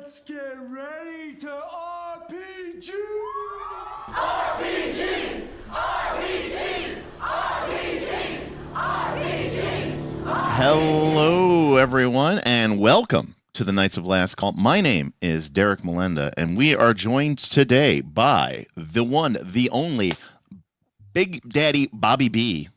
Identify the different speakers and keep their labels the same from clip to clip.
Speaker 1: Let's get ready to RPG!
Speaker 2: RPG! RPG! RPG! RPG!
Speaker 3: Hello, everyone, and welcome to the Knights of Last Call. My name is Derek Melenda, and we are joined today by the one, the only, Big Daddy Bobby B.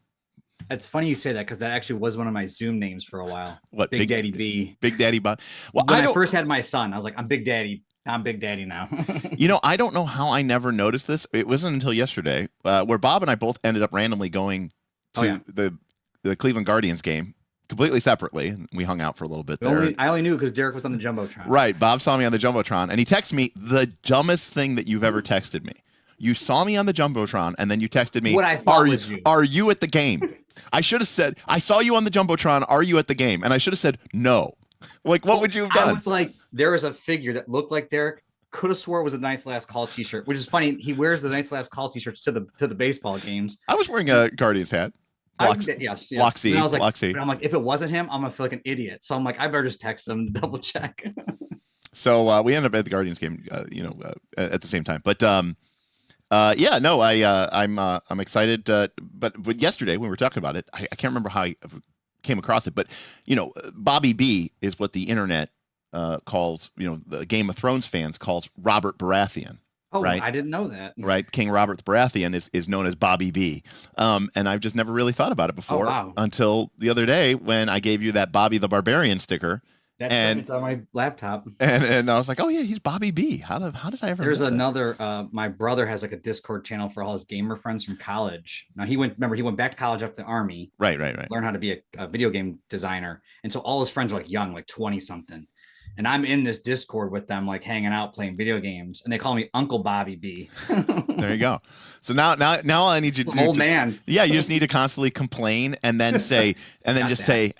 Speaker 4: It's funny you say that because that actually was one of my Zoom names for a while.
Speaker 3: What?
Speaker 4: Big Daddy B.
Speaker 3: Big Daddy Bob. Well,
Speaker 4: when I first had my son, I was like, I'm Big Daddy. I'm Big Daddy now.
Speaker 3: You know, I don't know how I never noticed this. It wasn't until yesterday where Bob and I both ended up randomly going to the Cleveland Guardians game completely separately. And we hung out for a little bit there.
Speaker 4: I only knew because Derek was on the Jumbotron.
Speaker 3: Right. Bob saw me on the Jumbotron, and he texted me the dumbest thing that you've ever texted me. You saw me on the Jumbotron, and then you texted me,
Speaker 4: what I thought was you.
Speaker 3: Are you at the game? I should have said, I saw you on the Jumbotron. Are you at the game? And I should have said, no. Like, what would you have done?
Speaker 4: I was like, there was a figure that looked like Derek. Could have swore it was a Knights Last Call t-shirt, which is funny. He wears the Knights Last Call t-shirts to the baseball games.
Speaker 3: I was wearing a Guardians hat.
Speaker 4: Yes.
Speaker 3: Block C.
Speaker 4: And I was like,
Speaker 3: Block C.
Speaker 4: I'm like, if it wasn't him, I'm gonna feel like an idiot. So I'm like, I better just text him to double check.
Speaker 3: So we ended up at the Guardians game, at the same time. But I'm excited. But yesterday when we were talking about it, I can't remember how I came across it, but Bobby B is what the internet calls, the Game of Thrones fans calls Robert Baratheon.
Speaker 4: Oh,
Speaker 3: right?
Speaker 4: I didn't know that.
Speaker 3: Right. King Robert Baratheon is known as Bobby B. And I've just never really thought about it before until the other day when I gave you that Bobby the Barbarian sticker.
Speaker 4: It's on my laptop.
Speaker 3: And I was like, oh yeah, he's Bobby B. How did I ever
Speaker 4: There's
Speaker 3: miss
Speaker 4: another my brother has like a Discord channel for all his gamer friends from college. Now he went back to college after the army.
Speaker 3: Right.
Speaker 4: Learn how to be a video game designer. And so all his friends are like young, like 20 something. And I'm in this Discord with them, like hanging out, playing video games, and they call me Uncle Bobby B.
Speaker 3: There you go. So now I need you to
Speaker 4: old man.
Speaker 3: Yeah, you just need to constantly complain and then say, and then just say,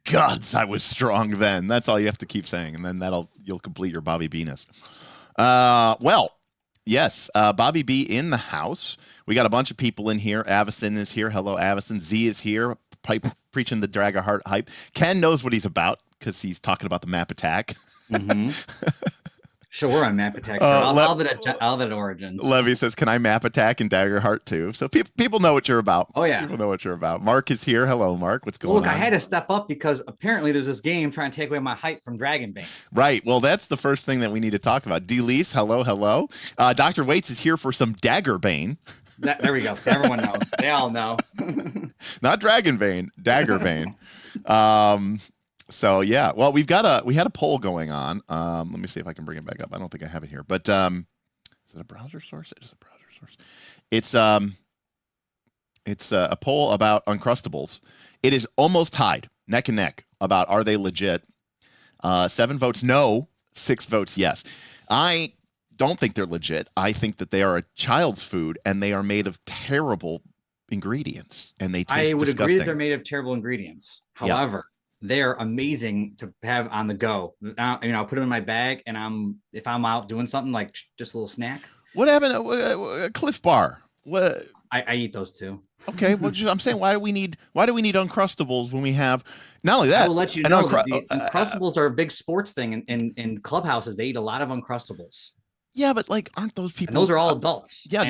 Speaker 3: gods, I was strong then. That's all you have to keep saying, and then you'll complete your Bobby B-ness. Well, yes, Bobby B in the house. We got a bunch of people in here. Avison is here. Hello, Avison. Z is here. Preaching the Daggerheart hype. Ken knows what he's about because he's talking about the map attack.
Speaker 4: Mm-hmm. Sure, we're on map attack. I'll have it at Origins.
Speaker 3: Levy says, "Can I map attack in Daggerheart too?" So people know what you're about.
Speaker 4: Oh yeah,
Speaker 3: people know what you're about. Mark is here. Hello, Mark. What's going on?
Speaker 4: Look, I had to step up because apparently there's this game trying to take away my hype from Dragonbane.
Speaker 3: Right. Well, that's the first thing that we need to talk about. Delise, hello. Dr. Waits is here for some Daggerbane.
Speaker 4: There we go. Everyone knows. They all know.
Speaker 3: Not Dragonbane, Daggerbane. So yeah, well, we had a poll going on. Let me see if I can bring it back up. I don't think I have it here, but is it a browser source? It is a browser source. It's a poll about Uncrustables. It is almost tied, neck and neck, about are they legit. 7 votes no, 6 votes yes. I don't think they're legit. I think that they are a child's food and they are made of terrible ingredients and they taste disgusting.
Speaker 4: I would agree that they're made of terrible ingredients. However, they're amazing to have on the go. I'll put them in my bag, and if I'm out doing something like just a little snack.
Speaker 3: What happened to Cliff Bar? What?
Speaker 4: I eat those too.
Speaker 3: Okay, well, I'm saying why do we need Uncrustables when we have not only that?
Speaker 4: I will let you know that the Uncrustables are a big sports thing in clubhouses. They eat a lot of Uncrustables.
Speaker 3: Yeah, but aren't those people?
Speaker 4: And those are all adults.
Speaker 3: Yeah,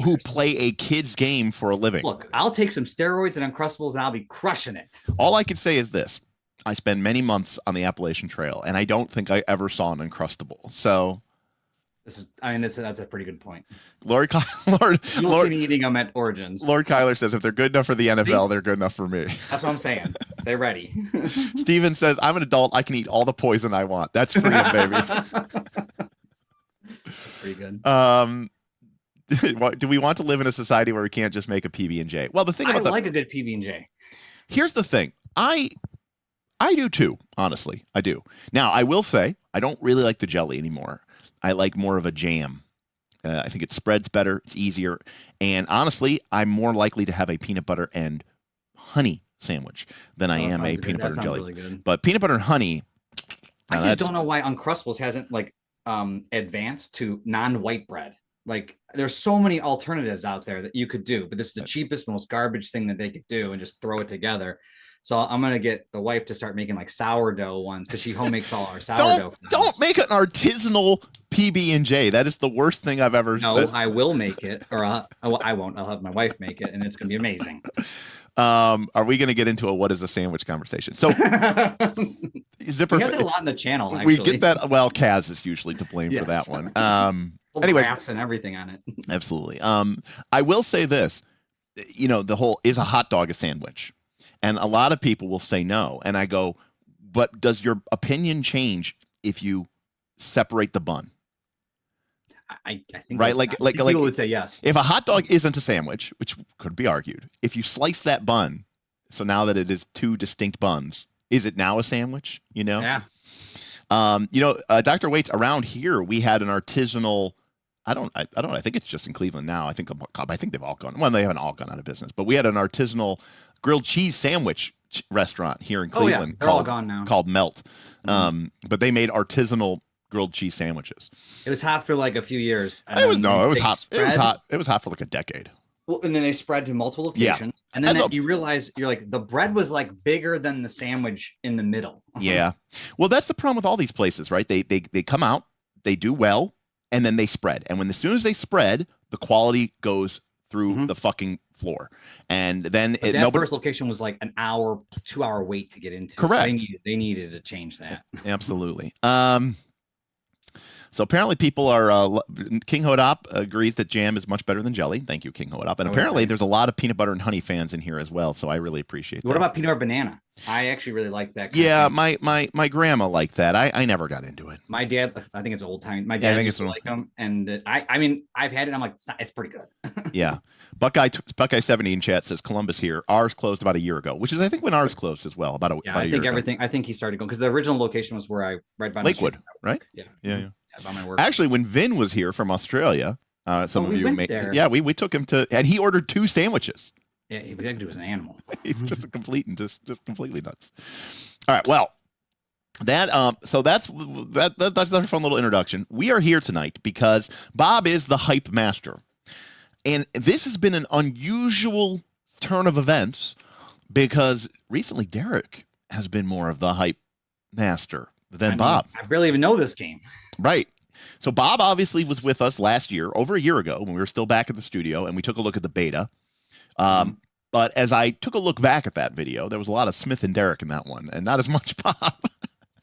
Speaker 3: who play a kid's game for a living.
Speaker 4: Look, I'll take some steroids and Uncrustables, and I'll be crushing it.
Speaker 3: All I can say is this: I spend many months on the Appalachian Trail, and I don't think I ever saw an Uncrustable. So,
Speaker 4: that's a pretty good point.
Speaker 3: Lord,
Speaker 4: you'll see me eating them at Origins.
Speaker 3: Lord Kyler says if they're good enough for the NFL, they're good enough for me.
Speaker 4: That's what I'm saying. They're ready.
Speaker 3: Steven says I'm an adult. I can eat all the poison I want. That's freedom, baby.
Speaker 4: Pretty good.
Speaker 3: Do we want to live in a society where we can't just make a PB&J? Well, the thing about
Speaker 4: I like a good PB&J.
Speaker 3: Here's the thing. I do too, honestly. I do. Now, I will say I don't really like the jelly anymore. I like more of a jam. I think it spreads better. It's easier. And honestly, I'm more likely to have a peanut butter and honey sandwich than I am a peanut butter and jelly.
Speaker 4: Really good.
Speaker 3: But peanut butter and honey.
Speaker 4: I just don't know why Uncrustables hasn't advanced to non-white bread. Like, there's so many alternatives out there that you could do, but this is the cheapest, most garbage thing that they could do and just throw it together. So I'm gonna get the wife to start making like sourdough ones because she home makes all our sourdough.
Speaker 3: Don't make an artisanal PB&J. That is the worst thing I've ever.
Speaker 4: No, I will make it, or I won't. I'll have my wife make it, and it's gonna be amazing.
Speaker 3: Are we going to get into a what is a sandwich conversation? So,
Speaker 4: we have that a lot in the channel. Actually.
Speaker 3: We get that. Well, Kaz is usually to blame for that one. Anyway,
Speaker 4: and everything on it.
Speaker 3: Absolutely. I will say this. The whole is a hot dog a sandwich, and a lot of people will say no, and I go, but does your opinion change if you separate the bun?
Speaker 4: I think
Speaker 3: right, like
Speaker 4: people would say yes.
Speaker 3: If a hot dog isn't a sandwich, which could be argued, if you slice that bun, so now that it is two distinct buns, is it now a sandwich?
Speaker 4: Yeah.
Speaker 3: Dr. Waits, around here we had an artisanal. I don't know. I think it's just in Cleveland now. I think they've all gone. Well, they haven't all gone out of business, but we had an artisanal grilled cheese sandwich restaurant here in Cleveland.
Speaker 4: They're all gone now.
Speaker 3: Called Melt. But they made artisanal grilled cheese sandwiches.
Speaker 4: It was hot for like a few years.
Speaker 3: It was hot. It was hot. It was hot for like a decade.
Speaker 4: Well, and then they spread to multiple locations. Yeah. And then you realize you're like the bread was like bigger than the sandwich in the middle.
Speaker 3: Yeah. Well, that's the problem with all these places, right? They come out, they do well, and then they spread. And as soon as they spread, the quality goes through the fucking floor. And then
Speaker 4: first location was like an hour, 2-hour wait to get into.
Speaker 3: Correct.
Speaker 4: So they needed to change that.
Speaker 3: Absolutely. So apparently people are, King Hodop agrees that jam is much better than jelly. Thank you, King Hodop. And apparently there's a lot of peanut butter and honey fans in here as well. So I really appreciate that.
Speaker 4: What about peanut butter banana? I actually really like that.
Speaker 3: Yeah, my grandma liked that. I never got into it.
Speaker 4: My dad, I think it's old time. My dad used to like them. And I mean, I've had it. And I'm like, it's pretty good.
Speaker 3: Yeah. Buckeye 70 in chat says Columbus here. Ours closed about a year ago, which is, I think, when ours closed as well. About a year ago.
Speaker 4: I think he started going because the original location was where right by
Speaker 3: Lakewood, right?
Speaker 4: Yeah. My work.
Speaker 3: Actually, when Vin was here from Australia, some of you may,
Speaker 4: there.
Speaker 3: we took him to, and he ordered 2 sandwiches.
Speaker 4: Yeah, he was an animal.
Speaker 3: He's just a complete and just completely nuts. All right, well, that's a fun little introduction. We are here tonight because Bob is the hype master, and this has been an unusual turn of events because recently Derek has been more of the hype master than Bob.
Speaker 4: I barely even know this game.
Speaker 3: Right. So Bob obviously was with us last year, over a year ago, when we were still back at the studio, and we took a look at the beta. But as I took a look back at that video, there was a lot of Smith and Derek in that one, and not as much Bob.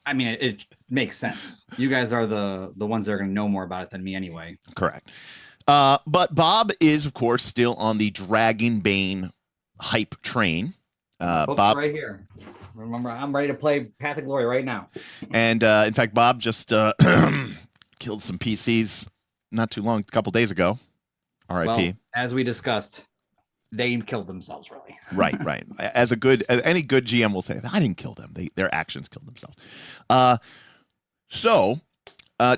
Speaker 4: I mean, it makes sense. You guys are the ones that are going to know more about it than me anyway.
Speaker 3: Correct. But Bob is, of course, still on the Dragonbane hype train.
Speaker 4: Bob, right here. Remember, I'm ready to play Path of Glory right now.
Speaker 3: And in fact, Bob just killed some PCs not too long, a couple days ago. R.I.P.
Speaker 4: Well, as we discussed, they killed themselves, really.
Speaker 3: Right. As any good GM will say, I didn't kill them. Their actions killed themselves. So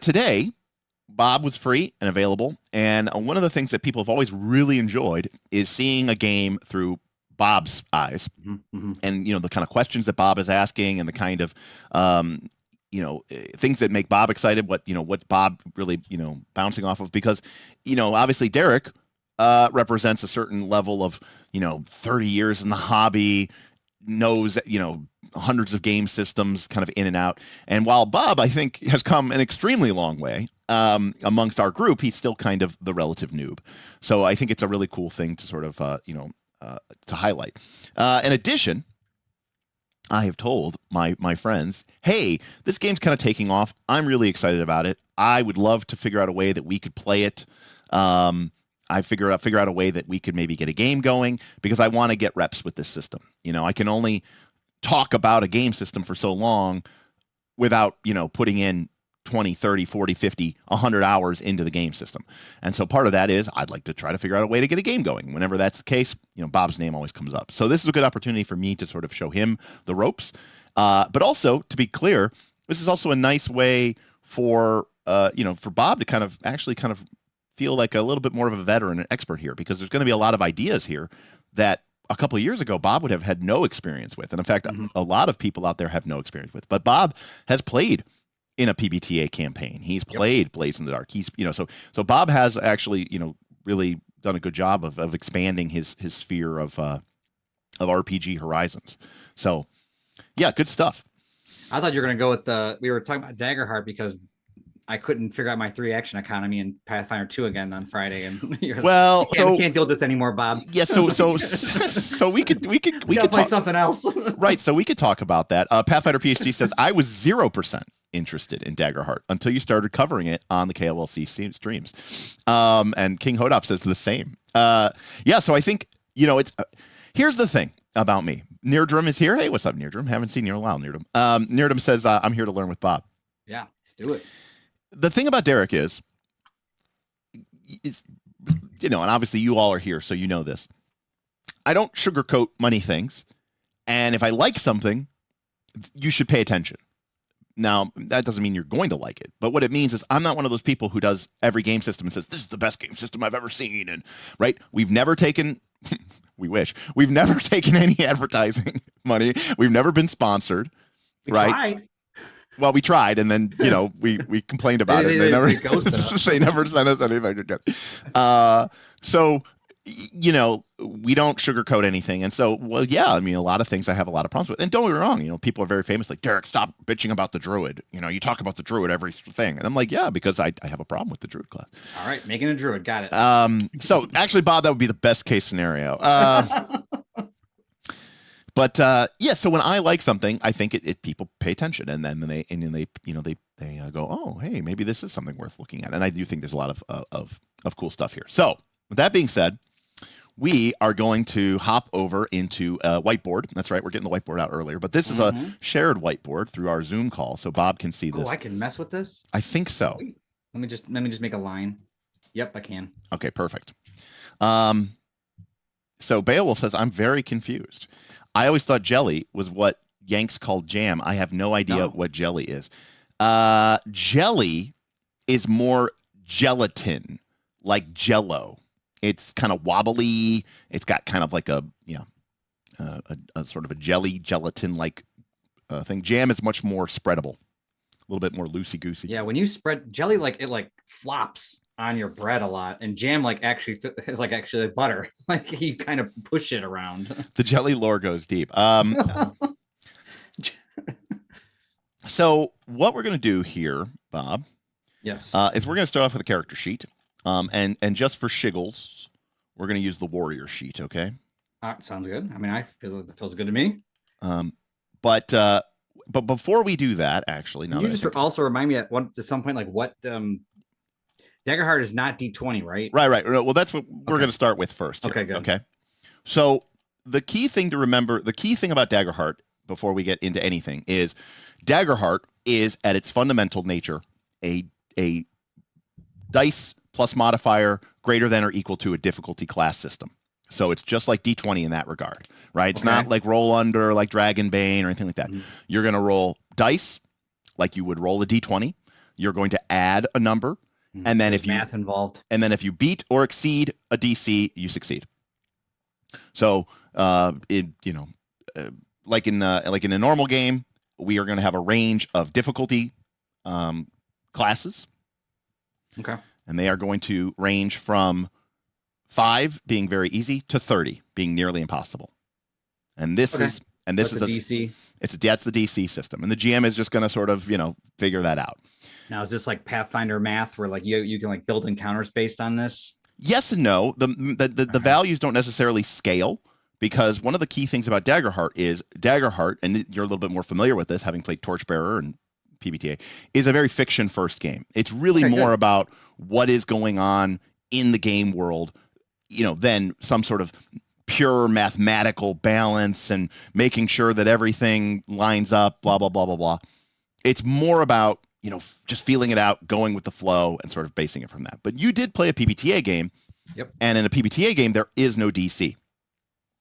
Speaker 3: today, Bob was free and available. And one of the things that people have always really enjoyed is seeing a game through Bob's eyes, and the kind of questions that Bob is asking, and the kind of things that make Bob excited. What Bob really bouncing off of, because obviously Derek represents a certain level of 30 years in the hobby, knows hundreds of game systems kind of in and out. And while Bob, I think, has come an extremely long way amongst our group, he's still kind of the relative noob. So I think it's a really cool thing to sort of to highlight. In addition, I have told my friends, hey, this game's kind of taking off. I'm really excited about it. I would love to figure out a way that we could play it. I figure out a way that we could maybe get a game going, because I want to get reps with this system. I can only talk about a game system for so long without, putting in 20, 30, 40, 50, 100 hours into the game system. And so part of that is I'd like to try to figure out a way to get a game going. Whenever that's the case, Bob's name always comes up. So this is a good opportunity for me to sort of show him the ropes. But also, to be clear, this is also a nice way for Bob to kind of feel like a little bit more of a veteran, an expert here, because there's going to be a lot of ideas here that a couple of years ago Bob would have had no experience with. And in fact, a lot of people out there have no experience with. But Bob has played in a PBTA campaign. He's played Blades in the Dark. He's, so Bob has actually, really done a good job of expanding his sphere of of RPG Horizons. So, yeah, good stuff.
Speaker 4: I thought you were going to go with we were talking about Daggerheart because I couldn't figure out my 3 action economy in Pathfinder 2 again on Friday. And
Speaker 3: Well,
Speaker 4: we can't deal with this anymore, Bob.
Speaker 3: Yeah, so we could
Speaker 4: play
Speaker 3: talk
Speaker 4: something else.
Speaker 3: Right, so we could talk about that. Pathfinder PhD says I was 0% interested in Daggerheart until you started covering it on the KOLC streams. And King Hodop says the same. Yeah, so I think, it's here's the thing about me. Neardrum is here. Hey, what's up, Neardrum? Haven't seen you in a while, Neardrum. Neardrum says I'm here to learn with Bob.
Speaker 4: Yeah, let's do it.
Speaker 3: The thing about Derek is, and obviously you all are here, so you know this. I don't sugarcoat many things. And if I like something, you should pay attention. Now, that doesn't mean you're going to like it. But what it means is I'm not one of those people who does every game system and says, this is the best game system I've ever seen. And right, we've never taken, we wish, we've never taken any advertising money. We've never been sponsored.
Speaker 4: We
Speaker 3: right?
Speaker 4: tried.
Speaker 3: Well, we tried, and then we complained about it. And they never they never sent us anything again. So we don't sugarcoat anything, and so a lot of things I have a lot of problems with. And don't get me wrong, people are very famous like Derek, stop bitching about the druid. You talk about the druid every thing, and I'm like, yeah, because I have a problem with the druid class.
Speaker 4: All right, making a druid, got it.
Speaker 3: So actually, Bob, that would be the best case scenario. But so when I like something, I think it people pay attention, and then they go, oh, hey, maybe this is something worth looking at, and I do think there's a lot of cool stuff here. So with that being said, we are going to hop over into a whiteboard. That's right, we're getting the whiteboard out earlier, but this is a shared whiteboard through our Zoom call, so Bob can see this.
Speaker 4: Oh, I can mess with this?
Speaker 3: I think so.
Speaker 4: Let me just make a line. Yep, I can.
Speaker 3: Okay, perfect. So Beowulf says, I'm very confused. I always thought jelly was what Yanks called jam. I have no idea what jelly is. Jelly is more gelatin, like Jell-O. It's kind of wobbly. It's got kind of like a sort of a gelatin-like thing. Jam is much more spreadable, a little bit more loosey-goosey.
Speaker 4: Yeah, when you spread jelly, it flops on your bread a lot, and jam actually is actually butter. Like you kind of push it around.
Speaker 3: The jelly lore goes deep. So what we're going to do here, Bob,
Speaker 4: yes,
Speaker 3: is we're going to start off with a character sheet, and just for shiggles, we're going to use the warrior sheet. Okay.
Speaker 4: Sounds good. I mean, it feels good to me.
Speaker 3: But before we do that, actually,
Speaker 4: you just also remind me at some point what Daggerheart is not D20, right?
Speaker 3: Right. Well, that's what we're going to start with first. Here.
Speaker 4: Okay, good.
Speaker 3: Okay. So the key thing to remember, the key thing about Daggerheart before we get into anything is Daggerheart is at its fundamental nature a dice plus modifier greater than or equal to a difficulty class system. So it's just like D20 in that regard, right? It's not like roll under like Dragonbane or anything like that. Mm-hmm. You're going to roll dice like you would roll a D20. You're going to add a number. And then
Speaker 4: math involved,
Speaker 3: and then if you beat or exceed a DC, you succeed. So, like in a normal game, we are going to have a range of difficulty classes.
Speaker 4: Okay,
Speaker 3: and they are going to range from 5 being very easy to 30 being nearly impossible. And this is the DC. That's the DC system, and the GM is just going to sort of figure that out.
Speaker 4: Now, is this like Pathfinder math where you can build encounters based on this?
Speaker 3: Yes and no. The values don't necessarily scale, because one of the key things about Daggerheart is and you're a little bit more familiar with this, having played Torchbearer and PBTA, is a very fiction first game. It's really more about what is going on in the game world, than some sort of pure mathematical balance and making sure that everything lines up, blah, blah, blah, blah, blah. It's more about just feeling it out, going with the flow, and sort of basing it from that. But you did play a PBTA game.
Speaker 4: Yep.
Speaker 3: And in a PBTA game, there is no DC.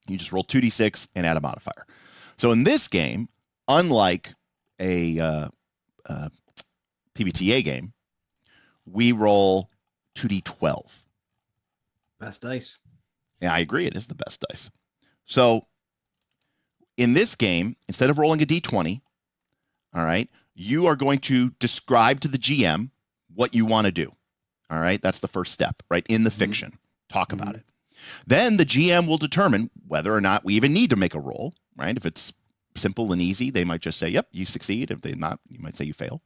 Speaker 3: You just roll 2d6 and add a modifier. So in this game, unlike a PBTA game, we roll 2d12.
Speaker 4: Best dice.
Speaker 3: Yeah, I agree. It is the best dice. So in this game, instead of rolling a d20, all right, you are going to describe to the GM what you want to do. All right, that's the first step, right? In the fiction, talk about it. Then the GM will determine whether or not we even need to make a roll, right? If it's simple and easy, they might just say, yep, you succeed. If they're not, you might say you fail.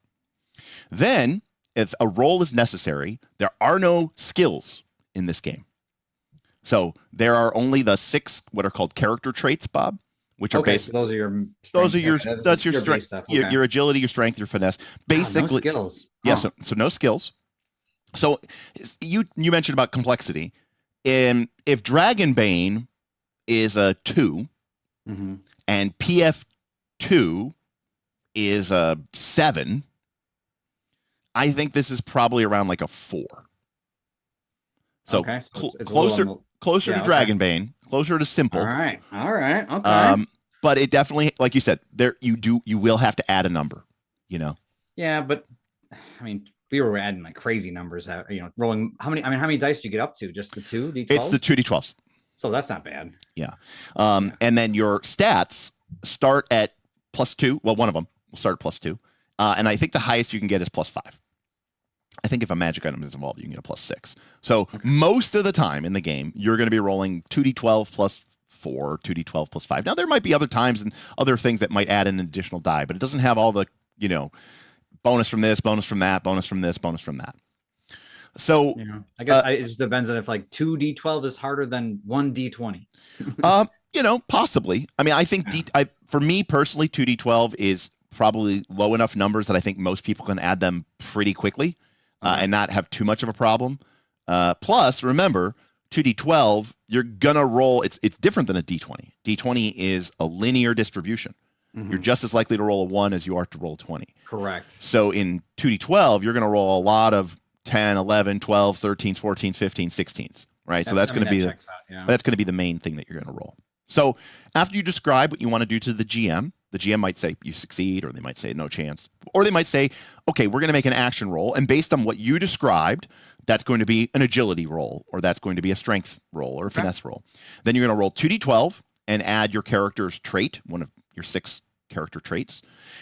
Speaker 3: Then, if a roll is necessary, there are no skills in this game. So there are only the 6 what are called character traits, Bob, which are basically
Speaker 4: so those are your
Speaker 3: that's your
Speaker 4: base
Speaker 3: strength,
Speaker 4: stuff. Okay.
Speaker 3: your agility, your strength, your finesse. Basically,
Speaker 4: no skills.
Speaker 3: Yeah, so no skills. So you mentioned about complexity. If Dragonbane is a 2 and PF2 is a 7, I think this is probably around like a 4. So, it's closer to Dragonbane, closer to simple.
Speaker 4: All right. Okay.
Speaker 3: But it definitely, like you said, you will have to add a number,
Speaker 4: Yeah, but I mean, we were adding like crazy numbers out, rolling how many dice do you get up to? Just the 2 D12s?
Speaker 3: It's the 2 D12s.
Speaker 4: So that's not bad.
Speaker 3: Yeah. And then your stats start at +2. Well, one of them will start at +2. And I think the highest you can get is +5. I think if a magic item is involved, you can get a +6. So most of the time in the game, you're going to be rolling 2d12 +4, 2d12 +5. Now, there might be other times and other things that might add an additional die, but it doesn't have all the, bonus from this, bonus from that, bonus from this, bonus from that. So
Speaker 4: I guess it just depends on if like 2d12 is harder than 1d20.
Speaker 3: Possibly. I mean, I think for me personally, 2d12 is probably low enough numbers that I think most people can add them pretty quickly. And not have too much of a problem. Plus, remember, 2d12, you're going to roll. It's different than a d20. D20 is a linear distribution. You're just as likely to roll a 1 as you are to roll a 20.
Speaker 4: Correct.
Speaker 3: So in 2d12, you're going to roll a lot of 10, 11, 12, 13, 14, 15, 16s, right? So that's going to be that's going to be the main thing that you're going to roll. So after you describe what you want to do to the GM might say you succeed, or they might say no chance, or they might say, okay, we're going to make an action roll, and based on what you described, that's going to be an agility roll, or that's going to be a strength roll, or a finesse roll. Then you're going to roll 2d12 and add your character's trait, one of your 6 character traits,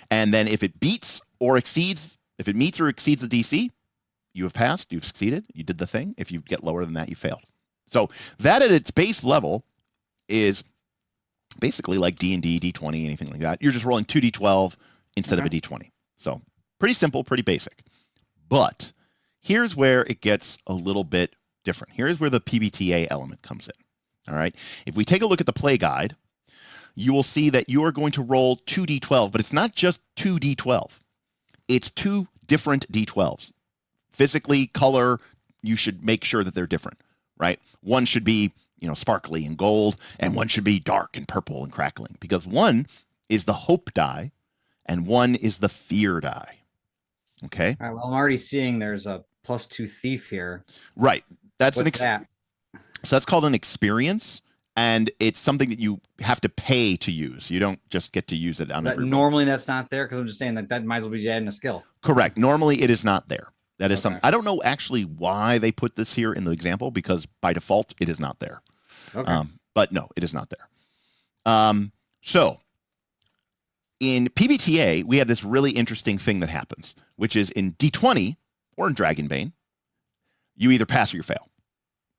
Speaker 3: and then if it meets or exceeds the DC, you have passed, you've succeeded, you did the thing. If you get lower than that, you failed. So that at its base level is basically like D&D, D20, anything like that. You're just rolling 2d12 instead of a d20. So pretty simple, pretty basic. But here's where it gets a little bit different. Here's where the PBTA element comes in. All right. If we take a look at the play guide, you will see that you are going to roll 2d12, but it's not just 2d12. It's 2 different d12s. Physically, color, you should make sure that they're different, right? One should be sparkly and gold, and one should be dark and purple and crackling, because one is the hope die and one is the fear die. Okay.
Speaker 4: All right, well, I'm already seeing there's a +2 thief here.
Speaker 3: Right. That's
Speaker 4: What's that?
Speaker 3: So that's called an experience, and it's something that you have to pay to use. You don't just get to use it on everybody.
Speaker 4: Normally that's not there, because I'm just saying that might as well be adding a skill.
Speaker 3: Correct. Normally it is not there. That is something. I don't know actually why they put this here in the example, because by default it is not there.
Speaker 4: Okay.
Speaker 3: But no, it is not there. So in PBTA, we have this really interesting thing that happens, which is in D20 or in Dragonbane, you either pass or you fail.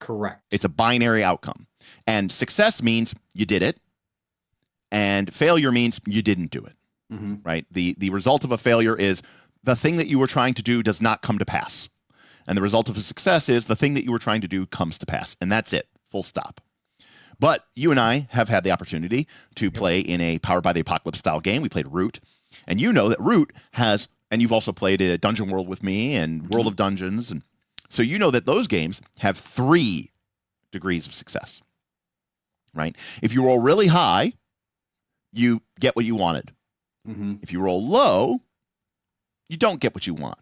Speaker 4: Correct.
Speaker 3: It's a binary outcome. And success means you did it, and failure means you didn't do it. Right? The result of a failure is the thing that you were trying to do does not come to pass. And the result of a success is the thing that you were trying to do comes to pass. And that's it. Full stop. But you and I have had the opportunity to play in a Powered by the Apocalypse style game. We played Root. And you know that Root has, and you've also played a Dungeon World with me and World of Dungeons. And so you know that those games have 3 degrees of success, right? If you roll really high, you get what you wanted. If you roll low, you don't get what you want.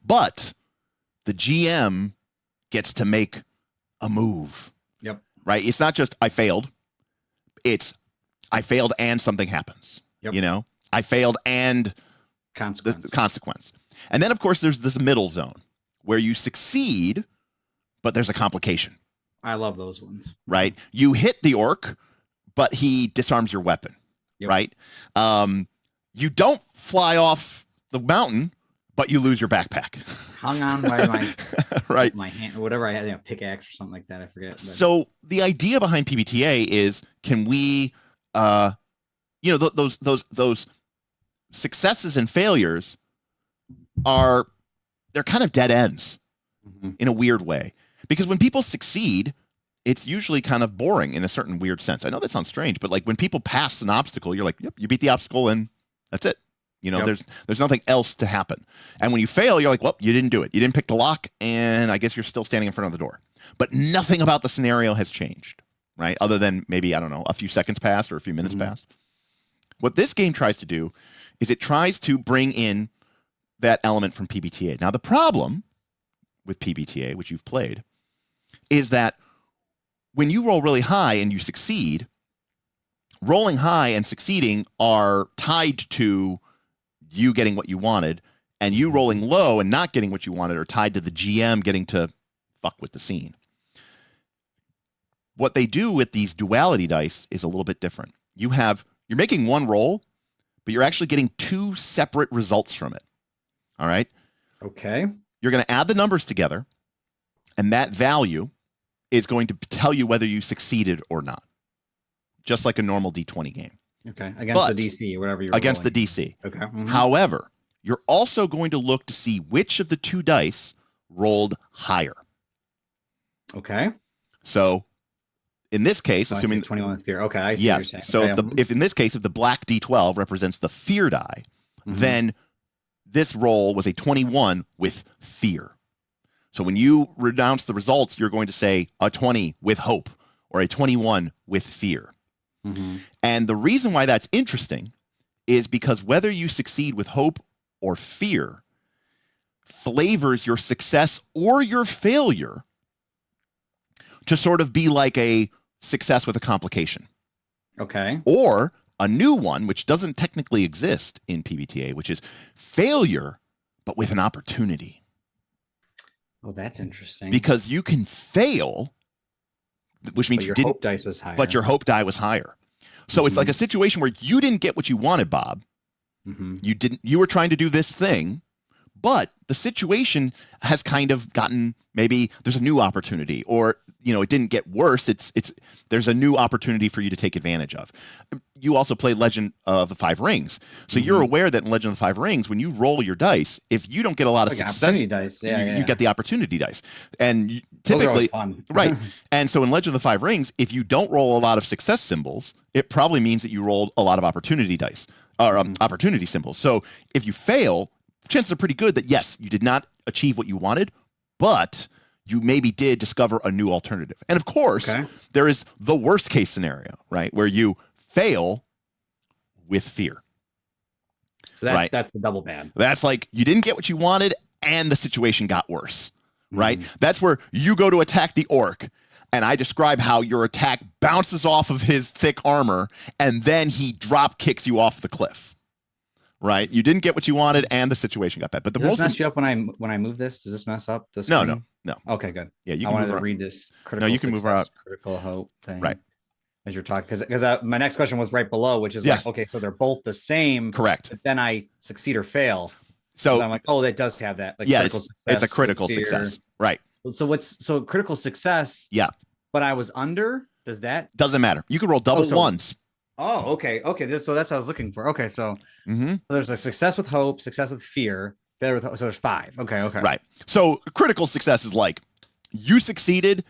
Speaker 3: But the GM gets to make a move.
Speaker 4: Yep.
Speaker 3: Right? It's not just I failed. It's I failed and something happens.
Speaker 4: Yep.
Speaker 3: I failed and
Speaker 4: consequence.
Speaker 3: The consequence. And then, of course, there's this middle zone where you succeed, but there's a complication.
Speaker 4: I love those ones.
Speaker 3: Right? You hit the orc, but he disarms your weapon. Yep. Right? You don't fly off the mountain, but you lose your backpack.
Speaker 4: Hung on by my
Speaker 3: right.
Speaker 4: my hand, whatever I had, pickaxe or something like that. I forget. But.
Speaker 3: So the idea behind PBTA is, can we, those successes and failures they're kind of dead ends in a weird way, because when people succeed, it's usually kind of boring in a certain weird sense. I know that sounds strange, but like when people pass an obstacle, you're like, yep, you beat the obstacle and that's it. There's nothing else to happen. And when you fail, you're like, well, you didn't do it. You didn't pick the lock, and I guess you're still standing in front of the door. But nothing about the scenario has changed, right? Other than maybe, I don't know, a few seconds passed or a few minutes passed. What this game tries to do is it tries to bring in that element from PBTA. Now, the problem with PBTA, which you've played, is that when you roll really high and you succeed, rolling high and succeeding are tied to you getting what you wanted, and you rolling low and not getting what you wanted are tied to the GM getting to fuck with the scene. What they do with these duality dice is a little bit different. You're making one roll, but you're actually getting two separate results from it. All right?
Speaker 4: Okay.
Speaker 3: You're going to add the numbers together, and that value is going to tell you whether you succeeded or not. Just like a normal D20 game.
Speaker 4: Okay. Against the DC or whatever you're
Speaker 3: against
Speaker 4: rolling.
Speaker 3: the DC.
Speaker 4: Okay.
Speaker 3: However, you're also going to look to see which of the two dice rolled higher.
Speaker 4: Okay.
Speaker 3: So in this case, assuming
Speaker 4: 21 with fear. Okay, I see.
Speaker 3: Yes.
Speaker 4: What you're saying.
Speaker 3: So
Speaker 4: Okay.
Speaker 3: if in this case, if the black D12 represents the fear die, then this roll was a 21 with fear. So when you renounce the results, you're going to say a 20 with hope or a 21 with fear. And the reason why that's interesting is because whether you succeed with hope or fear flavors your success or your failure to sort of be like a success with a complication.
Speaker 4: Okay.
Speaker 3: Or a new one, which doesn't technically exist in PBTA, which is failure, but with an opportunity.
Speaker 4: Oh, that's interesting.
Speaker 3: Because you can fail, which means
Speaker 4: but your
Speaker 3: you didn't,
Speaker 4: hope dice was higher.
Speaker 3: but your hope die was higher. So it's like a situation where you didn't get what you wanted, Bob. You were trying to do this thing, but the situation has kind of gotten, maybe there's a new opportunity, or it didn't get worse. There's a new opportunity for you to take advantage of. You also play Legend of the Five Rings, so you're aware that in Legend of the Five Rings, when you roll your dice, if you don't get a lot of success,
Speaker 4: dice.
Speaker 3: You get the opportunity dice, and
Speaker 4: Those are always
Speaker 3: typically,
Speaker 4: fun.
Speaker 3: right. And so in Legend of the Five Rings, if you don't roll a lot of success symbols, it probably means that you rolled a lot of opportunity dice or opportunity symbols. So if you fail, chances are pretty good that yes, you did not achieve what you wanted, but you maybe did discover a new alternative. And of course, there is the worst case scenario, right? Where you fail with fear.
Speaker 4: So that's the double bad.
Speaker 3: That's like you didn't get what you wanted and the situation got worse, right? That's where you go to attack the orc and I describe how your attack bounces off of his thick armor and then he drop kicks you off the cliff. Right, you didn't get what you wanted, and the situation got bad. But the
Speaker 4: Does
Speaker 3: most
Speaker 4: this mess you up when I move this? Does this mess up this?
Speaker 3: No.
Speaker 4: Okay, good.
Speaker 3: Yeah, you
Speaker 4: I
Speaker 3: can
Speaker 4: wanted
Speaker 3: move
Speaker 4: to
Speaker 3: her
Speaker 4: read this. Critical
Speaker 3: No, you can move her out.
Speaker 4: Critical hope thing.
Speaker 3: Right.
Speaker 4: As you're talking, because my next question was right below, which is
Speaker 3: Yes.
Speaker 4: like, okay, so they're both the same.
Speaker 3: Correct.
Speaker 4: But then I succeed or fail.
Speaker 3: So
Speaker 4: I'm like, oh, that does have that. Like
Speaker 3: yeah,
Speaker 4: critical
Speaker 3: it's a
Speaker 4: success
Speaker 3: critical
Speaker 4: with fear.
Speaker 3: success, right?
Speaker 4: So critical success.
Speaker 3: Yeah,
Speaker 4: but I was under. Does that
Speaker 3: doesn't matter. You can roll double ones.
Speaker 4: Oh, okay. So that's what I was looking for. Okay, so there's a success with hope, success with fear, failure with hope. So there's 5. Okay.
Speaker 3: Right. So critical success is like you succeeded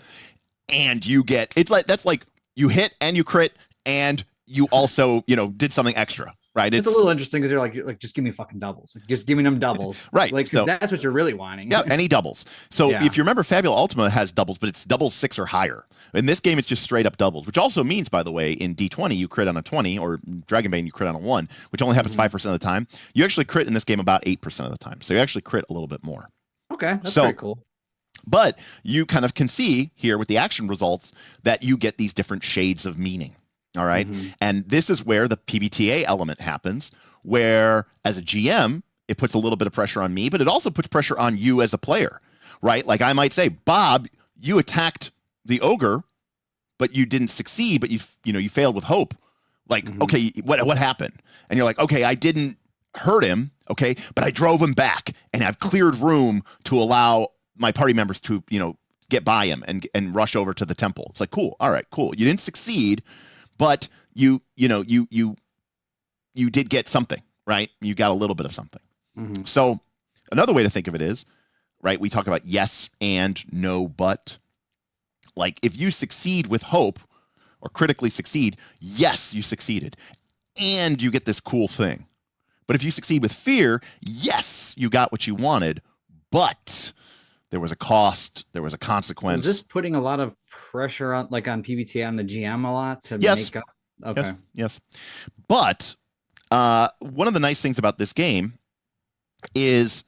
Speaker 3: and you get that's like you hit and you crit and you also did something extra. Right.
Speaker 4: It's a little interesting because you're like, just give me fucking doubles. Like, just give me them doubles.
Speaker 3: Right.
Speaker 4: Like, so that's what you're really wanting.
Speaker 3: Yeah. Any doubles. So if you remember, Fabula Ultima has doubles, but it's doubles 6 or higher. In this game, it's just straight up doubles, which also means, by the way, in D20, you crit on a 20, or Dragonbane, you crit on a 1, which only happens 5% of the time. You actually crit in this game about 8% of the time. So you actually crit a little bit more.
Speaker 4: Okay. That's pretty cool.
Speaker 3: But you kind of can see here with the action results that you get these different shades of meaning. All right. And this is where the PBTA element happens, where as a GM, it puts a little bit of pressure on me, but it also puts pressure on you as a player, right? Like I might say, Bob, you attacked the ogre, but you didn't succeed, but you failed with hope. Like, okay, what happened? And you're like, okay, I didn't hurt him, okay, but I drove him back, and I've cleared room to allow my party members to, get by him and rush over to the temple. It's like, cool, all right, cool. You didn't succeed, but you did get something, right? You got a little bit of something.
Speaker 4: Mm-hmm.
Speaker 3: So another way to think of it is, right, we talk about yes and no but. Like, if you succeed with hope or critically succeed, yes, you succeeded, and you get this cool thing. But if you succeed with fear, yes, you got what you wanted, but there was a cost, there was a consequence.
Speaker 4: Is this putting a lot of pressure on PBTA on the GM a lot to
Speaker 3: Yes.
Speaker 4: make up? Okay.
Speaker 3: Yes. But one of the nice things about this game is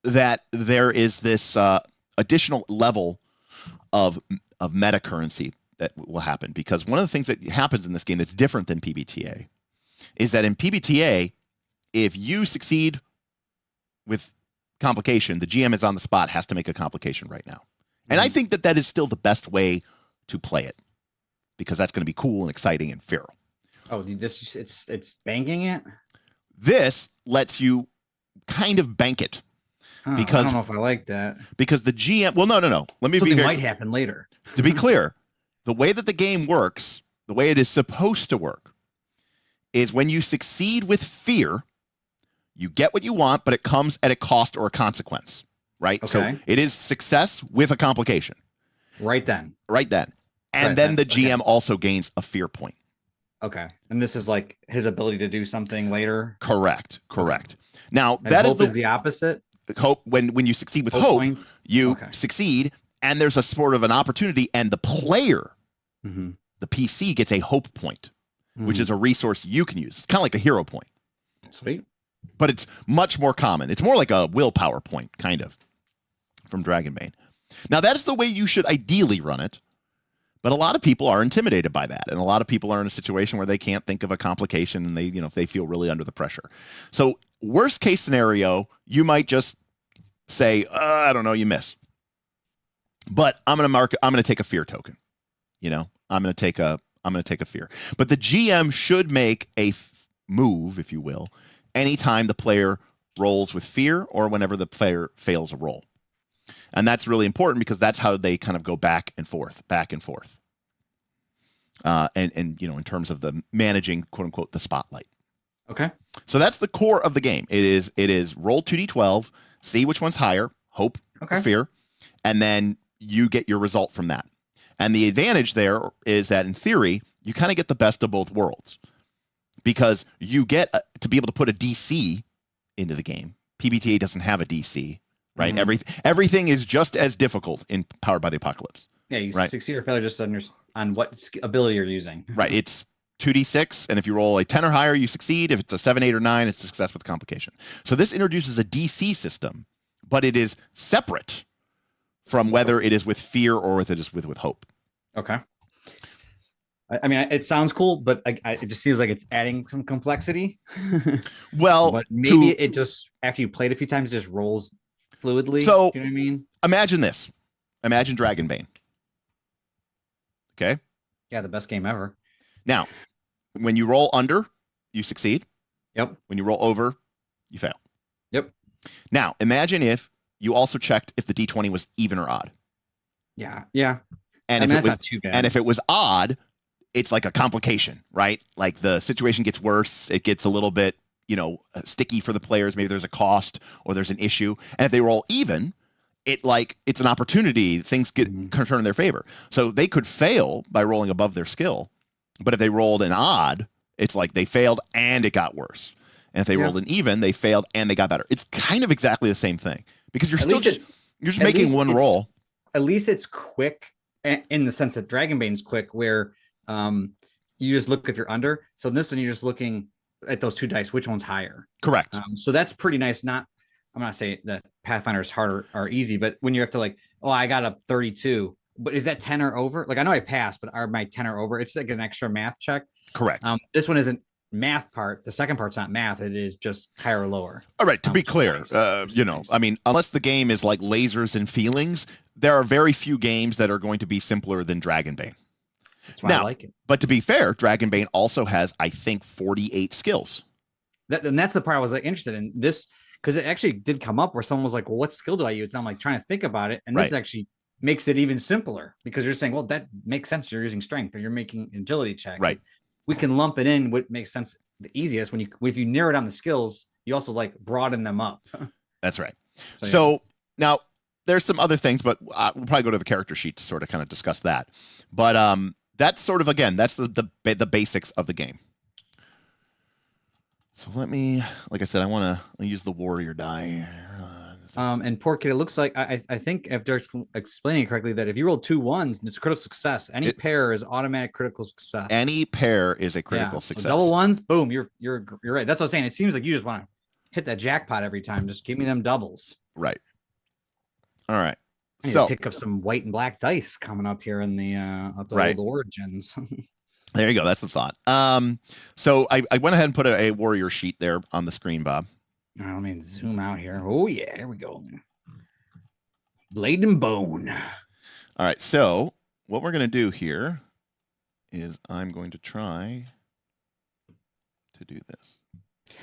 Speaker 3: that there is this additional level of meta currency that will happen, because one of the things that happens in this game that's different than PBTA is that in PBTA, if you succeed with complication, the GM is on the spot, has to make a complication right now. And I think that is still the best way to play it, because that's going to be cool and exciting and feral.
Speaker 4: Oh, it's banking it?
Speaker 3: This lets you kind of bank it. Because
Speaker 4: I don't know if I like that.
Speaker 3: Because the GM, well, no. Let me
Speaker 4: Something
Speaker 3: be
Speaker 4: might happen later.
Speaker 3: To be clear, the way that the game works, the way it is supposed to work, is when you succeed with fear, you get what you want, but it comes at a cost or a consequence, right?
Speaker 4: Okay.
Speaker 3: So it is success with a complication.
Speaker 4: Right then.
Speaker 3: And then the GM also gains a fear point.
Speaker 4: Okay. And this is like his ability to do something later?
Speaker 3: Correct. Now,
Speaker 4: And
Speaker 3: that
Speaker 4: hope is the opposite?
Speaker 3: hope. When you succeed with hope,
Speaker 4: points?
Speaker 3: you
Speaker 4: Okay.
Speaker 3: succeed, and there's a sort of an opportunity, and the player,
Speaker 4: Mm-hmm.
Speaker 3: the PC, gets a hope point, which is a resource you can use. It's kind of like a hero point,
Speaker 4: Sweet.
Speaker 3: but it's much more common. It's more like a willpower point, kind of, from Dragonbane. Now, that is the way you should ideally run it, but a lot of people are intimidated by that, and a lot of people are in a situation where they can't think of a complication, and they feel really under the pressure. So, worst case scenario, you might just say, I don't know, you miss. But I'm going to take a fear token. I'm going to take a fear. But the GM should make a move, if you will, anytime the player rolls with fear or whenever the player fails a roll. And that's really important, because that's how they kind of go back and forth. And in terms of the managing, quote unquote, the spotlight.
Speaker 4: Okay.
Speaker 3: So that's the core of the game. It is roll 2d12, see which one's higher, hope or fear, and then you get your result from that. And the advantage there is that, in theory, you kind of get the best of both worlds, because you get to be able to put a DC into the game. PBTA doesn't have a DC, right? Mm-hmm. Everything is just as difficult in Powered by the Apocalypse.
Speaker 4: Yeah, you succeed or fail just on what ability you're using.
Speaker 3: Right. It's 2d6, and if you roll a 10 or higher, you succeed. If it's a 7, 8, or 9, it's a success with complication. So this introduces a DC system, but it is separate from whether it is with fear or whether it is with hope.
Speaker 4: Okay. I mean, it sounds cool, but it just seems like it's adding some complexity.
Speaker 3: Well,
Speaker 4: but maybe it just, after you play it a few times, it just rolls fluidly.
Speaker 3: So,
Speaker 4: you know what I mean?
Speaker 3: Imagine this. Imagine Dragonbane. Okay?
Speaker 4: Yeah, the best game ever.
Speaker 3: Now, when you roll under, you succeed.
Speaker 4: Yep.
Speaker 3: When you roll over, you fail.
Speaker 4: Yep.
Speaker 3: Now, imagine if you also checked if the D20 was even or odd.
Speaker 4: Yeah.
Speaker 3: And
Speaker 4: if
Speaker 3: it was
Speaker 4: not too bad.
Speaker 3: And if it was odd, it's like a complication, right? Like the situation gets worse. It gets a little bit, sticky for the players. Maybe there's a cost or there's an issue. And if they roll even, it's an opportunity. Things get turn in their favor. So they could fail by rolling above their skill. But if they rolled an odd, it's like they failed and it got worse. And if they rolled an even, they failed and they got better. It's kind of exactly the same thing, because you're just making one roll.
Speaker 4: At least it's quick, in the sense that Dragonbane's quick, where you just look if you're under. So this one, you're just looking at those two dice, which one's higher.
Speaker 3: Correct.
Speaker 4: So that's pretty nice. I'm not saying that Pathfinder is harder or easy, but when you have to I got a 32, but is that 10 or over? I know I passed, but are my 10 or over? It's like an extra math check.
Speaker 3: Correct.
Speaker 4: This one isn't math part. The second part's not math. It is just higher or lower.
Speaker 3: All right. To be clear, unless the game is like lasers and feelings, there are very few games that are going to be simpler than Dragonbane.
Speaker 4: That's why I like it.
Speaker 3: But to be fair, Dragonbane also has, I think, 48 skills.
Speaker 4: And that's the part I was like interested in this, because it actually did come up where someone was like, well, what skill do I use? And I'm like trying to think about it. And this actually makes it even simpler, because you're saying, well, that makes sense. You're using strength or you're making agility check.
Speaker 3: Right.
Speaker 4: We can lump it in what makes sense the easiest if you narrow down the skills, you also like broaden them up.
Speaker 3: That's right.
Speaker 4: So,
Speaker 3: So now there's some other things, but we'll probably go to the character sheet to sort of kind of discuss that. But that's sort of, again, that's the basics of the game. So let me, like I said, I want to use the warrior die.
Speaker 4: And poor kid, it looks like I think if Derek's explaining it correctly, that if you roll 2 1s, it's critical success. Any pair is automatic critical success.
Speaker 3: Any pair is a critical success.
Speaker 4: So double ones, boom, you're right. That's what I'm saying. It seems like you just want to hit that jackpot every time. Just give me them doubles.
Speaker 3: Right. All right.
Speaker 4: I need to pick up some white and black dice coming up here in the old origins.
Speaker 3: There you go. That's the thought. So I went ahead and put a warrior sheet there on the screen, Bob.
Speaker 4: Let me zoom out here. Oh yeah, there we go. Blade and bone.
Speaker 3: All right. So what we're going to do here is I'm going to try to do this.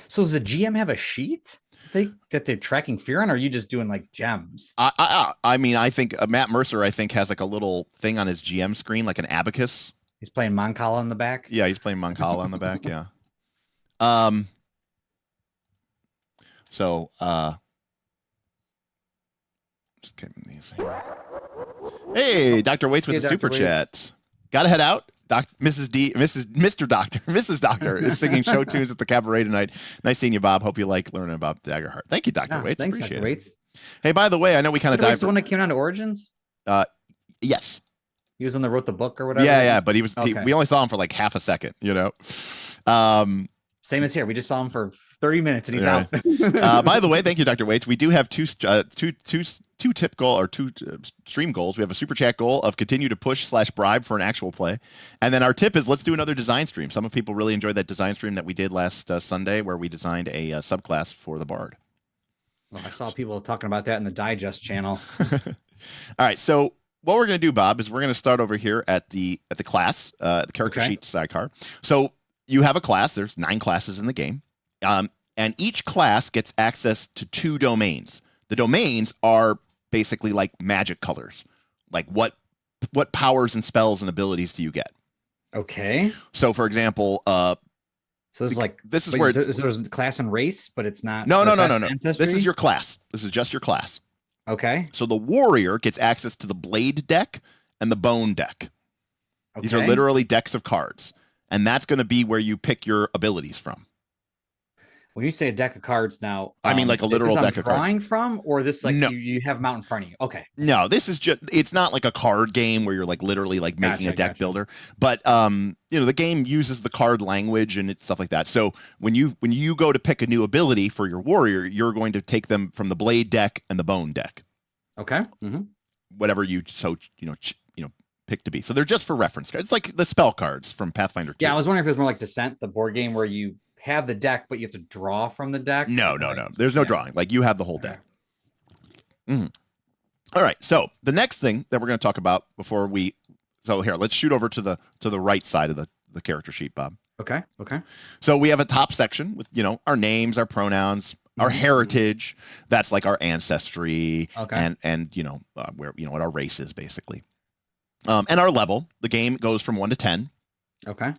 Speaker 4: So does the GM have a sheet that they're tracking fear on, or are you just doing like gems?
Speaker 3: I mean, I think Matt Mercer, has like a little thing on his GM screen, like an abacus.
Speaker 4: He's playing Mancala in the back.
Speaker 3: Yeah, he's playing Mancala on the back. Yeah. So just getting these here. Hey, Dr. Waits with the super chat. Gotta head out. Mr. Doctor is singing show tunes at the cabaret tonight. Nice seeing you, Bob. Hope you like learning about Daggerheart. Thank you, Dr. Waits.
Speaker 4: Thanks,
Speaker 3: Appreciate
Speaker 4: Dr.
Speaker 3: it.
Speaker 4: Waits.
Speaker 3: Hey, by the way, I know we kind of dived.
Speaker 4: The one that came down to Origins?
Speaker 3: Yes.
Speaker 4: He was on the wrote the book or whatever.
Speaker 3: Yeah, but he was.
Speaker 4: Okay.
Speaker 3: We only saw him for like half a second, you know.
Speaker 4: Same as here. We just saw him for 30 minutes and he's out.
Speaker 3: By the way, thank you, Dr. Waits. We do have two tip goal or two stream goals. We have a super chat goal of continue to push / bribe for an actual play, and then our tip is let's do another design stream. Some people really enjoyed that design stream that we did last Sunday, where we designed a subclass for the Bard.
Speaker 4: Well, I saw people talking about that in the Digest channel.
Speaker 3: All right, so what we're going to do, Bob, is we're going to start over here at the class, the character sheet sidecar. So you have a class. There's 9 classes in the game. And each class gets access to 2 domains. The domains are basically like magic colors. Like what powers and spells and abilities do you get?
Speaker 4: Okay.
Speaker 3: So for example,
Speaker 4: so it's like
Speaker 3: this is where
Speaker 4: there's class and race, but it's not.
Speaker 3: No.
Speaker 4: Ancestry?
Speaker 3: This is your class. This is just your class.
Speaker 4: Okay.
Speaker 3: So the warrior gets access to the blade deck and the bone deck.
Speaker 4: Okay.
Speaker 3: These are literally decks of cards. And that's going to be where you pick your abilities from.
Speaker 4: When you say a deck of cards now,
Speaker 3: I mean like a literal deck of cards.
Speaker 4: Drawing from, or this like
Speaker 3: no.
Speaker 4: you have them out in front of you. Okay.
Speaker 3: No, this is just, it's not like a card game where you're like literally like making a deck builder, but the game uses the card language and it's stuff like that. So when you go to pick a new ability for your warrior, you're going to take them from the blade deck and the bone deck.
Speaker 4: Okay. Mm-hmm.
Speaker 3: Whatever you pick to be. So they're just for reference cards. It's like the spell cards from Pathfinder 2.
Speaker 4: Yeah, I was wondering if it was more like Descent, the board game where you have the deck, but you have to draw from the deck.
Speaker 3: No. There's no drawing. Like you have the whole deck. Mm-hmm. All right. So the next thing that we're going to talk about let's shoot over to the right side of the character sheet, Bob.
Speaker 4: Okay.
Speaker 3: So we have a top section with, our names, our pronouns, our heritage. That's like our ancestry and where, what our race is basically. And our level. The game goes from 1 to 10.
Speaker 4: Okay.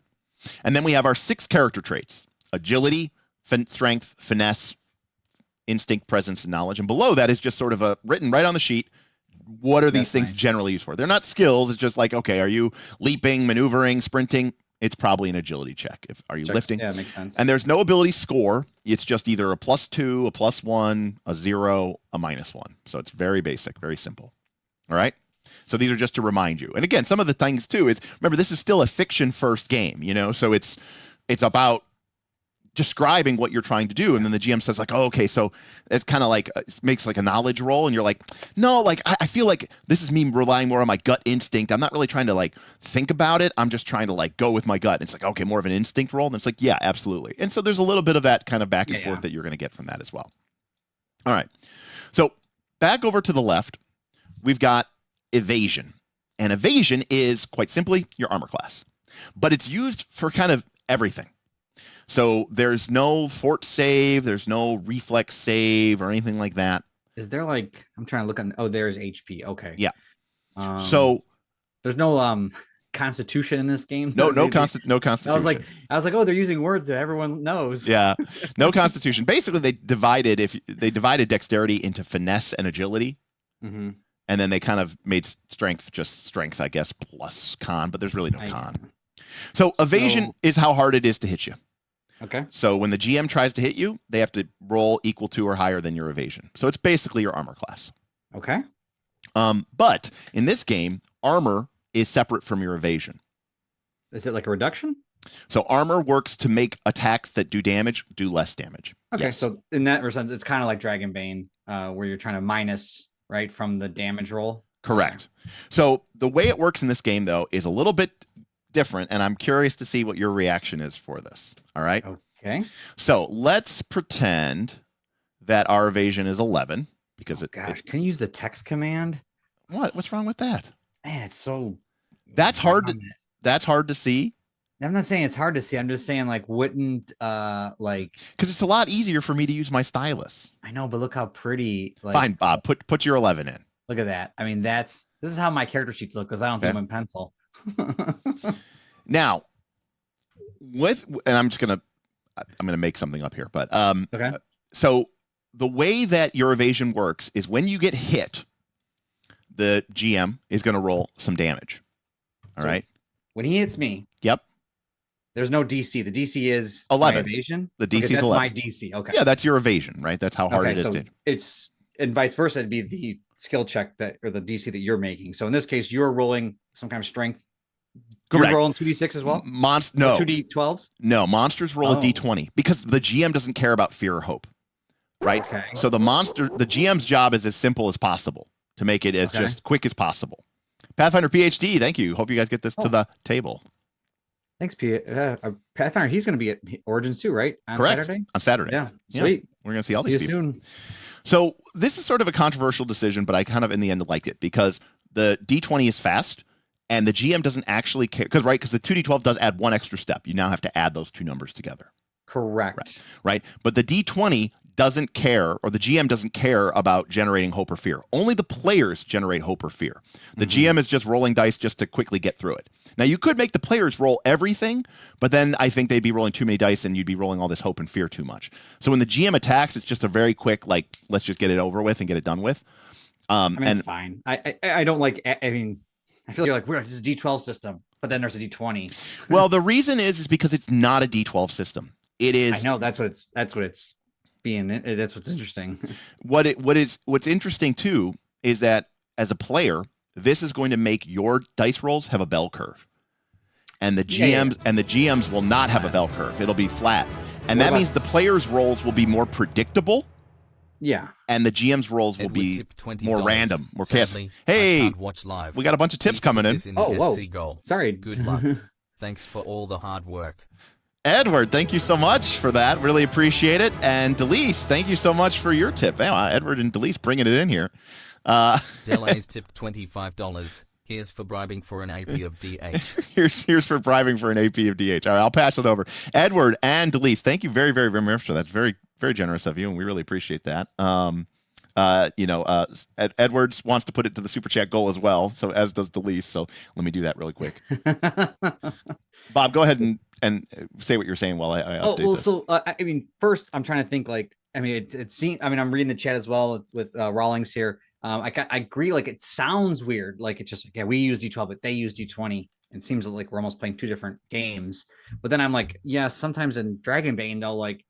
Speaker 3: And then we have our 6 character traits: agility, strength, finesse, instinct, presence, and knowledge. And below that is just sort of written right on the sheet. What are these things generally used for? They're not skills. It's just like, okay, are you leaping, maneuvering, sprinting? It's probably an agility check. Are you lifting?
Speaker 4: Yeah, makes sense.
Speaker 3: And there's no ability score. It's just either a +2, a +1, a 0, a -1. So it's very basic, very simple. All right. So these are just to remind you. And again, some of the things too is, remember, this is still a fiction first game, so it's about describing what you're trying to do. And then the GM says like, oh, okay, so it's kind of like, makes like a knowledge roll. And you're like, no, like, I feel like this is me relying more on my gut instinct. I'm not really trying to like think about it. I'm just trying to like go with my gut. And it's like, okay, more of an instinct roll. And it's like, yeah, absolutely. And so there's a little bit of that kind of back and forth that you're going to get from that as well. All right. So back over to the left, we've got Evasion. And Evasion is quite simply your armor class, but it's used for kind of everything. So there's no fort save, there's no reflex save or anything like that.
Speaker 4: Is there like, I'm trying to look on, oh, there's HP. Okay.
Speaker 3: Yeah.
Speaker 4: So there's no constitution in this game.
Speaker 3: No constitution.
Speaker 4: I was like, oh, they're using words that everyone knows.
Speaker 3: Yeah. No constitution. Basically they divided dexterity into finesse and agility.
Speaker 4: Mm-hmm.
Speaker 3: And then they kind of made strength just strength, I guess, plus con, but there's really no con. So evasion is how hard it is to hit you.
Speaker 4: Okay.
Speaker 3: So when the GM tries to hit you, they have to roll equal to or higher than your evasion. So it's basically your armor class.
Speaker 4: Okay.
Speaker 3: But in this game, armor is separate from your evasion.
Speaker 4: Is it like a reduction?
Speaker 3: So armor works to make attacks that do damage do less damage.
Speaker 4: Okay.
Speaker 3: Yes.
Speaker 4: So in that sense, it's kind of like Dragonbane, where you're trying to minus right from the damage roll.
Speaker 3: Correct. So the way it works in this game, though, is a little bit different, and I'm curious to see what your reaction is for this. All right.
Speaker 4: Okay.
Speaker 3: So let's pretend that our evasion is 11 because
Speaker 4: can you use the text command?
Speaker 3: What's wrong with that?
Speaker 4: Man, it's so.
Speaker 3: That's hard. That's hard to see.
Speaker 4: I'm not saying it's hard to see. I'm just saying, like, wouldn't like,
Speaker 3: because it's a lot easier for me to use my stylus.
Speaker 4: I know, but look how pretty. Like,
Speaker 3: fine, Bob. Put your 11 in.
Speaker 4: Look at that. I mean, this is how my character sheets look because I don't do them in pencil.
Speaker 3: Now, and I'm gonna make something up here, but
Speaker 4: okay.
Speaker 3: So the way that your evasion works is when you get hit, the GM is going to roll some damage. All right.
Speaker 4: When he hits me.
Speaker 3: Yep.
Speaker 4: There's no DC. The DC is
Speaker 3: 11.
Speaker 4: My evasion.
Speaker 3: The DC is
Speaker 4: that's
Speaker 3: 11.
Speaker 4: My DC. Okay.
Speaker 3: Yeah, that's your evasion, right? That's how hard it is.
Speaker 4: So it's and vice versa. It'd be the skill check or the DC that you're making. So in this case, you're rolling some kind of strength.
Speaker 3: Correct.
Speaker 4: You're rolling 2d6 as well.
Speaker 3: No.
Speaker 4: 2d12s.
Speaker 3: No, monsters roll a d20 because the GM doesn't care about fear or hope, right?
Speaker 4: Okay.
Speaker 3: So the GM's job is as simple as possible to make it as just quick as possible. Pathfinder PhD, thank you. Hope you guys get this to the table.
Speaker 4: Thanks, Pathfinder. He's going to be at Origins too, right?
Speaker 3: Correct.
Speaker 4: Saturday?
Speaker 3: On Saturday.
Speaker 4: Yeah. Sweet.
Speaker 3: Yeah. We're going to see all these people.
Speaker 4: Soon.
Speaker 3: So this is sort of a controversial decision, but I kind of in the end liked it because the D20 is fast and the GM doesn't actually care because the 2D12 does add one extra step. You now have to add those two numbers together.
Speaker 4: Correct.
Speaker 3: Right. But the D20 doesn't care, or the GM doesn't care about generating hope or fear. Only the players generate hope or fear. The GM is just rolling dice just to quickly get through it. Now, you could make the players roll everything, but then I think they'd be rolling too many dice and you'd be rolling all this hope and fear too much. So when the GM attacks, it's just a very quick, like, let's just get it over with and get it done with.
Speaker 4: It's fine. I don't like, I mean, I feel like you're like, we're just a D12 system, but then there's a D20.
Speaker 3: Well, the reason is because it's not a D12 system. It is.
Speaker 4: I know that's what it's being. That's what's interesting.
Speaker 3: What's interesting too is that as a player, this is going to make your dice rolls have a bell curve, and the GMs will not have a bell curve. It'll be flat, and that means the players' rolls will be more predictable.
Speaker 4: Yeah,
Speaker 3: and the GM's rolls will be more random, more chaotic. Hey,
Speaker 5: watch live.
Speaker 3: We got a bunch of tips coming in.
Speaker 4: Oh, whoa! Sorry.
Speaker 5: Good luck. Thanks for all the hard work.
Speaker 3: Edward, thank you so much for that. Really appreciate it. And Delise, thank you so much for your tip. Wow, Edward and Delise bringing it in here.
Speaker 5: Delays tipped $25. Here's for bribing for an AP of DH.
Speaker 3: Here's for bribing for an AP of DH. All right, I'll pass it over. Edward and Delise, thank you very, very, very much for that. That's very, very generous of you, and we really appreciate that. Edwards wants to put it to the super chat goal as well, so as does Delise. So let me do that really quick. Bob, go ahead and say what you're saying while I update this.
Speaker 4: So I mean, first I'm trying to think it seems. I mean, I'm reading the chat as well with Rawlings here. I agree. Like it sounds weird. Like it's just like, yeah, we use D12, but they use D20. It seems like we're almost playing two different games. But then I'm like, yeah, sometimes in Dragonbane, though, like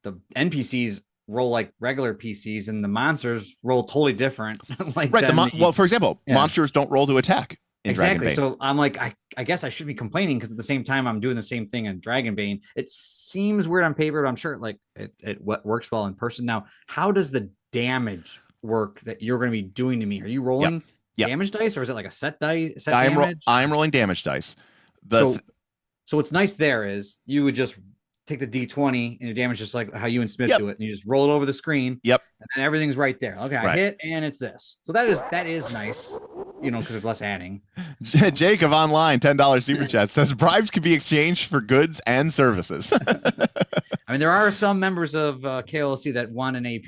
Speaker 4: the NPCs roll like regular PCs and the monsters roll totally different. Like
Speaker 3: right. For example, monsters don't roll to attack.
Speaker 4: Exactly. So I'm like, I guess I should be complaining because at the same time I'm doing the same thing in Dragonbane. It seems weird on paper, but I'm sure like it works well in person. Now, how does the damage work that you're going to be doing to me? Are you rolling damage dice, or is it like a set dice?
Speaker 3: I'm rolling damage dice.
Speaker 4: So what's nice there is you would just take the D20 and your damage just like how you and Smith do it, and you just roll it over the screen.
Speaker 3: Yep.
Speaker 4: And everything's right there. Okay, I hit and it's this. So that is nice. because there's less adding.
Speaker 3: Jake of Online, $10 super chat says bribes can be exchanged for goods and services.
Speaker 4: I mean, there are some members of KOLC that want an AP.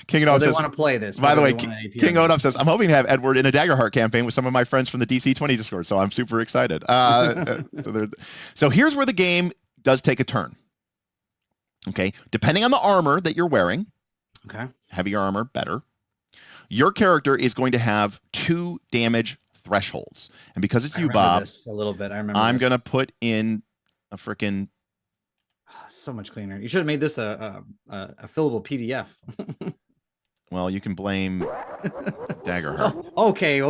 Speaker 3: King
Speaker 4: so
Speaker 3: Odom
Speaker 4: they
Speaker 3: says,
Speaker 4: want to play this.
Speaker 3: by the way,
Speaker 4: King
Speaker 3: Odom says, I'm hoping to have Edward in a Daggerheart campaign with some of my friends from the DC20 Discord, so I'm super excited. So here's where the game does take a turn. Okay, depending on the armor that you're wearing,
Speaker 4: okay,
Speaker 3: heavier armor, better. Your character is going to have 2 damage thresholds, and because it's you, Bob,
Speaker 4: this a little bit. I remember.
Speaker 3: I'm gonna put in a freaking.
Speaker 4: So much cleaner. You should have made this a fillable PDF.
Speaker 3: Well, you can blame Daggerheart.
Speaker 4: Oh, okay.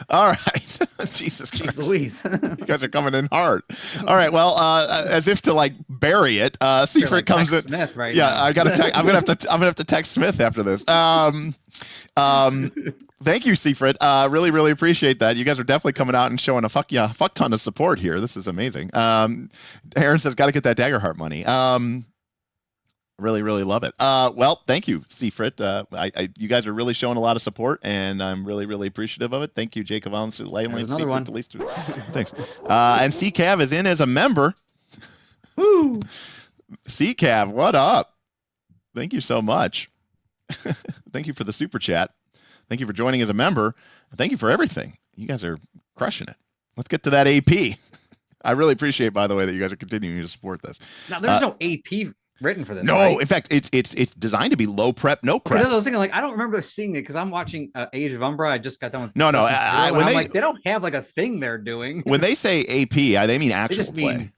Speaker 3: All right. Jesus Christ.
Speaker 4: Jeez Louise.
Speaker 3: You guys are coming in hard. All right. Well, as if to like bury it, Seafrit
Speaker 4: like
Speaker 3: comes in.
Speaker 4: Smith right
Speaker 3: yeah,
Speaker 4: now.
Speaker 3: I got to. I'm gonna have to text Smith after this. Thank you, Seafrit. Really, really appreciate that. You guys are definitely coming out and showing a fuck ton of support here. This is amazing. Aaron says, got to get that Daggerheart money. Really, really love it. Well, thank you, Seafrit. You guys are really showing a lot of support, and I'm really, really appreciative of it. Thank you, Jacob.
Speaker 4: Another one.
Speaker 3: Thanks. And CCAV is in as a member.
Speaker 4: Woo!
Speaker 3: CCAV, what up? Thank you so much. Thank you for the super chat. Thank you for joining as a member. Thank you for everything. You guys are crushing it. Let's get to that AP. I really appreciate, by the way, that you guys are continuing to support this.
Speaker 4: Now, there's no AP written for this.
Speaker 3: No,
Speaker 4: right?
Speaker 3: in fact, it's designed to be low prep, no prep.
Speaker 4: I was thinking, like, I don't remember seeing it because I'm watching Age of Umbra. I just got done with.
Speaker 3: No.
Speaker 4: They don't have like a thing they're doing.
Speaker 3: When they say AP, they mean actual play.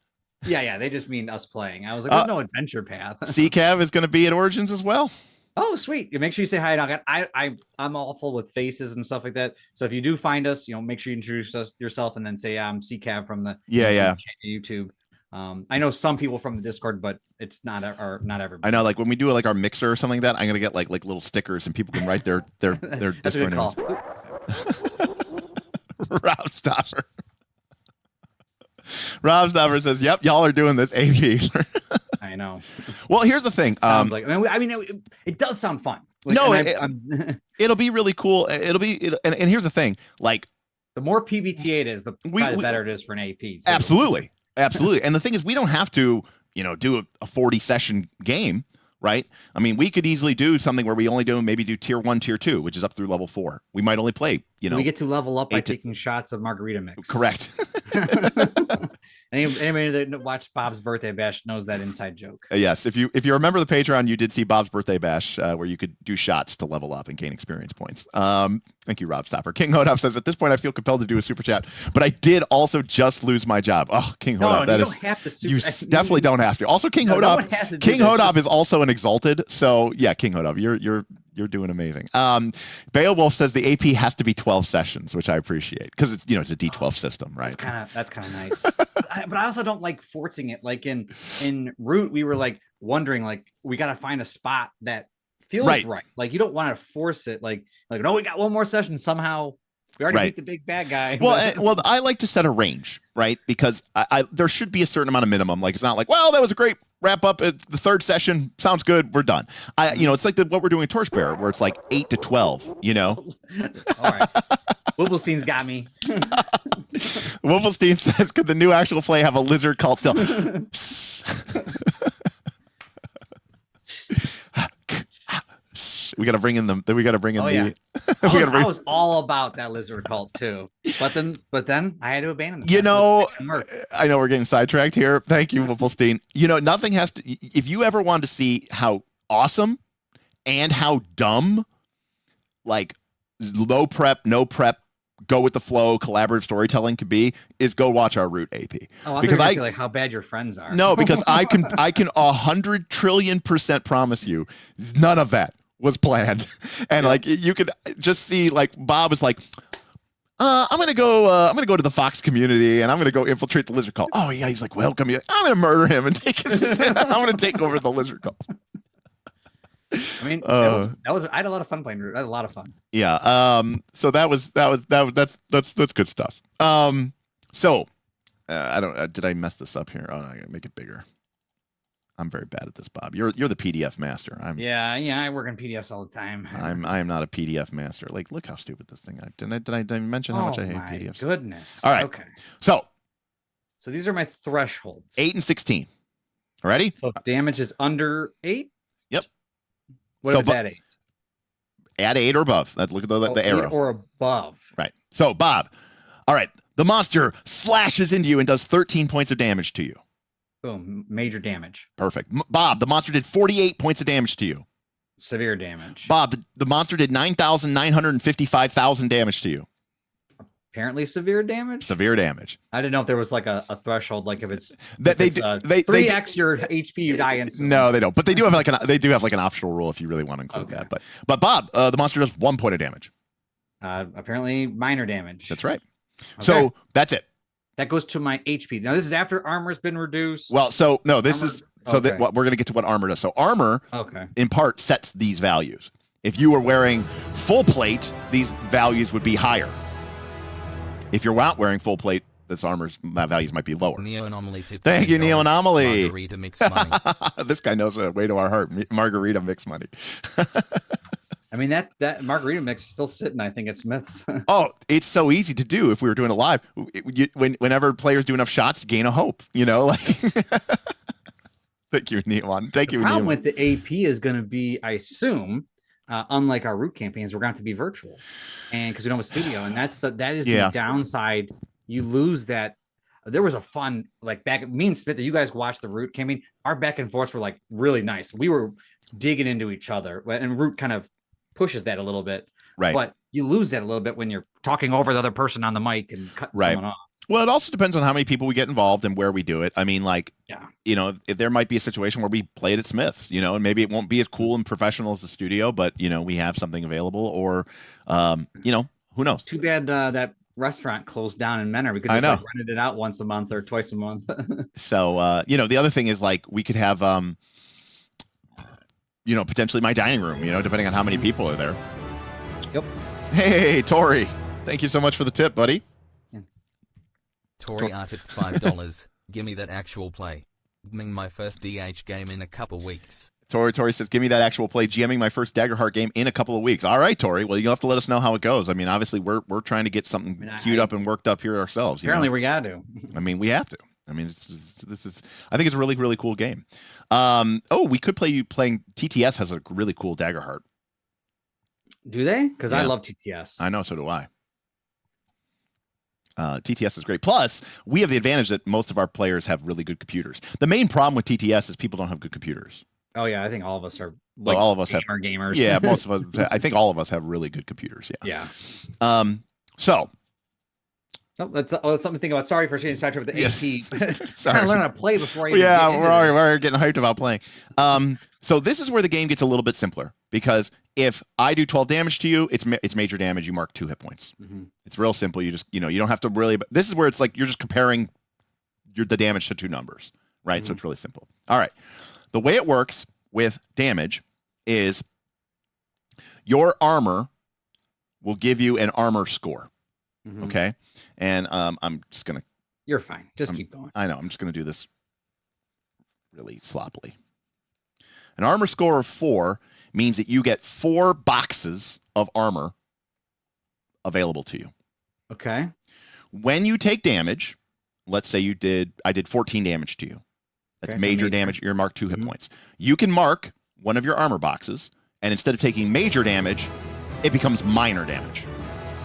Speaker 4: Yeah, they just mean us playing. I was like, there's no adventure path.
Speaker 3: CCAV is going to be at Origins as well.
Speaker 4: Oh, sweet. Make sure you say hi, dog. I'm awful with faces and stuff like that. So if you do find us, make sure you introduce yourself and then say, I'm CCAV from the YouTube. I know some people from the Discord, but it's not everybody.
Speaker 3: I know, like when we do like our mixer or something like that, I'm going to get like little stickers and people can write their Discord names. Rob Stopper. Rob Stopper says, yep, y'all are doing this AP.
Speaker 4: I know.
Speaker 3: Well, here's the thing.
Speaker 4: It does sound fun.
Speaker 3: It'll be really cool. And here's the thing. Like,
Speaker 4: the more PBTA it is, the better it is for an AP. Too.
Speaker 3: Absolutely. And the thing is, we don't have to, do a 40 session game, right? I mean, we could easily do something where we only do tier 1, tier 2, which is up through level 4. We might only play,
Speaker 4: we get to level up by taking shots of margarita mix.
Speaker 3: Correct.
Speaker 4: Anybody that watched Bob's Birthday Bash knows that inside joke.
Speaker 3: Yes, if you remember the Patreon, you did see Bob's Birthday Bash, where you could do shots to level up and gain experience points. Thank you, Rob Stopper. King Hodop says, at this point, I feel compelled to do a super chat, but I did also just lose my job. Oh, King Hodop, you definitely don't have to. Also, King Hodop is also an exalted. So yeah, King Hodop, you're doing amazing. Beowulf says the AP has to be 12 sessions, which I appreciate because it's it's a D12 system, right?
Speaker 4: That's kind of nice. But I also don't like forcing it. Like in Root, we were like wondering, like, we got to find a spot that feels right. Like, you don't want to force it. Like no, we got one more session. Somehow we already beat the big bad guy.
Speaker 3: Well, I like to set a range, right? Because there should be a certain amount of minimum. Like, it's not like, well, that was a great wrap up at the 3rd session. Sounds good. We're done. It's like what we're doing in Torchbearer, where it's like 8 to 12. All
Speaker 4: right. Wibblestein's got me.
Speaker 3: Wibblestein says, could the new actual play have a lizard cult still? We got to bring in the. We got to bring in the.
Speaker 4: Yeah. I was all about that lizard cult too, but then I had to abandon them.
Speaker 3: I know we're getting sidetracked here. Thank you, Wibblestein. Nothing has to. If you ever want to see how awesome and how dumb, like low prep, no prep, go with the flow, collaborative storytelling could be, is go watch our Root AP.
Speaker 4: Because I like how bad your friends are.
Speaker 3: No, because I can 100 trillion% promise you, none of that was planned. And like, you could just see, like, Bob is like, I'm gonna go to the Fox community and I'm gonna go infiltrate the lizard cult. Oh yeah, he's like, welcome. I'm gonna murder him and take his. I'm gonna take over the lizard cult.
Speaker 4: I mean, I had a lot of fun playing Root. I had a lot of fun.
Speaker 3: Yeah. So that's good stuff. I don't. Did I mess this up here? Oh, no, I gotta make it bigger. I'm very bad at this, Bob. You're the PDF master.
Speaker 4: Yeah, I work in PDFs all the time.
Speaker 3: I am not a PDF master. Like, look how stupid this thing. Did I mention how much I hate PDFs?
Speaker 4: Goodness.
Speaker 3: All right.
Speaker 4: Okay.
Speaker 3: So
Speaker 4: these are my thresholds.
Speaker 3: 8 and 16. Ready?
Speaker 4: So if damage is under 8.
Speaker 3: Yep.
Speaker 4: What if it's at 8?
Speaker 3: At 8 or above. Look at the arrow.
Speaker 4: 8 or above.
Speaker 3: Right. So Bob. All right. The monster slashes into you and does 13 points of damage to you.
Speaker 4: Boom. Major damage.
Speaker 3: Perfect. Bob, the monster did 48 points of damage to you.
Speaker 4: Severe damage.
Speaker 3: Bob, the monster did 9,955,000 damage to you.
Speaker 4: Apparently severe damage.
Speaker 3: Severe damage.
Speaker 4: I didn't know if there was like a threshold, like if it's
Speaker 3: they
Speaker 4: 3x your HP, you die instantly.
Speaker 3: No, they don't. But they do have like an optional rule if you really want to include that. But Bob, the monster does 1 point of damage.
Speaker 4: Apparently minor damage.
Speaker 3: That's right.
Speaker 4: Okay.
Speaker 3: So that's it.
Speaker 4: That goes to my HP. Now this is after armor's been reduced.
Speaker 3: Well, so no, this
Speaker 4: armor,
Speaker 3: is so that we're going to get to what armor does. So armor, in part, sets these values. If you were wearing full plate, these values would be higher. If you're not wearing full plate, this armor's values might be lower.
Speaker 5: Neo Anomaly.
Speaker 3: Thank you, Neo Anomaly.
Speaker 5: Margarita mix money.
Speaker 3: This guy knows a way to our heart. Margarita mix money.
Speaker 4: I mean, that margarita mix is still sitting, I think, at Smith's.
Speaker 3: Oh, it's so easy to do if we were doing it live. Whenever players do enough shots, gain a hope, like. Thank you, Neon. Thank you,
Speaker 4: The problem
Speaker 3: Neon.
Speaker 4: with the AP is going to be, I assume, unlike our root campaigns, we're going to have to be virtual, and because we don't have a studio, and that is the downside. You lose that. There was a fun back. Me and Smith, that you guys watched the root campaign. Our back and forths were really nice. We were digging into each other, and root kind of pushes that a little bit,
Speaker 3: right? But
Speaker 4: you lose that a little bit when you're talking over the other person on the mic and cutting someone off.
Speaker 3: Well, it also depends on how many people we get involved and where we do it. I mean, if there might be a situation where we play it at Smith's, and maybe it won't be as cool and professional as the studio, but we have something available, or who knows?
Speaker 4: Too bad that restaurant closed down in Menor. We could just rented it out once a month or twice a month.
Speaker 3: So the other thing is we could have potentially my dining room, depending on how many people are there.
Speaker 4: Yep.
Speaker 3: Hey, Tori, thank you so much for the tip, buddy.
Speaker 5: Tori Art at $5. Give me that actual play. GMing my first DH game in a couple weeks.
Speaker 3: Tori says, give me that actual play. GMing my first Daggerheart game in a couple of weeks. All right, Tori. Well, you'll have to let us know how it goes. I mean, obviously, we're trying to get something queued up and worked up here ourselves.
Speaker 4: Apparently, we got to.
Speaker 3: I mean, we have to. I mean, I think it's a really, really cool game. We could playing TTS has a really cool Daggerheart.
Speaker 4: Do they? Because I love TTS.
Speaker 3: I know, so do I. TTS is great. Plus, we have the advantage that most of our players have really good computers. The main problem with TTS is people don't have good computers.
Speaker 4: Oh yeah, I think all of us are.
Speaker 3: All of us have
Speaker 4: gamers.
Speaker 3: Yeah, most of us. I think all of us have really good computers. Yeah.
Speaker 4: Yeah.
Speaker 3: So.
Speaker 4: Oh, that's something to think about. Sorry for getting sidetracked with the AP.
Speaker 3: Sorry.
Speaker 4: I learn how to play before I.
Speaker 3: We're getting hyped about playing. So this is where the game gets a little bit simpler, because if I do 12 damage to you, it's major damage. You mark 2 hit points. Mm-hmm. It's real simple. You just you don't have to really. This is where it's you're just comparing the damage to 2 numbers, right? Mm-hmm. So it's really simple. All right. The way it works with damage is your armor will give you an armor score. Mm-hmm. Okay. And I'm just going to.
Speaker 4: You're fine. Just keep going.
Speaker 3: I know. I'm just going to do this really sloppily. An armor score of 4 means that you get 4 boxes of armor available to you.
Speaker 4: Okay.
Speaker 3: When you take damage, let's say I did 14 damage to you. That's major damage. You're marked 2 hit points. You can mark one of your armor boxes, and instead of taking major damage, it becomes minor damage.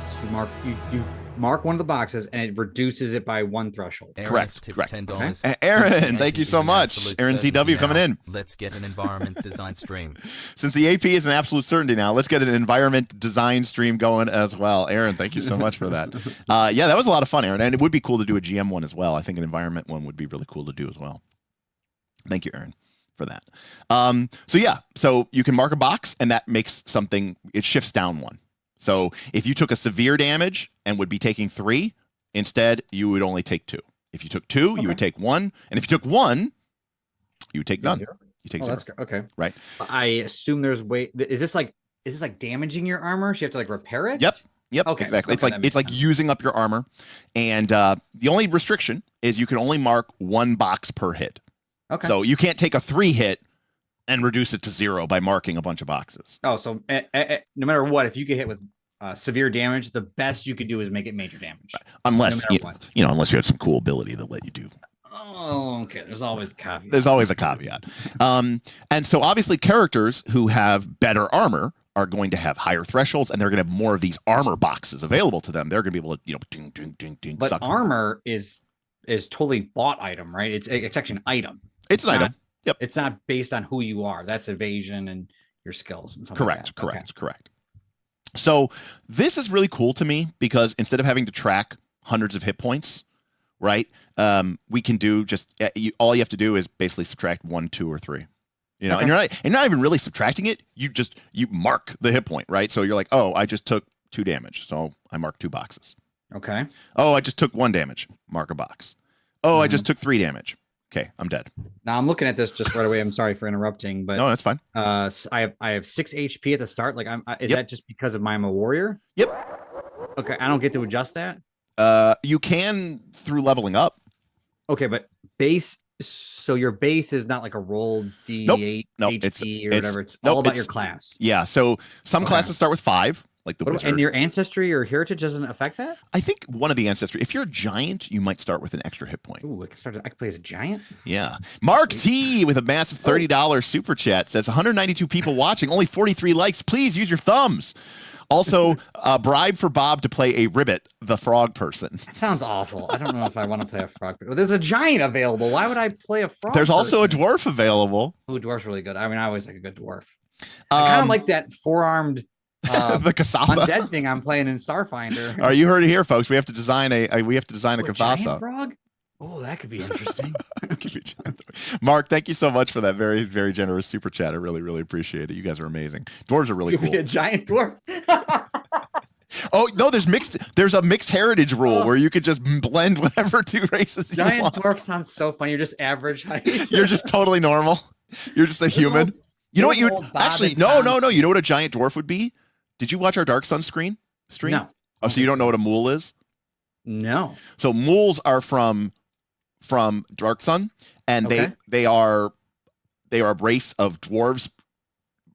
Speaker 4: So you mark one of the boxes, and it reduces it by 1 threshold.
Speaker 3: Correct.
Speaker 5: $10.
Speaker 3: Okay. Aaron, thank you so much. Aaron CW coming in.
Speaker 5: Let's get an environment design stream.
Speaker 3: Since the AP is an absolute certainty now, let's get an environment design stream going as well. Aaron, thank you so much for that. That was a lot of fun, Aaron. And it would be cool to do a GM one as well. I think an environment one would be really cool to do as well. Thank you, Aaron, for that. So you can mark a box, and that makes it shifts down 1. So if you took a severe damage and would be taking 3, instead you would only take 2. If you took 2, you would take 1, and if you took 1, you would take none.
Speaker 4: 0.
Speaker 3: You take 0.
Speaker 4: That's good. Okay,
Speaker 3: right.
Speaker 4: I assume there's way. Is this like damaging your armor? So you have to repair it?
Speaker 3: Yep. Okay. Exactly. It's like using up your armor, and the only restriction is you can only mark 1 box per hit.
Speaker 4: Okay.
Speaker 3: So you can't take a 3 hit and reduce it to 0 by marking a bunch of boxes.
Speaker 4: Oh, so no matter what, if you get hit with severe damage, the best you could do is make it major damage.
Speaker 3: Unless
Speaker 4: no matter what.
Speaker 3: unless you had some cool ability that let you do.
Speaker 4: Oh, okay. There's always a caveat.
Speaker 3: There's always a caveat. And so obviously characters who have better armor are going to have higher thresholds, and they're going to have more of these armor boxes available to them. They're going to be able to, ding, ding, ding, ding.
Speaker 4: But
Speaker 3: suck.
Speaker 4: armor is totally bought item, right? It's actually an item.
Speaker 3: It's an item. Yep.
Speaker 4: It's not based on who you are. That's evasion and your skills and something.
Speaker 3: Correct. So this is really cool to me because instead of having to track hundreds of hit points, right? We can do just all you have to do is basically subtract 1, 2, or 3. And you're not even really subtracting it. You mark the hit point, right? So you're like, oh, I just took 2 damage, so I mark 2 boxes.
Speaker 4: Okay.
Speaker 3: Oh, I just took 1 damage. Mark a box. Oh, I just took 3 damage. Okay, I'm dead.
Speaker 4: Now I'm looking at this just right away. I'm sorry for interrupting, but
Speaker 3: no, that's fine.
Speaker 4: I have 6 HP at the start. Like, is that just because I'm a warrior?
Speaker 3: Yep.
Speaker 4: Okay, I don't get to adjust that.
Speaker 3: You can through leveling up.
Speaker 4: Okay, but base. So your base is not like a roll D8 HP or whatever. It's all about your class.
Speaker 3: Yeah. So some classes start with 5. Like the wizard.
Speaker 4: And your ancestry or heritage doesn't affect that?
Speaker 3: I think one of the ancestry. If you're a giant, you might start with an extra hit point.
Speaker 4: Ooh, I can play as a giant?
Speaker 3: Yeah. Mark T with a massive $30 super chat says 192 people watching, only 43 likes. Please use your thumbs. Also, bribe for Bob to play a Ribbit, the frog person.
Speaker 4: That sounds awful. I don't know if I want to play a frog. There's a giant available. Why would I play a frog?
Speaker 3: There's also a dwarf available.
Speaker 4: Oh, dwarf's really good. I mean, I always like a good dwarf. I kind of like that 4-armed
Speaker 3: the Kasatha
Speaker 4: undead thing I'm playing in Starfinder.
Speaker 3: All right, you heard it here, folks. We have to design a Kasatha.
Speaker 4: Frog? Oh, that could be interesting.
Speaker 3: Mark, thank you so much for that very, very generous super chat. I really, really appreciate it. You guys are amazing. Dwarves are really cool.
Speaker 4: Be a giant dwarf.
Speaker 3: Oh no, there's a mixed heritage rule where you could just blend whatever 2 races you want.
Speaker 4: Giant dwarf sounds so funny. You're just average height.
Speaker 3: You're just totally normal. You're just a human. You know what you actually no. You know what a giant dwarf would be? Did you watch our Dark Sun stream?
Speaker 4: No.
Speaker 3: Oh, so you don't know what a mool is?
Speaker 4: No.
Speaker 3: So mools are from Dark Sun, and they are a race of dwarves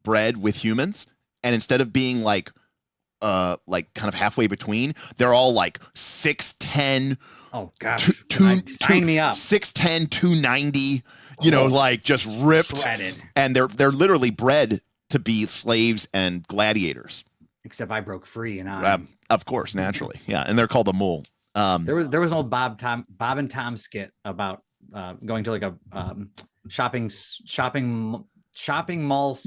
Speaker 3: bred with humans, and instead of being like kind of halfway between, they're all like 6'10".
Speaker 4: Oh gosh.
Speaker 3: Sign
Speaker 4: me up.
Speaker 3: 6'10", 290. Like just ripped,
Speaker 4: shredded.
Speaker 3: And they're literally bred to be slaves and gladiators.
Speaker 4: Except I broke free, and
Speaker 3: of course, naturally, yeah. And they're called a mool.
Speaker 4: There was an old Bob and Tom skit about going to like a shopping mall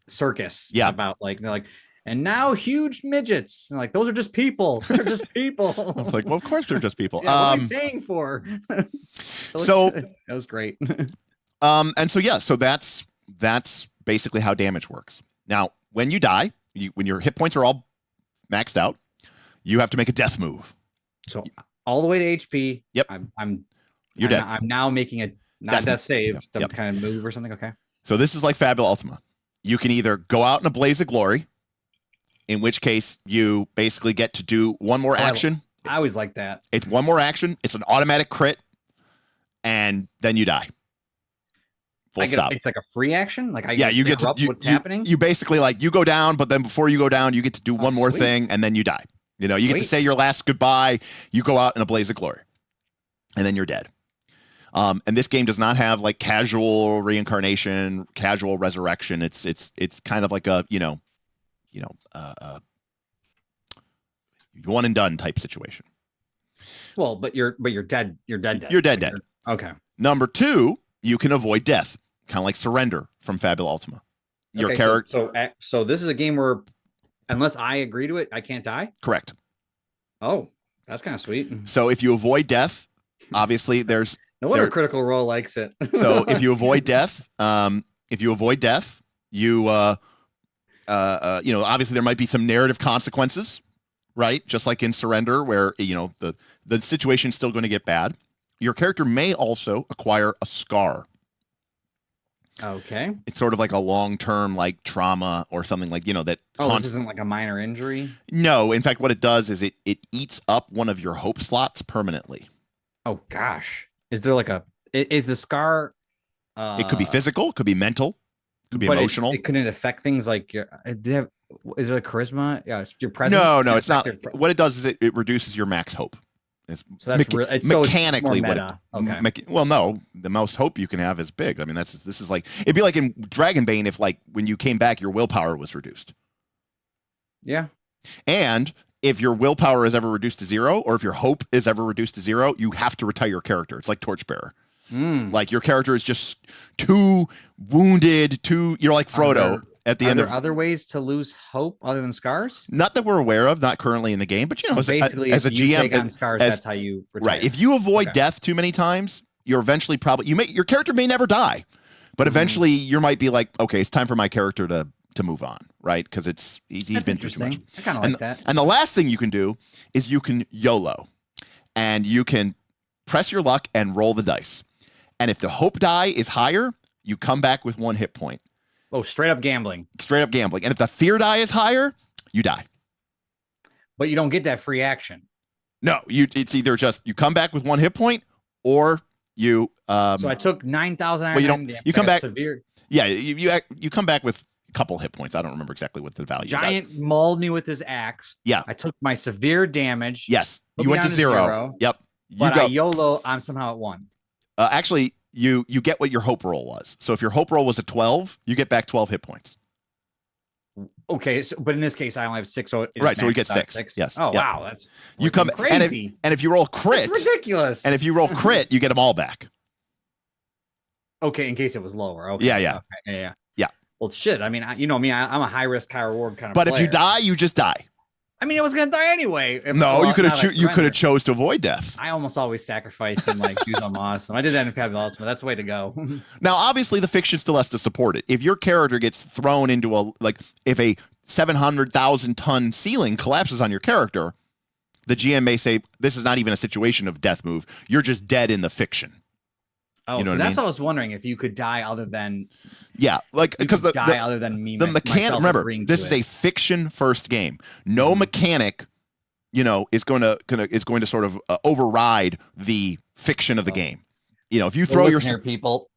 Speaker 4: circus.
Speaker 3: Yeah.
Speaker 4: About like they're like, and now huge midgets. And like, those are just people. They're just people.
Speaker 3: I was like, well, of course they're just people.
Speaker 4: Yeah, what am I paying for?
Speaker 3: So
Speaker 4: that was great.
Speaker 3: And so that's basically how damage works. Now, when you die, when your hit points are all maxed out, you have to make a death move.
Speaker 4: So all the way to HP.
Speaker 3: Yep.
Speaker 4: You're dead. I'm now making a death save, some
Speaker 3: Yep.
Speaker 4: kind of move or something. Okay.
Speaker 3: So this is like Fabula Ultima. You can either go out in a blaze of glory, in which case you basically get to do one more action.
Speaker 4: I always like that.
Speaker 3: It's one more action. It's an automatic crit, and then you die. Full stop.
Speaker 4: It's like a free action. Like
Speaker 3: you get to
Speaker 4: what's happening.
Speaker 3: You basically you go down, but then before you go down, you get to do one more thing, and then you die. You get to say your last goodbye. You go out in a blaze of glory, and then you're dead. And this game does not have like casual reincarnation, casual resurrection. It's kind of like a one and done type situation.
Speaker 4: Well, but you're dead. You're dead.
Speaker 3: You're dead.
Speaker 4: Okay.
Speaker 3: Number 2, you can avoid death, kind of like Surrender from Fabula Ultima. Your character.
Speaker 4: So this is a game where, unless I agree to it, I can't die.
Speaker 3: Correct.
Speaker 4: Oh, that's kind of sweet.
Speaker 3: So if you avoid death, obviously there's
Speaker 4: no wonder Critical Role likes it.
Speaker 3: So if you avoid death, you obviously there might be some narrative consequences, right? Just like in Surrender, where the situation's still going to get bad. Your character may also acquire a scar.
Speaker 4: Okay.
Speaker 3: It's sort of like a long-term like trauma or something like that.
Speaker 4: This isn't like a minor injury.
Speaker 3: No, in fact, what it does is it eats up one of your hope slots permanently.
Speaker 4: Oh gosh. Is there like a Is the scar?
Speaker 3: It could be physical, could be mental, could be
Speaker 4: but
Speaker 3: emotional.
Speaker 4: It couldn't affect things like your. Is it a charisma? Yeah, your presence.
Speaker 3: No, it's not. What it does is it reduces your max hope. It's
Speaker 4: so that's
Speaker 3: mechanically
Speaker 4: what it.
Speaker 3: Okay. Well, no, the most hope you can have is big. I mean, this is like it'd be like in Dragonbane if like when you came back, your willpower was reduced.
Speaker 4: Yeah.
Speaker 3: And if your willpower is ever reduced to 0, or if your hope is ever reduced to 0, you have to retire your character. It's like Torchbearer. Like your character is just too wounded. You're like Frodo at the end of.
Speaker 4: Are there other ways to lose hope other than scars?
Speaker 3: Not that we're aware of, not currently in the game, but
Speaker 4: basically,
Speaker 3: as a GM,
Speaker 4: take on scars, that's how you retire.
Speaker 3: Right. If you avoid death too many times, you're eventually your character may never die, but eventually you might be like, okay, it's time for my character to move on, right? Because he's been through too much.
Speaker 4: I kind of like that.
Speaker 3: And the last thing you can do is you can YOLO, and you can press your luck and roll the dice. And if the hope die is higher, you come back with 1 hit point.
Speaker 4: Oh, straight up gambling.
Speaker 3: Straight up gambling. And if the fear die is higher, you die.
Speaker 4: But you don't get that free action.
Speaker 3: No, it's either just you come back with 1 hit point, or you.
Speaker 4: So I took 9,000.
Speaker 3: Well, you come back
Speaker 4: severe.
Speaker 3: Yeah, you come back with a couple hit points. I don't remember exactly what the value is.
Speaker 4: Giant mauled me with his axe.
Speaker 3: Yeah,
Speaker 4: I took my severe damage.
Speaker 3: Yes, you went to 0. Yep.
Speaker 4: But I YOLO. I'm somehow at 1.
Speaker 3: Actually, you get what your hope roll was. So if your hope roll was a 12, you get back 12 hit points.
Speaker 4: Okay, but in this case, I only have 6. So
Speaker 3: right, so we get 6. Yes.
Speaker 4: Oh, wow, that's
Speaker 3: you come
Speaker 4: crazy.
Speaker 3: And if you roll crit,
Speaker 4: that's ridiculous.
Speaker 3: And if you roll crit, you get them all back.
Speaker 4: Okay, in case it was lower. Okay.
Speaker 3: Yeah.
Speaker 4: Okay,
Speaker 3: yeah.
Speaker 4: Well, shit. I mean, you know me. I'm a high risk, high reward kind of.
Speaker 3: But
Speaker 4: player.
Speaker 3: if you die, you just die.
Speaker 4: I mean, I was gonna die anyway.
Speaker 3: You could have chose to avoid death.
Speaker 4: I almost always sacrifice and like use them awesome. I did that in Pavlov Ultimate. That's the way to go.
Speaker 3: Now, obviously, the fiction still has to support it. If your character gets thrown into if a 700,000 ton ceiling collapses on your character, the GM may say this is not even a situation of death move. You're just dead in the fiction.
Speaker 4: Oh,
Speaker 3: you know
Speaker 4: so
Speaker 3: what
Speaker 4: that's
Speaker 3: I
Speaker 4: what I was wondering, if you could die other than
Speaker 3: because
Speaker 4: other than me.
Speaker 3: The mechanic. Remember, this is a fiction first game. No mechanic, is going to sort of override the fiction of the game. If you throw your
Speaker 4: people,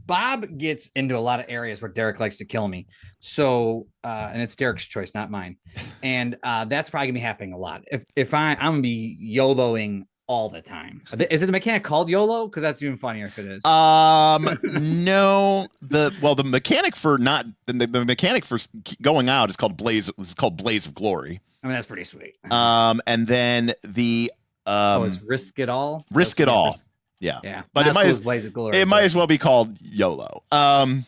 Speaker 4: Bob gets into a lot of areas where Derek likes to kill me. So, and it's Derek's choice, not mine. And that's probably gonna be happening a lot. If I'm gonna be YOLOing all the time. Is it the mechanic called YOLO? Because that's even funnier if it is.
Speaker 3: No. The mechanic for the mechanic for going out is called Blaze. It's called Blaze of Glory.
Speaker 4: I mean, that's pretty sweet.
Speaker 3: And then the
Speaker 4: it's Risk It All.
Speaker 3: Risk It All. Yeah. But it might as well be called YOLO.
Speaker 4: I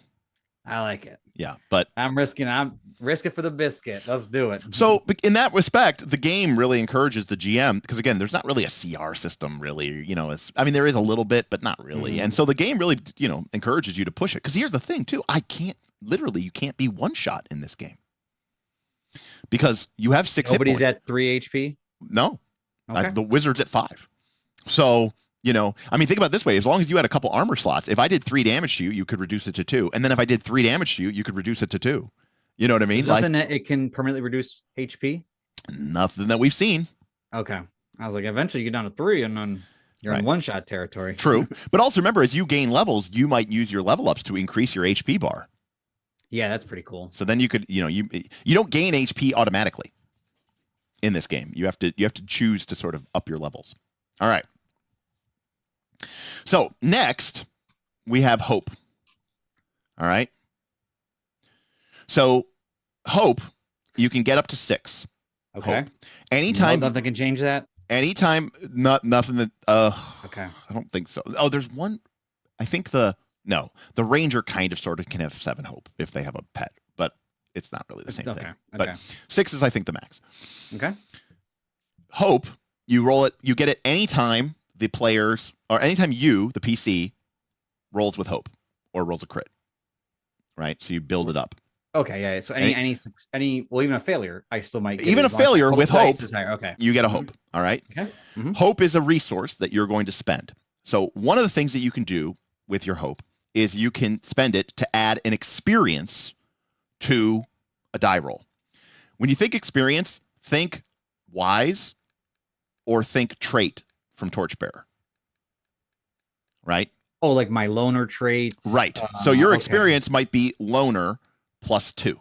Speaker 4: like it.
Speaker 3: Yeah, but
Speaker 4: I'm risking it for the biscuit. Let's do it.
Speaker 3: So in that respect, the game really encourages the GM, because again, there's not really a CR system really, there is a little bit, but not really. Mm-hmm. And so the game really, encourages you to push it. Because here's the thing too, you can't be one shot in this game. Because you have 6
Speaker 4: Nobody's
Speaker 3: hit points.
Speaker 4: at 3 HP?
Speaker 3: No.
Speaker 4: Okay.
Speaker 3: The wizard's at 5. So think about it this way. As long as you had a couple armor slots, if I did 3 damage to you, you could reduce it to 2. And then if I did 3 damage to you, you could reduce it to 2. You know what I mean?
Speaker 4: Nothing that it can permanently reduce HP?
Speaker 3: Nothing that we've seen.
Speaker 4: Okay. I was like, eventually you get down to 3 and then you're in one-shot territory.
Speaker 3: True. But also remember, as you gain levels, you might use your level ups to increase your HP bar.
Speaker 4: Yeah, that's pretty cool.
Speaker 3: So then you could, you don't gain HP automatically in this game. You have to choose to sort of up your levels. All right. So next, we have hope. All right. So hope, you can get up to 6.
Speaker 4: Okay.
Speaker 3: Hope. Anytime.
Speaker 4: Nothing can change that?
Speaker 3: Anytime, nothing that.
Speaker 4: Okay.
Speaker 3: I don't think so. Oh, there's one. I think the ranger kind of sort of can have 7 hope if they have a pet, but it's not really the same thing.
Speaker 4: Okay.
Speaker 3: But 6 is, I think, the max.
Speaker 4: Okay.
Speaker 3: Hope, you roll it. You get it anytime the players, or anytime you, the PC, rolls with hope or rolls a crit. Right. So you build it up.
Speaker 4: Okay. Yeah. So even a failure, I still might get
Speaker 3: even a failure with hope.
Speaker 4: Okay.
Speaker 3: You get a hope. All right.
Speaker 4: Okay. Mm-hmm.
Speaker 3: Hope is a resource that you're going to spend. So one of the things that you can do with your hope is you can spend it to add an experience to a die roll. When you think experience, think wise or think trait from Torchbearer. Right?
Speaker 4: Oh, like my loner traits.
Speaker 3: Right. So your
Speaker 4: okay.
Speaker 3: experience might be loner +2.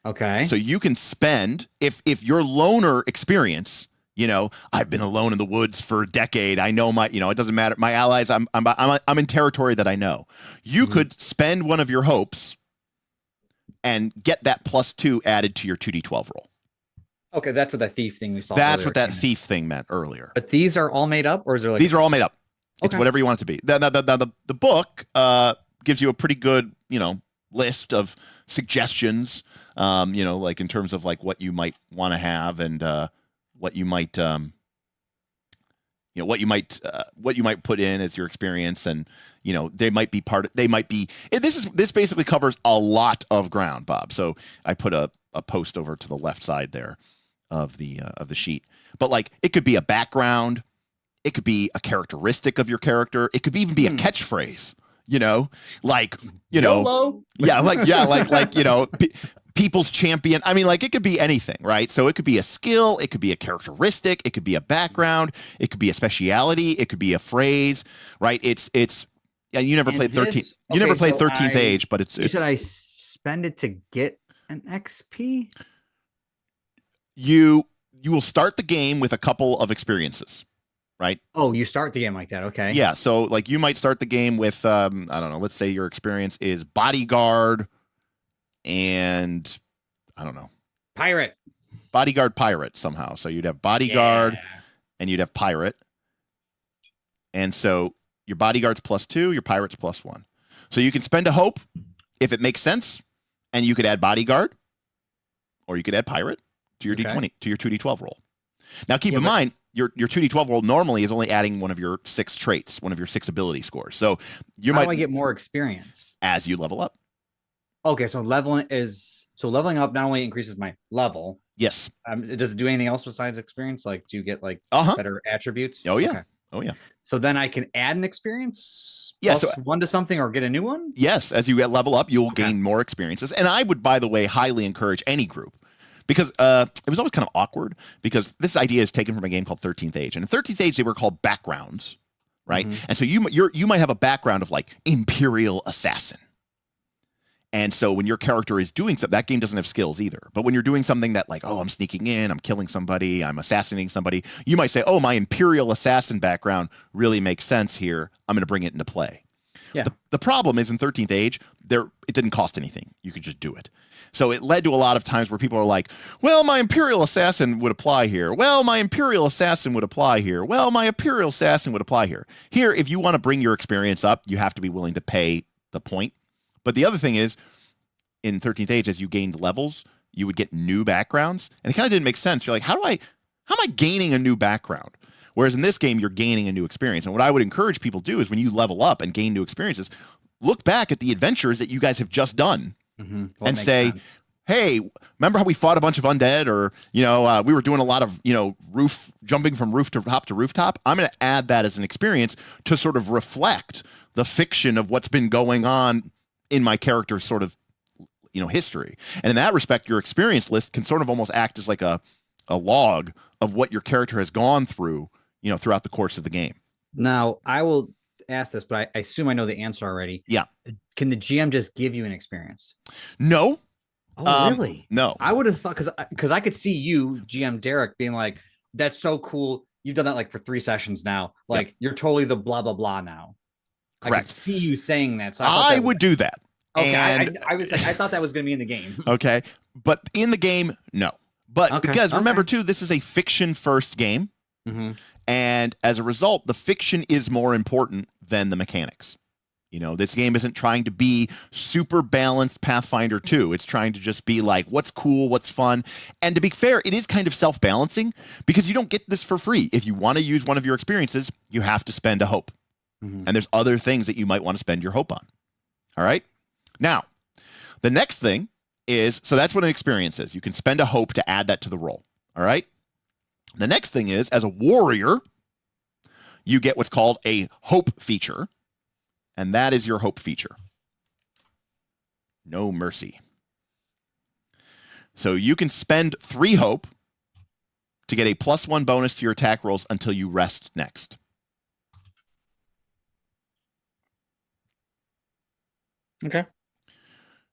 Speaker 4: Okay.
Speaker 3: So you can spend if your loner experience, I've been alone in the woods for a decade. I know it doesn't matter. My allies, I'm in territory that I know. You could spend one of your hopes and get that +2 added to your 2d12 roll.
Speaker 4: Okay, that's what that thief thing we saw.
Speaker 3: That's what that thief thing meant earlier.
Speaker 4: But these are all made up, or is there like
Speaker 3: these are all made up? It's
Speaker 4: Okay.
Speaker 3: whatever you want it to be. The book gives you a pretty good list of suggestions. Like in terms of like what you might want to have and what you might what you might put in as your experience, and they might be this basically covers a lot of ground, Bob. So I put a post over to the left side there of the sheet. But like it could be a background, it could be a characteristic of your character, it could even be a catchphrase.
Speaker 4: YOLO?
Speaker 3: People's champion. I mean, like it could be anything, right? So it could be a skill, it could be a characteristic, it could be a background, it could be a speciality, it could be a phrase, right? It's you never played 13. You never played 13th Age, but it's
Speaker 4: should I spend it to get an XP?
Speaker 3: You will start the game with a couple of experiences, right?
Speaker 4: Oh, you start the game like that. Okay.
Speaker 3: Yeah. So like you might start the game with I don't know, let's say your experience is bodyguard and I don't know. Bodyguard pirate somehow. So you'd have bodyguard and you'd have pirate. And so your bodyguard's +2, your pirate's +1. So you can spend a hope if it makes sense, and you could add bodyguard or you could add pirate to your D20, to your 2d12 roll. Now keep in mind, your 2d12 roll normally is only adding one of your 6 traits, one of your 6 ability scores. So
Speaker 4: How do I get more experience
Speaker 3: as you level up.
Speaker 4: Okay, so leveling up not only increases my level.
Speaker 3: Yes.
Speaker 4: Does it do anything else besides experience? Like, do you get like better attributes?
Speaker 3: Oh yeah.
Speaker 4: Okay.
Speaker 3: Oh yeah.
Speaker 4: So then I can add an experience
Speaker 3: plus
Speaker 4: so 1 to something or get a new one?
Speaker 3: Yes. As you get level up, you'll gain more experiences. And I would, by the way, highly encourage any group, because it was always kind of awkward, because this idea is taken from a game called 13th Age. And in 13th Age, they were called backgrounds, right? And so you might have a background of like Imperial Assassin. And so when your character is doing something, that game doesn't have skills either. But when you're doing something that like, oh, I'm sneaking in, I'm killing somebody, I'm assassinating somebody, you might say, oh, my Imperial Assassin background really makes sense here. I'm going to bring it into play. Yeah. The problem is in 13th Age, it didn't cost anything. You could just do it. So it led to a lot of times where people are like, well, my Imperial Assassin would apply here. Well, my Imperial Assassin would apply here. Well, my Imperial Assassin would apply here. Here, if you want to bring your experience up, you have to be willing to pay the point. But the other thing is, in 13th Age, as you gained levels, you would get new backgrounds. And it kind of didn't make sense. You're like, how am I gaining a new background? Whereas in this game, you're gaining a new experience. And what I would encourage people to do is when you level up and gain new experiences, look back at the adventures that you guys have just done and say, hey, remember how we fought a bunch of undead, or, we were doing a lot of, jumping from rooftop to rooftop? I'm going to add that as an experience to sort of reflect the fiction of what's been going on in my character's sort of, history. And in that respect, your experience list can sort of almost act as like a log of what your character has gone through, throughout the course of the game.
Speaker 4: Now, I will ask this, but I assume I know the answer already.
Speaker 3: Yeah.
Speaker 4: Can the GM just give you an experience?
Speaker 3: No.
Speaker 4: Oh, really?
Speaker 3: No.
Speaker 4: I would have thought, because I could see you, GM Derek, being like, that's so cool. You've done that like for 3 sessions now. Like, you're totally the blah, blah, blah now.
Speaker 3: Correct.
Speaker 4: I could see you saying that. So
Speaker 3: I would do that.
Speaker 4: Okay,
Speaker 3: and
Speaker 4: I thought that was going to be in the game.
Speaker 3: Okay, but in the game, no. But because remember too, this is a fiction first game, and as a result, the fiction is more important than the mechanics. This game isn't trying to be super balanced Pathfinder 2. It's trying to just be like, what's cool, what's fun. And to be fair, it is kind of self-balancing, because you don't get this for free. If you want to use one of your experiences, you have to spend a hope. And there's other things that you might want to spend your hope on. All right? Now, the next thing is, so that's what an experience is. You can spend a hope to add that to the roll. All right? The next thing is, as a warrior, you get what's called a hope feature, and that is your hope feature. No mercy. So you can spend 3 hope to get a +1 bonus to your attack rolls until you rest next.
Speaker 4: Okay.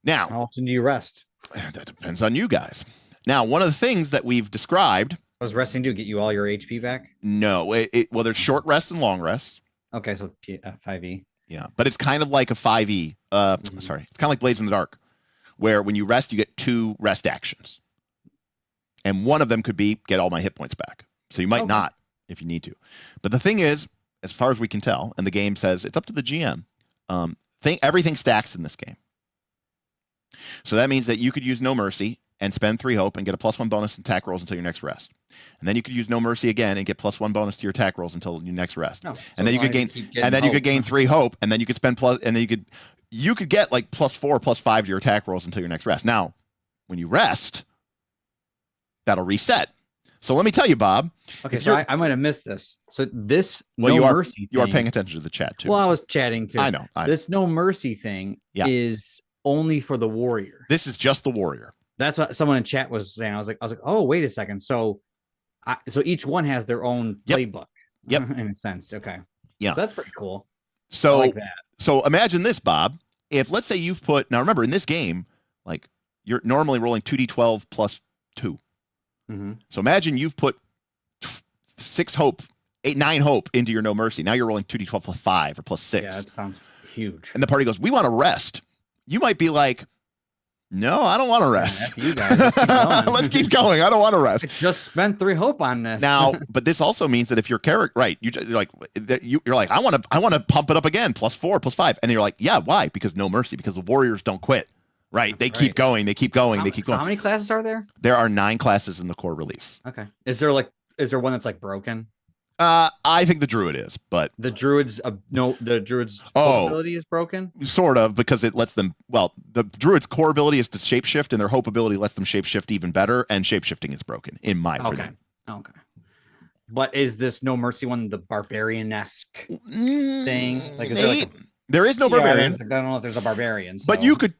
Speaker 3: Now,
Speaker 4: How often do you rest?
Speaker 3: that depends on you guys. Now, one of the things that we've described.
Speaker 4: What does resting do? Get you all your HP back?
Speaker 3: No, well, there's short rests and long rests.
Speaker 4: Okay, so 5e.
Speaker 3: Yeah, but it's kind of like a 5e. Sorry, it's kind of like Blades in the Dark, where when you rest, you get 2 rest actions, and one of them could be get all my hit points back. So you might not if you need to. But the thing is, as far as we can tell, and the game says it's up to the GM. Everything stacks in this game. So that means that you could use No Mercy and spend 3 hope and get a +1 bonus in attack rolls until your next rest. And then you could use No Mercy again and get +1 bonus to your attack rolls until your next rest.
Speaker 4: So
Speaker 3: and then you could gain 3 hope, and then you could spend and then you could get like +4, +5 to your attack rolls until your next rest. Now, when you rest, that'll reset. So let me tell you, Bob.
Speaker 4: Okay, so I might have missed this. So this
Speaker 3: Mercy thing, you are paying attention to the chat too.
Speaker 4: Well, I was chatting too.
Speaker 3: I know.
Speaker 4: This No Mercy thing is only for the warrior.
Speaker 3: This is just the warrior.
Speaker 4: That's what someone in chat was saying. I was like, oh, wait a second. So each one has their own playbook.
Speaker 3: Yep.
Speaker 4: In a sense. Okay.
Speaker 3: Yeah.
Speaker 4: So that's pretty cool.
Speaker 3: So,
Speaker 4: I like that.
Speaker 3: So imagine this, Bob. If let's say you've put, now remember in this game, like you're normally rolling 2d12 plus 2.
Speaker 4: Mm-hmm.
Speaker 3: So imagine you've put 6 hope, 9 hope into your No Mercy. Now you're rolling 2d12 plus 5 or plus 6.
Speaker 4: Yeah, that sounds huge.
Speaker 3: And the party goes, we want to rest. You might be like, no, I don't want to rest.
Speaker 4: You guys, let's keep going.
Speaker 3: Let's keep going. I don't want to rest.
Speaker 4: I just spent 3 hope on this.
Speaker 3: Now, but this also means that if your character, right, you're like, I want to pump it up again, +4, +5, and you're like, yeah, why? Because No Mercy, because the warriors don't quit. Right, they keep going, they keep going, they keep going.
Speaker 4: How many classes are there?
Speaker 3: There are 9 classes in the core release.
Speaker 4: Okay. Is there one that's like broken?
Speaker 3: I think the druid is, but
Speaker 4: the druid's ability is broken.
Speaker 3: Sort of, because it lets them. Well, the druid's core ability is to shapeshift, and their hope ability lets them shapeshift even better. And shapeshifting is broken, in my opinion.
Speaker 4: Okay. But is this No Mercy one the barbarian-esque thing? Like,
Speaker 3: there is no barbarian.
Speaker 4: I don't know if there's a barbarian. So.
Speaker 3: But you could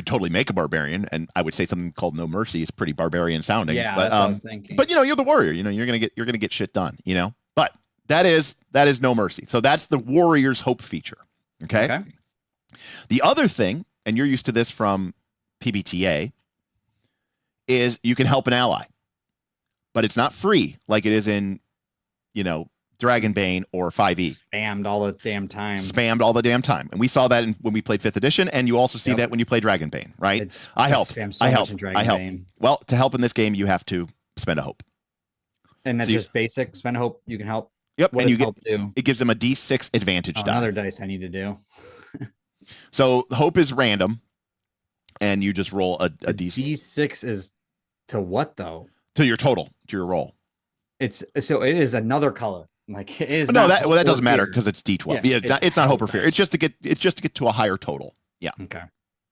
Speaker 3: totally make a barbarian, and I would say something called No Mercy is pretty barbarian sounding.
Speaker 4: Yeah,
Speaker 3: but,
Speaker 4: that's what I was thinking.
Speaker 3: But you're the warrior. You're gonna get shit done. But that is No Mercy. So that's the warrior's hope feature. Okay. The other thing, and you're used to this from PBTA, is you can help an ally, but it's not free like it is in, Dragonbane or 5e.
Speaker 4: Spammed all the damn time.
Speaker 3: And we saw that when we played 5th edition, and you also see that when you play Dragonbane, right? I help. Well, to help in this game, you have to spend a hope.
Speaker 4: And that's just basic. Spend a hope, you can help.
Speaker 3: Yep.
Speaker 4: What
Speaker 3: and
Speaker 4: it
Speaker 3: gives them a D6 advantage die.
Speaker 4: Another dice I need to do.
Speaker 3: So hope is random, and you just roll a D6.
Speaker 4: D6 is to what though?
Speaker 3: To your total, to your roll.
Speaker 4: It is another color. Like it is.
Speaker 3: No, that doesn't matter because it's D12. Yeah, it's not hope or fear. It's just to get to a higher total. Yeah.
Speaker 4: Okay.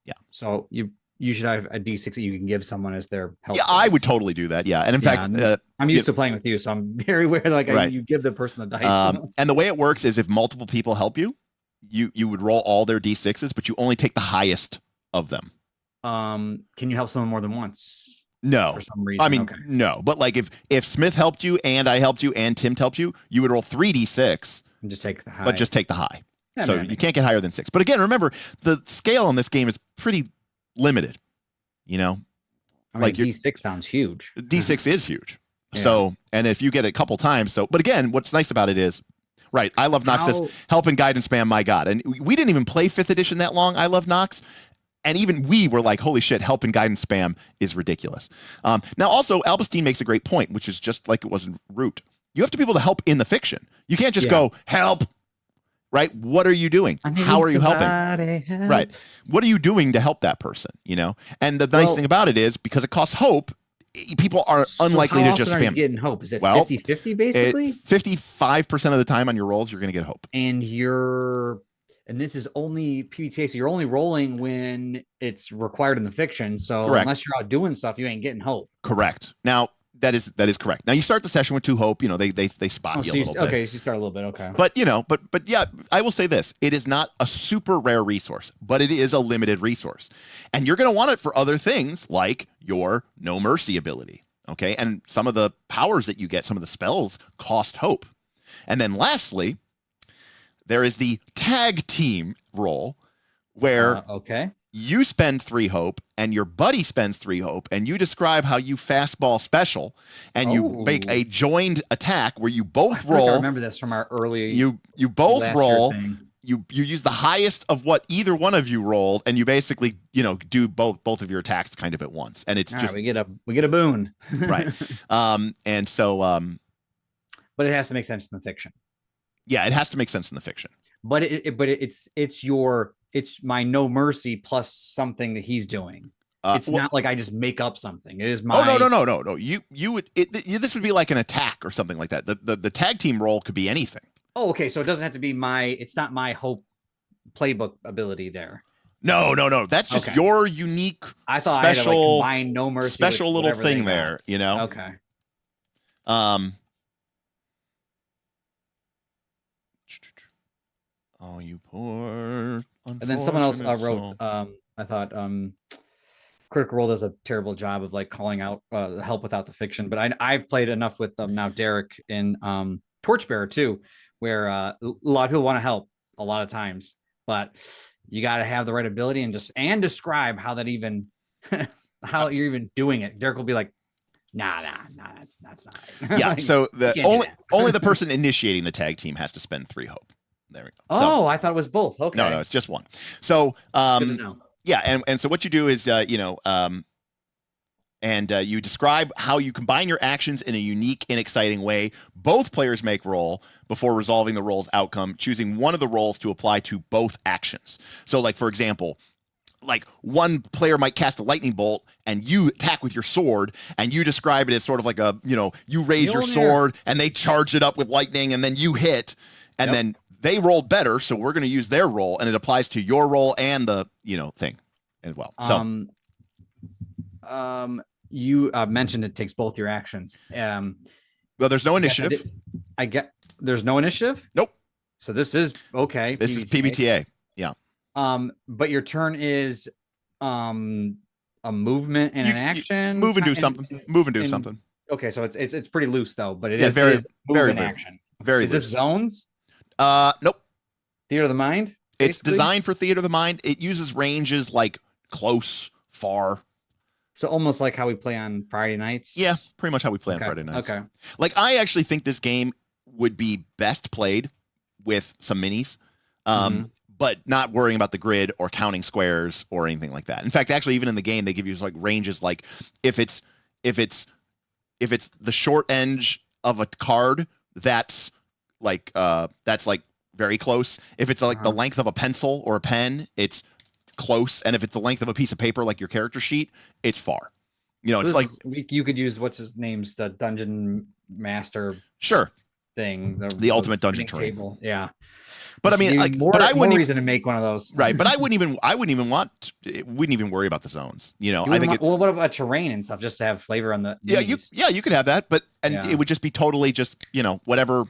Speaker 3: Yeah.
Speaker 4: So you should have a D6 that you can give someone as their help.
Speaker 3: Yeah, I would totally do that. Yeah, and in fact,
Speaker 4: I'm used to playing with you, so I'm very aware. You give the person the dice.
Speaker 3: And the way it works is if multiple people help you, you would roll all their D6s, but you only take the highest of them.
Speaker 4: Can you help someone more than once?
Speaker 3: No,
Speaker 4: for some reason.
Speaker 3: I mean, no. But like if Smith helped you and I helped you and Tim helped you, you would roll 3d6
Speaker 4: and just take the high.
Speaker 3: But just take the high.
Speaker 4: Yeah,
Speaker 3: so you can't get higher than 6. But again, remember the scale on this game is pretty limited.
Speaker 4: I mean, D6 sounds huge.
Speaker 3: D6 is huge. Yeah. So, and if you get it a couple times, but again, what's nice about it is, right? I Love Nox says, help and guide and spam, my God. And we didn't even play 5th edition that long. I Love Nox. And even we were like, holy shit, help and guidance spam is ridiculous. Now, also, Albustine makes a great point, which is just like it was in Root. You have to be able to help in the fiction. You can't just go, help, right? What are you doing? How are you helping?
Speaker 4: Help.
Speaker 3: Right. What are you doing to help that person, And the nice thing about it is, because it costs hope, people are unlikely to just spam.
Speaker 4: Are you getting hope? Is it 50-50 basically?
Speaker 3: 55% of the time on your rolls, you're going to get hope.
Speaker 4: And this is only PBTA, so you're only rolling when it's required in the fiction. So
Speaker 3: correct.
Speaker 4: Unless you're out doing stuff, you ain't getting hope.
Speaker 3: Correct. Now that is correct. Now you start the session with 2 hope. They spot you a little bit.
Speaker 4: Okay, so you start a little bit. Okay.
Speaker 3: But but yeah, I will say this: it is not a super rare resource, but it is a limited resource, and you're going to want it for other things like your No Mercy ability. Okay, and some of the powers that you get, some of the spells cost hope, and then lastly. There is the tag team role, where
Speaker 4: okay.
Speaker 3: you spend 3 hope and your buddy spends 3 hope, and you describe how you fastball special, and you make a joined attack where you both roll.
Speaker 4: I remember this from our early.
Speaker 3: You both
Speaker 4: last
Speaker 3: roll.
Speaker 4: year thing.
Speaker 3: You use the highest of what either one of you rolled, and you basically do both of your attacks kind of at once, and it's
Speaker 4: All
Speaker 3: just
Speaker 4: right, we get a boon.
Speaker 3: right. And so
Speaker 4: but it has to make sense in the fiction.
Speaker 3: yeah, it has to make sense in the fiction.
Speaker 4: But it's my no mercy plus something that he's doing. It's not like I just make up something. It is my.
Speaker 3: Oh no. You would this would be like an attack or something like that. The tag team role could be anything.
Speaker 4: Oh, okay. So it doesn't have to be it's not my hope playbook ability there.
Speaker 3: No. That's just your unique.
Speaker 4: I thought
Speaker 3: special,
Speaker 4: I had to combine no mercy.
Speaker 3: Special little thing there,
Speaker 4: Okay.
Speaker 3: Oh, you poor.
Speaker 4: And then someone else
Speaker 3: unfortunate
Speaker 4: wrote.
Speaker 3: soul.
Speaker 4: I thought Critical Role does a terrible job of like calling out help without the fiction. But I've played enough with now Derek in Torchbearer too, where a lot of people want to help a lot of times, but you got to have the right ability and describe how that even how you're even doing it. Derek will be like, nah, that's not it.
Speaker 3: Yeah.
Speaker 4: Like,
Speaker 3: So
Speaker 4: the
Speaker 3: only the person initiating the tag team has to spend 3 hope. There we go.
Speaker 4: Oh, I thought it was both. Okay.
Speaker 3: No, it's just 1. So
Speaker 4: Good to know.
Speaker 3: yeah, and so what you do is you describe how you combine your actions in a unique and exciting way. Both players make roll before resolving the roll's outcome, choosing one of the rolls to apply to both actions. So, like, for example, like one player might cast a lightning bolt and you attack with your sword, and you describe it as sort of like you raise your sword and they charge it up with lightning, and then you hit, and then they rolled better, so we're going to use their roll, and it applies to your roll and the thing as well. So
Speaker 4: you mentioned it takes both your actions.
Speaker 3: Well, there's no initiative.
Speaker 4: I get there's no initiative.
Speaker 3: Nope.
Speaker 4: So this is okay.
Speaker 3: This is PBTA. Yeah.
Speaker 4: But your turn is a movement and an action.
Speaker 3: Move and do something. Move and do something.
Speaker 4: Okay, so it's pretty loose though, but it
Speaker 3: very
Speaker 4: is
Speaker 3: very
Speaker 4: action.
Speaker 3: Very
Speaker 4: is
Speaker 3: loose.
Speaker 4: this zones?
Speaker 3: Nope.
Speaker 4: Theater of the mind?
Speaker 3: Basically? It's designed for Theater of the Mind. It uses ranges like close, far.
Speaker 4: So almost like how we play on Friday nights?
Speaker 3: Yeah, pretty much how we play on Friday nights.
Speaker 4: Okay.
Speaker 3: Like, I actually think this game would be best played with some minis, but not worrying about the grid or counting squares or anything like that. In fact, actually, even in the game, they give you like ranges, like if it's the short edge of a card, that's like very close. If it's like the length of a pencil or a pen, it's close. And if it's the length of a piece of paper, like your character sheet, it's far. It's like
Speaker 4: you could use what's his name's the dungeon master.
Speaker 3: Sure.
Speaker 4: Thing.
Speaker 3: The ultimate dungeon terrain.
Speaker 4: Table. Yeah.
Speaker 3: But I mean, like,
Speaker 4: but I
Speaker 3: wouldn't
Speaker 4: reason to make one of those.
Speaker 3: Right. But I wouldn't even worry about the zones. I think
Speaker 4: what about terrain and stuff? Just to have flavor on the.
Speaker 3: You could have that, but it would just be totally just, whatever.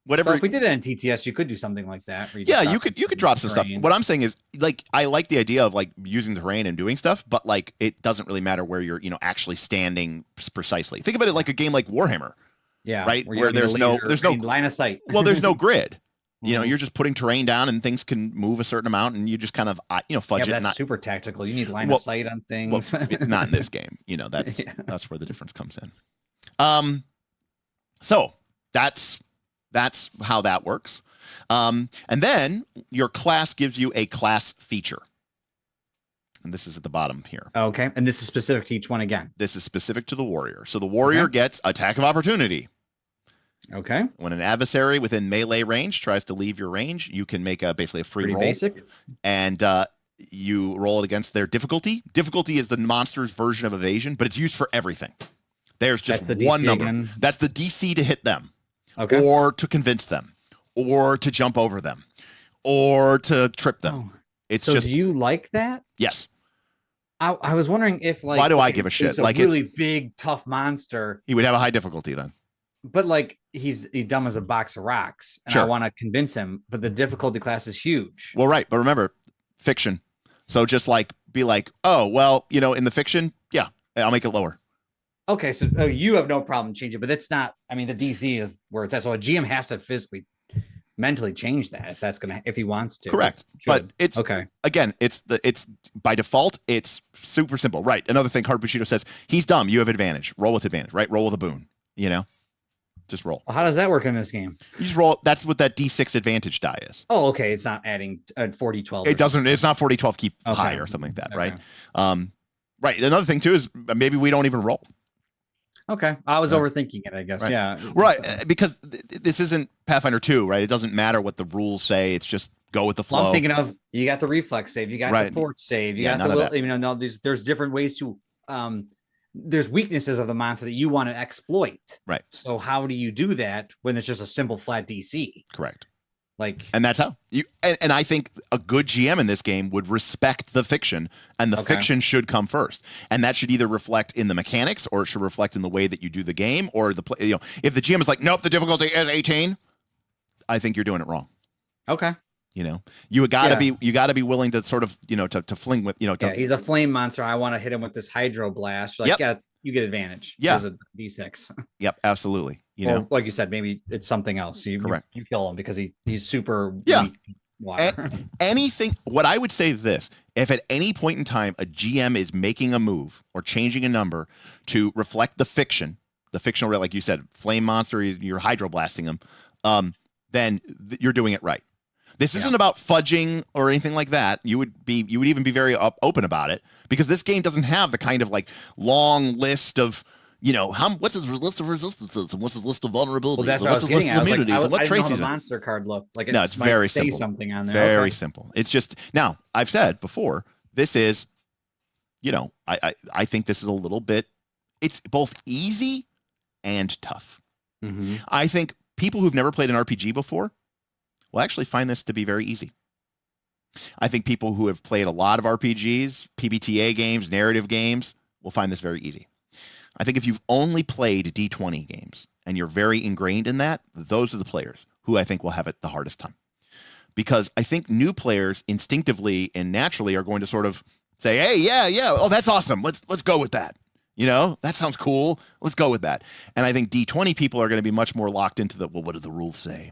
Speaker 4: So if we did it in TTS, you could do something like that.
Speaker 3: You could drop some stuff. What I'm saying is, like, I like the idea of like using terrain and doing stuff, but like it doesn't really matter where you're, actually standing precisely. Think about it like a game like Warhammer.
Speaker 4: Yeah.
Speaker 3: Right. Where there's no
Speaker 4: line of sight.
Speaker 3: Well, there's no grid. You're just putting terrain down and things can move a certain amount, and you just kind of fudge it.
Speaker 4: That's
Speaker 3: not
Speaker 4: super tactical. You need line of sight on things.
Speaker 3: Well, not in this game. That's where the difference comes in. So that's how that works. And then your class gives you a class feature. And this is at the bottom here.
Speaker 4: Okay. And this is specific to each one again.
Speaker 3: This is specific to the warrior. So the warrior gets attack of opportunity.
Speaker 4: Okay.
Speaker 3: When an adversary within melee range tries to leave your range, you can make basically a free roll.
Speaker 4: Basic.
Speaker 3: And you roll it against their difficulty. Difficulty is the monster's version of evasion, but it's used for everything. There's just one number. Again. That's the DC to hit them.
Speaker 4: Okay.
Speaker 3: Or to convince them. Or to jump over them. Or to trip them.
Speaker 4: It's so just. Do you like that?
Speaker 3: Yes.
Speaker 4: I was wondering if like.
Speaker 3: Why do I give a shit?
Speaker 4: Like, really big, tough monster.
Speaker 3: He would have a high difficulty then.
Speaker 4: But like he's dumb as a box of rocks, and I want to convince him. But the difficulty class is huge.
Speaker 3: Well, right, but remember, fiction. So just like be like, oh well, in the fiction, yeah, I'll make it lower.
Speaker 4: Okay, so you have no problem changing, but it's not. I mean, the DC is where it's at. So a GM has to physically mentally change that if he wants to.
Speaker 3: Correct. But it's
Speaker 4: okay.
Speaker 3: Again, it's by default, it's super simple. Right. Another thing, Card Bushido says, he's dumb. You have advantage. Roll with advantage, right? Roll with a boon. Just roll.
Speaker 4: Well, how does that work in this game?
Speaker 3: You just roll. That's what that D6 advantage die is.
Speaker 4: Oh, okay. It's not adding 40, 12.
Speaker 3: It doesn't. It's not 40, 12 keep high or something like that, right? Right. Another thing too is maybe we don't even roll.
Speaker 4: Okay. I was overthinking it, I guess.
Speaker 3: Right.
Speaker 4: Yeah.
Speaker 3: Right. Because this isn't Pathfinder 2, right? It doesn't matter what the rules say. It's just go with the flow.
Speaker 4: Well, I'm thinking of, you got the reflex save, you got the fort save, you got the will, there's different ways to there's weaknesses of the monster that you want to exploit.
Speaker 3: Right.
Speaker 4: So how do you do that when it's just a simple flat DC?
Speaker 3: Correct.
Speaker 4: And
Speaker 3: that's how you and I think a good GM in this game would respect the fiction, and the fiction should come first, and that should either reflect in the mechanics or it should reflect in the way that you do the game, or if the GM is like, nope, the difficulty is 18, I think you're doing it wrong.
Speaker 4: Okay.
Speaker 3: You gotta be willing to sort of to fling with
Speaker 4: he's a flame monster. I want to hit him with this hydro blast. You get advantage.
Speaker 3: Yeah,
Speaker 4: a D6.
Speaker 3: Yep, absolutely.
Speaker 4: Or, like you said, maybe it's something else. Correct. You kill him because he's super weak water.
Speaker 3: Anything. What I would say is this: if at any point in time a GM is making a move or changing a number to reflect the fictional, like you said, flame monster, you're hydro blasting him, then you're doing it right. This isn't about fudging or anything like that. You would even be very open about it, because this game doesn't have the kind of long list of what's his list of resistances and what's his list of vulnerabilities and what's his list of immunities and what traits he's in.
Speaker 4: Monster card look like.
Speaker 3: No, it's very simple.
Speaker 4: Something on there.
Speaker 3: Very simple. It's just, now I've said before, this is, I think this is a little bit. It's both easy and tough.
Speaker 4: Mm-hmm.
Speaker 3: I think people who've never played an RPG before will actually find this to be very easy. I think people who have played a lot of RPGs, PBTA games, narrative games, will find this very easy. I think if you've only played D20 games and you're very ingrained in that, those are the players who I think will have it the hardest time. Because I think new players instinctively and naturally are going to sort of say, hey, yeah, oh, that's awesome. Let's go with that. That sounds cool. Let's go with that. And I think D20 people are going to be much more locked into what do the rules say?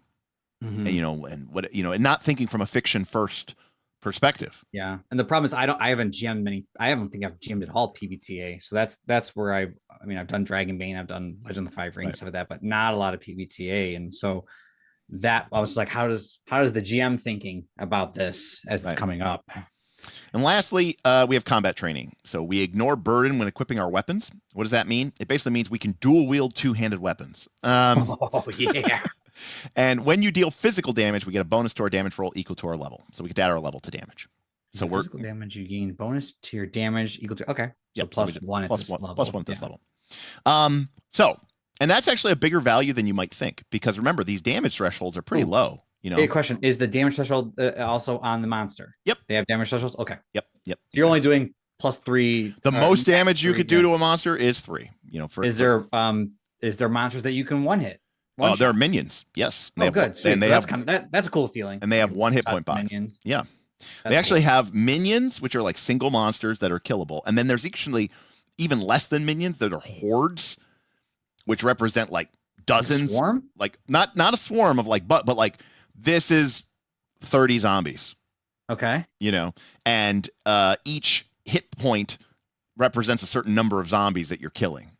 Speaker 4: Mm-hmm.
Speaker 3: And what and not thinking from a fiction first perspective.
Speaker 4: Yeah, and the problem is I haven't GM'd many. I don't think I've GM'd at all PBTA. So that's where I've done Dragonbane, I've done Legend of the Five Rings, stuff like that, but not a lot of PBTA. And so that I was like, how does the GM thinking about this as it's coming up?
Speaker 3: And lastly, we have combat training. So we ignore burden when equipping our weapons. What does that mean? It basically means we can dual wield two-handed weapons.
Speaker 4: Oh yeah.
Speaker 3: And when you deal physical damage, we get a bonus to our damage roll equal to our level. So we get to add our level to damage. So
Speaker 4: physical damage, you gain bonus to your damage equal to
Speaker 3: Yep,
Speaker 4: so one at this level.
Speaker 3: Plus one at this level. And that's actually a bigger value than you might think, because remember, these damage thresholds are pretty low.
Speaker 4: Big question: is the damage threshold also on the monster?
Speaker 3: Yep,
Speaker 4: they have damage thresholds. Okay.
Speaker 3: Yep.
Speaker 4: So you're only doing +3.
Speaker 3: The most damage you could do to a monster is 3. Is
Speaker 4: there monsters that you can one hit?
Speaker 3: They're minions. Yes.
Speaker 4: Good.
Speaker 3: And they have
Speaker 4: that's a cool feeling.
Speaker 3: And they have 1 hit point box.
Speaker 4: Minions.
Speaker 3: Yeah. They actually have minions, which are like single monsters that are killable. And then there's actually even less than minions that are hordes, which represent like dozens.
Speaker 4: A swarm?
Speaker 3: Like not a swarm of but like this is 30 zombies.
Speaker 4: Okay.
Speaker 3: And each hit point represents a certain number of zombies that you're killing.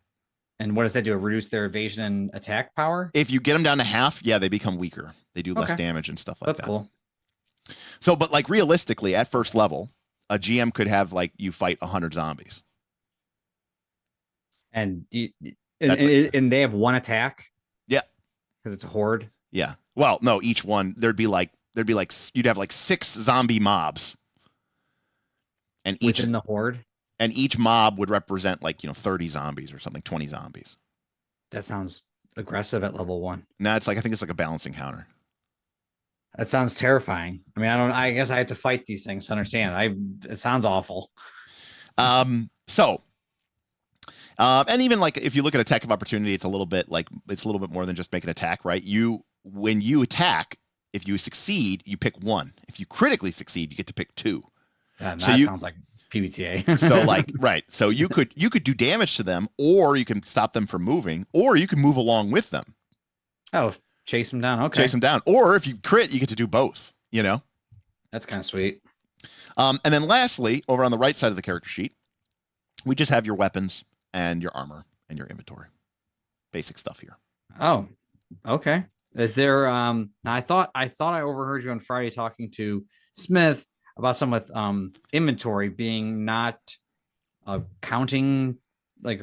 Speaker 4: And what does that do? Reduce their evasion and attack power?
Speaker 3: If you get them down to half, they become weaker. They do less damage and stuff like that.
Speaker 4: That's cool.
Speaker 3: So, but like realistically, at first level, a GM could have you fight 100 zombies.
Speaker 4: And they have 1 attack?
Speaker 3: Yeah.
Speaker 4: Because it's a horde?
Speaker 3: Yeah. Well, no, each one, you'd have 6 zombie mobs. And each
Speaker 4: within the horde?
Speaker 3: And each mob would represent 30 zombies or something, 20 zombies.
Speaker 4: That sounds aggressive at level 1.
Speaker 3: No, I think it's like a balancing counter.
Speaker 4: That sounds terrifying. I guess I have to fight these things to understand. It sounds awful.
Speaker 3: And even if you look at attack of opportunity, it's a little bit more than just make an attack, right? When you attack, if you succeed, you pick 1. If you critically succeed, you get to pick 2.
Speaker 4: That sounds like PBTA.
Speaker 3: So you could do damage to them, or you can stop them from moving, or you can move along with them.
Speaker 4: Oh, chase them down. Okay.
Speaker 3: Chase them down. Or if you crit, you get to do both, you know?
Speaker 4: That's kind of sweet.
Speaker 3: And then lastly, over on the right side of the character sheet, we just have your weapons and your armor and your inventory. Basic stuff here.
Speaker 4: Oh, okay. Is there now I thought I overheard you on Friday talking to Smith about some with inventory being not counting like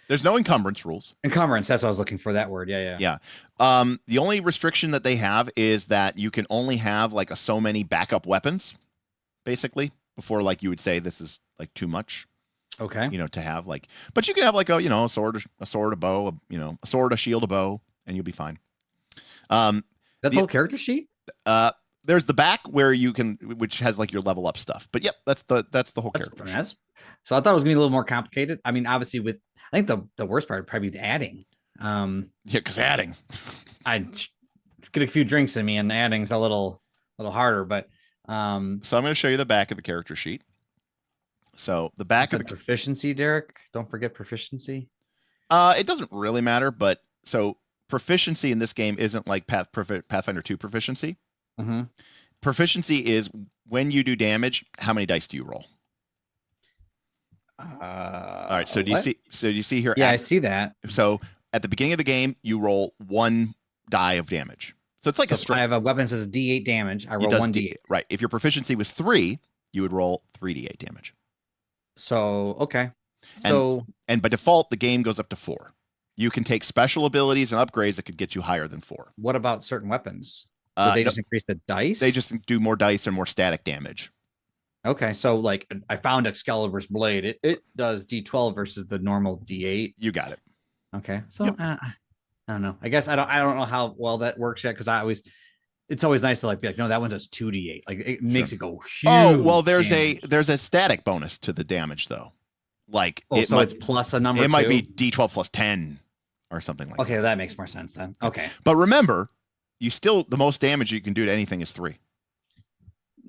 Speaker 3: there's no encumbrance rules.
Speaker 4: Encumbrance, that's what I was looking for, that word. Yeah.
Speaker 3: The only restriction that they have is that you can only have like so many backup weapons, basically, before like you would say this is like too much.
Speaker 4: Okay.
Speaker 3: You know, to have like, but you can have like a, you know, a sword, a bow, a sword, a shield, a bow, and you'll be fine.
Speaker 4: That the whole character sheet?
Speaker 3: There's the back where you can, which has like your level up stuff. But yep, that's the whole character sheet.
Speaker 4: So I thought it was gonna be a little more complicated. I mean, obviously with, I think the worst part would probably be the adding.
Speaker 3: Yeah, because adding.
Speaker 4: I get a few drinks in me and adding's a little harder, but
Speaker 3: so I'm going to show you the back of the character sheet. So the back of the
Speaker 4: proficiency, Derek. Don't forget proficiency.
Speaker 3: It doesn't really matter, but so proficiency in this game isn't like Pathfinder 2 proficiency.
Speaker 4: Mm-hmm.
Speaker 3: Proficiency is when you do damage, how many dice do you roll? All right. So do you see? So you see here?
Speaker 4: Yeah, I see that.
Speaker 3: So at the beginning of the game, you roll 1 die of damage. So it's like
Speaker 4: I have a weapon that says D8 damage. I roll 1d8.
Speaker 3: Right. If your proficiency was 3, you would roll 3d8 damage.
Speaker 4: So okay. So
Speaker 3: and by default, the game goes up to 4. You can take special abilities and upgrades that could get you higher than 4.
Speaker 4: What about certain weapons? So they just increase the dice?
Speaker 3: They just do more dice and more static damage.
Speaker 4: Okay, so like I found Excalibur's blade. It does D12 versus the normal D8.
Speaker 3: You got it.
Speaker 4: Okay, so I don't know. I guess I don't know how well that works yet because it's always nice to like be like, no, that one does 2d8. Like it makes it go huge.
Speaker 3: Oh well, there's a static bonus to the damage though. Like
Speaker 4: it's plus a number.
Speaker 3: It might be D12 plus 10 or something like that.
Speaker 4: Okay, that makes more sense then. Okay,
Speaker 3: but remember, the most damage you can do to anything is 3.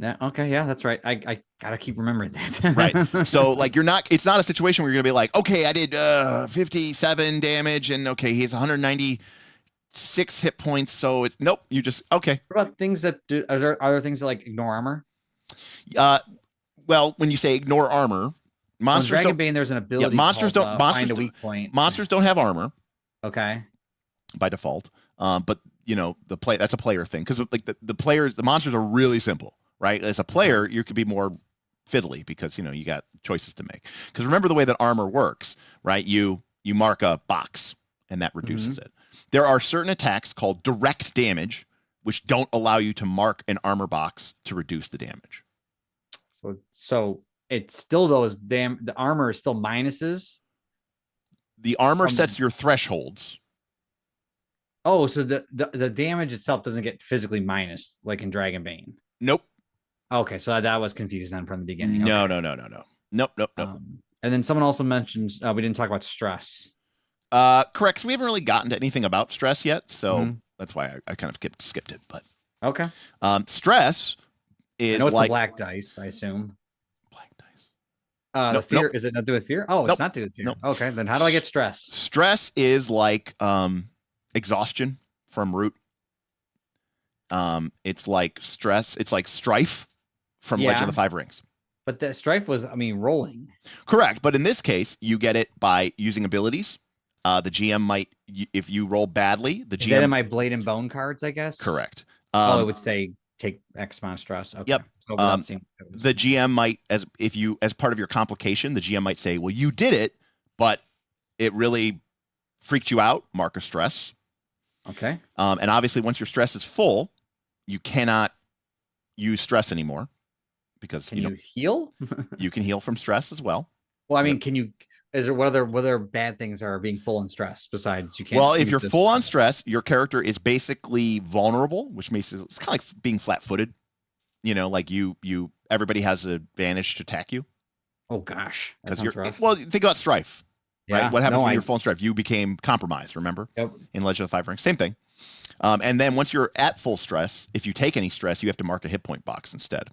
Speaker 4: Yeah. Okay. Yeah, that's right. I gotta keep remembering that.
Speaker 3: Right. So like it's not a situation where you're gonna be like, okay, I did 57 damage and okay, he has 196 hit points. So it's nope. You just okay.
Speaker 4: What about things that do? Are there things that like ignore armor?
Speaker 3: Well, when you say ignore armor, monsters
Speaker 4: don't. Dragonbane, there's an ability.
Speaker 3: Yeah, monsters don't.
Speaker 4: Find a weak point.
Speaker 3: Monsters don't have armor.
Speaker 4: Okay.
Speaker 3: By default, but you know that's a player thing because like the monsters are really simple. Right. As a player, you could be more fiddly because, you know, you got choices to make. Because remember the way that armor works, right? You mark a box and that reduces it. There are certain attacks called direct damage, which don't allow you to mark an armor box to reduce the damage.
Speaker 4: So it's still the armor is still minuses.
Speaker 3: The armor sets your thresholds.
Speaker 4: Oh, so the damage itself doesn't get physically minus like in Dragonbane.
Speaker 3: Nope.
Speaker 4: Okay, so that was confused then from the beginning.
Speaker 3: No. Nope.
Speaker 4: And then someone also mentioned we didn't talk about stress.
Speaker 3: Correct. So we haven't really gotten to anything about stress yet, so that's why I kind of skipped it. But
Speaker 4: okay.
Speaker 3: Stress is
Speaker 4: like
Speaker 3: the
Speaker 4: black dice, I assume.
Speaker 3: Black dice.
Speaker 4: The fear is it not do with fear? Oh, it's not do with fear.
Speaker 3: Nope.
Speaker 4: Okay, then how do I get stress?
Speaker 3: Stress is like exhaustion from root. It's like stress. It's like strife from Legend of the Five Rings.
Speaker 4: But the strife was, rolling.
Speaker 3: Correct. But in this case, you get it by using abilities. The GM might, if you roll badly, the GM.
Speaker 4: That in my blade and bone cards, I guess.
Speaker 3: Correct.
Speaker 4: It would say take X amount of stress. Okay.
Speaker 3: Yep. The GM might, as part of your complication, the GM might say, well, you did it, but it really freaked you out. Mark a stress.
Speaker 4: Okay.
Speaker 3: And obviously, once your stress is full, you cannot use stress anymore because
Speaker 4: you heal?
Speaker 3: You can heal from stress as well.
Speaker 4: Well, I mean, can you? Is there what other bad things are being full on stress besides you can't?
Speaker 3: Well, if you're full on stress, your character is basically vulnerable, which makes it's kind of like being flat-footed. You know, like everybody has an advantage to attack you.
Speaker 4: Oh gosh,
Speaker 3: because well, think about strife.
Speaker 4: Yeah,
Speaker 3: right? What happens when you're full on strife? You became compromised. Remember?
Speaker 4: Yep.
Speaker 3: In Legend of the Five Rings, same thing. And then once you're at full stress, if you take any stress, you have to mark a hit point box instead.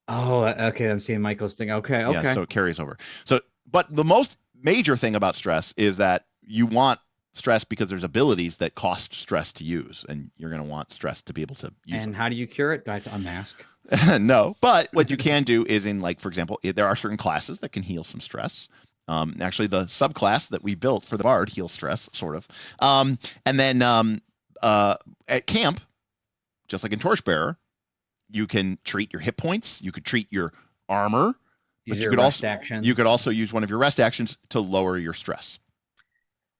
Speaker 4: Oh, okay. I'm seeing Michael's thing. Okay.
Speaker 3: Yeah, so it carries over. So, but the most major thing about stress is that you want stress because there's abilities that cost stress to use, and you're going to want stress to be able to use.
Speaker 4: And how do you cure it? Do I have to unmask?
Speaker 3: No, but what you can do is in, like, for example, there are certain classes that can heal some stress. Actually, the subclass that we built for the Bard heals stress, sort of. And then at camp, just like in Torchbearer, you can treat your hit points. You could treat your armor, but you could also use one of your rest actions to lower your stress.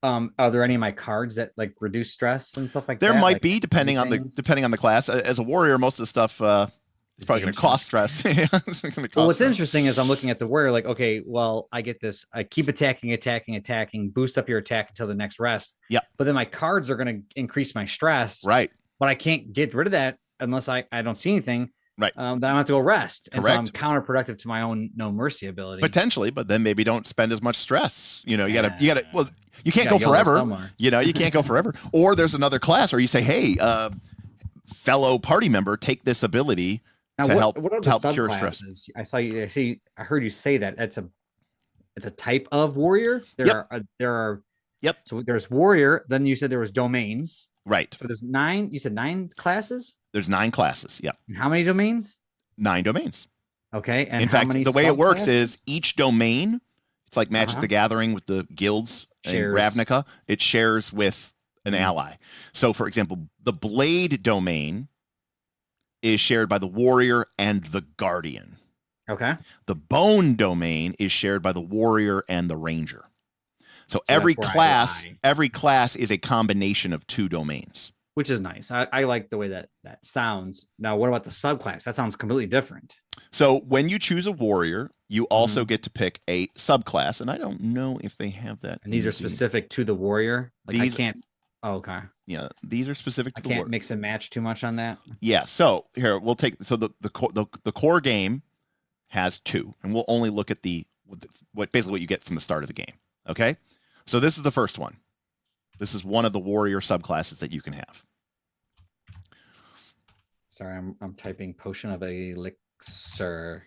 Speaker 4: Are there any of my cards that like reduce stress and stuff like that?
Speaker 3: There might
Speaker 4: like,
Speaker 3: be, depending on the class. As a warrior, most of the stuff it's probably going to cost stress.
Speaker 4: Well, what's interesting is I'm looking at the warrior, like, okay, well, I get this. I keep attacking, boost up your attack until the next rest.
Speaker 3: Yeah.
Speaker 4: But then my cards are going to increase my stress.
Speaker 3: Right.
Speaker 4: But I can't get rid of that unless I don't see anything.
Speaker 3: Right.
Speaker 4: Then I have to go rest.
Speaker 3: Correct.
Speaker 4: And so I'm counterproductive to my own no mercy ability.
Speaker 3: Potentially, but then maybe don't spend as much stress. You gotta, well, you can't go forever. You can't go forever. Or there's another class where you say, hey, fellow party member, take this ability
Speaker 4: now,
Speaker 3: to help cure stress.
Speaker 4: I heard you say that it's a type of warrior. There are.
Speaker 3: Yep.
Speaker 4: So there's warrior. Then you said there was domains.
Speaker 3: Right.
Speaker 4: So there's 9. You said 9 classes.
Speaker 3: There's 9 classes. Yep.
Speaker 4: And how many domains?
Speaker 3: 9 domains.
Speaker 4: Okay. And
Speaker 3: in fact, the way it works is each domain, it's like Magic the Gathering with the guilds in Ravnica. It shares with an ally. So, for example, the Blade domain is shared by the Warrior and the Guardian.
Speaker 4: Okay.
Speaker 3: The Bone domain is shared by the Warrior and the Ranger. So every class is a combination of 2 domains.
Speaker 4: Which is nice. I like the way that sounds. Now, what about the subclass? That sounds completely different.
Speaker 3: So when you choose a warrior, you also get to pick a subclass, and I don't know if they have that.
Speaker 4: And these are specific to the warrior. Like I can't. Oh, okay.
Speaker 3: Yeah, these are specific to the warrior.
Speaker 4: I can't mix and match too much on that.
Speaker 3: Yeah. So here we'll take. So the core game has 2, and we'll only look at what you get from the start of the game. Okay. So this is the first one. This is one of the warrior subclasses that you can have.
Speaker 4: Sorry, I'm typing potion of elixir,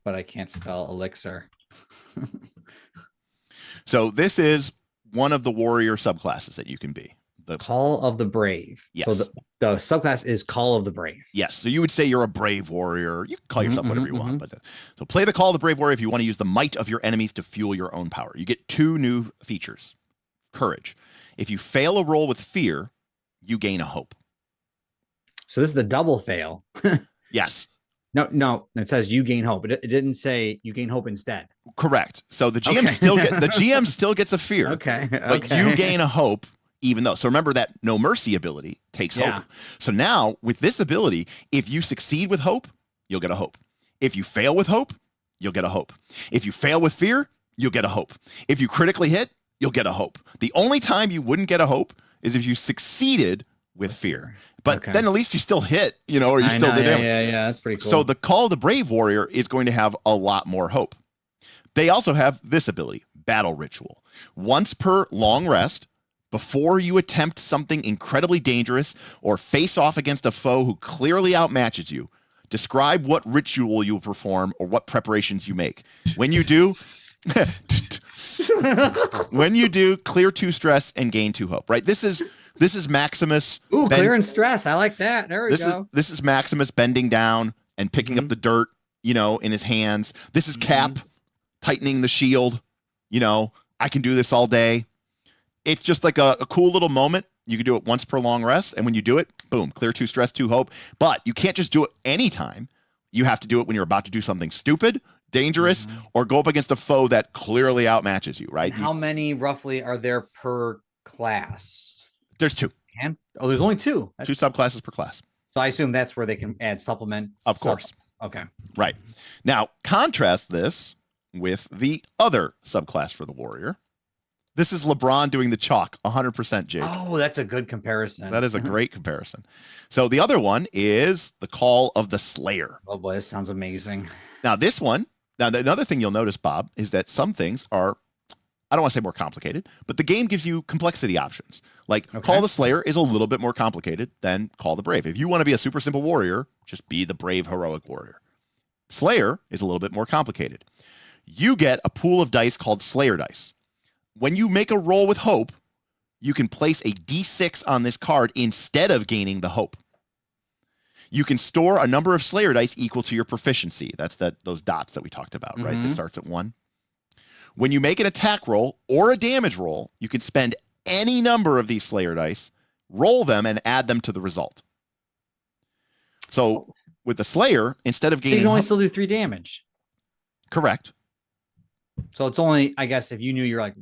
Speaker 4: but I can't spell elixir.
Speaker 3: So this is one of the warrior subclasses that you can be. The
Speaker 4: Call of the Brave.
Speaker 3: Yes.
Speaker 4: So the subclass is Call of the Brave.
Speaker 3: Yes. So you would say you're a brave warrior. You can call yourself whatever you want. But so play the Call of the Brave warrior if you want to use the might of your enemies to fuel your own power. You get 2 new features. Courage. If you fail a roll with fear, you gain a hope.
Speaker 4: So this is the double fail.
Speaker 3: Yes.
Speaker 4: No. It says you gain hope. It didn't say you gain hope instead.
Speaker 3: Correct. So the GM still gets a fear.
Speaker 4: Okay.
Speaker 3: But you gain a hope even though. So remember that no mercy ability takes hope. So now with this ability, if you succeed with hope, you'll get a hope. If you fail with hope, you'll get a hope. If you fail with fear, you'll get a hope. If you critically hit, you'll get a hope. The only time you wouldn't get a hope is if you succeeded with fear. But then at least you still hit, or you still did damage.
Speaker 4: Yeah, that's pretty cool.
Speaker 3: So the Call of the Brave warrior is going to have a lot more hope. They also have this ability, Battle Ritual. Once per long rest, before you attempt something incredibly dangerous or face off against a foe who clearly outmatches you, describe what ritual you will perform or what preparations you make. When you do, clear 2 stress and gain 2 hope. Right? This is Maximus.
Speaker 4: Ooh, clearing stress. I like that. There we go.
Speaker 3: This is Maximus bending down and picking up the dirt, in his hands. This is Cap tightening the shield. I can do this all day. It's just like a cool little moment. You can do it once per long rest. And when you do it, boom, clear 2 stress, 2 hope. But you can't just do it anytime. You have to do it when you're about to do something stupid, dangerous, or go up against a foe that clearly outmatches you, right?
Speaker 4: And how many roughly are there per class?
Speaker 3: There's 2.
Speaker 4: There's only 2.
Speaker 3: 2 subclasses per class.
Speaker 4: So I assume that's where they can add supplement.
Speaker 3: Of course.
Speaker 4: Okay.
Speaker 3: Right. Now, contrast this with the other subclass for the warrior. This is LeBron doing the chalk, 100%, Jake.
Speaker 4: Oh, that's a good comparison.
Speaker 3: That is a great comparison. So the other one is the Call of the Slayer.
Speaker 4: Oh boy, this sounds amazing.
Speaker 3: Now another thing you'll notice, Bob, is that some things are, I don't want to say more complicated, but the game gives you complexity options. Like Call of the Slayer is a little bit more complicated than Call the Brave. If you want to be a super simple warrior, just be the brave, heroic warrior. Slayer is a little bit more complicated. You get a pool of dice called Slayer dice. When you make a roll with hope, you can place a D6 on this card instead of gaining the hope. You can store a number of Slayer dice equal to your proficiency. That's those dots that we talked about, right? That starts at 1. When you make an attack roll or a damage roll, you can spend any number of these Slayer dice, roll them, and add them to the result. So with the Slayer, instead of gaining...
Speaker 4: You can only still do 3 damage.
Speaker 3: Correct.
Speaker 4: So it's only, I guess, if you knew you're like,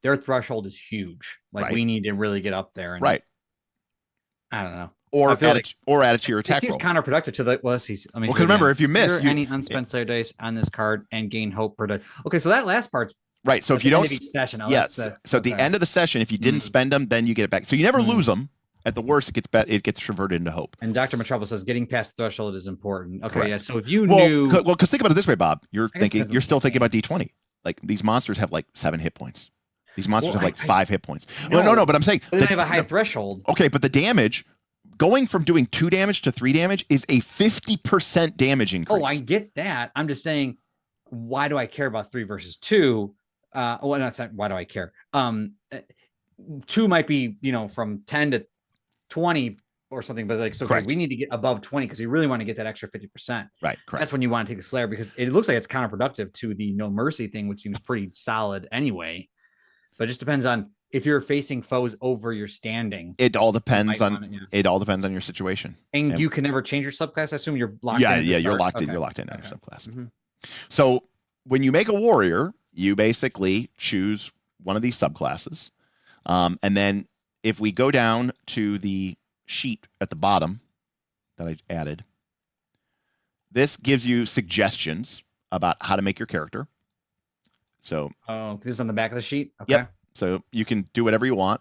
Speaker 4: their threshold is huge. Like, we need to really get up there. And,
Speaker 3: right.
Speaker 4: I don't know.
Speaker 3: Or add it to your attack roll.
Speaker 4: It seems counterproductive to the... Well, because
Speaker 3: remember, if you miss...
Speaker 4: any unspent Slayer dice on this card and gain hope per die. Okay, so that last part's...
Speaker 3: Right, so if you don't...
Speaker 4: Each session.
Speaker 3: Yes, so at the end of the session, if you didn't spend them, then you get it back. So you never lose them. At the worst, it gets converted into hope.
Speaker 4: And Dr. Metropolis says getting past the threshold is important. Okay,
Speaker 3: Correct.
Speaker 4: yeah. So if you knew...
Speaker 3: Well, because think about it this way, Bob. You're still thinking about D20. Like, these monsters have like 7 hit points. These monsters have like 5 hit points. No, but I'm saying...
Speaker 4: But they have a high threshold.
Speaker 3: Okay, but the damage... Going from doing 2 damage to 3 damage is a 50% damage increase.
Speaker 4: Oh, I get that. I'm just saying, why do I care about 3 versus 2? Well, no, it's not why do I care? 2 might be, from 10 to 20 or something, but like, so okay, we need to get above 20 because we really want to get that extra 50%.
Speaker 3: Right, correct.
Speaker 4: That's when you want to take the Slayer because it looks like it's counterproductive to the No Mercy thing, which seems pretty solid anyway. But it just depends on if you're facing foes over your standing.
Speaker 3: It all depends on it all depends on your situation.
Speaker 4: And you can never change your subclass. I assume you're locked in.
Speaker 3: Yeah, you're locked in. You're locked in on your subclass. So when you make a warrior, you basically choose one of these subclasses. And then if we go down to the sheet at the bottom that I added, this gives you suggestions about how to make your character. So
Speaker 4: this is on the back of the sheet. Okay.
Speaker 3: Yep. So you can do whatever you want.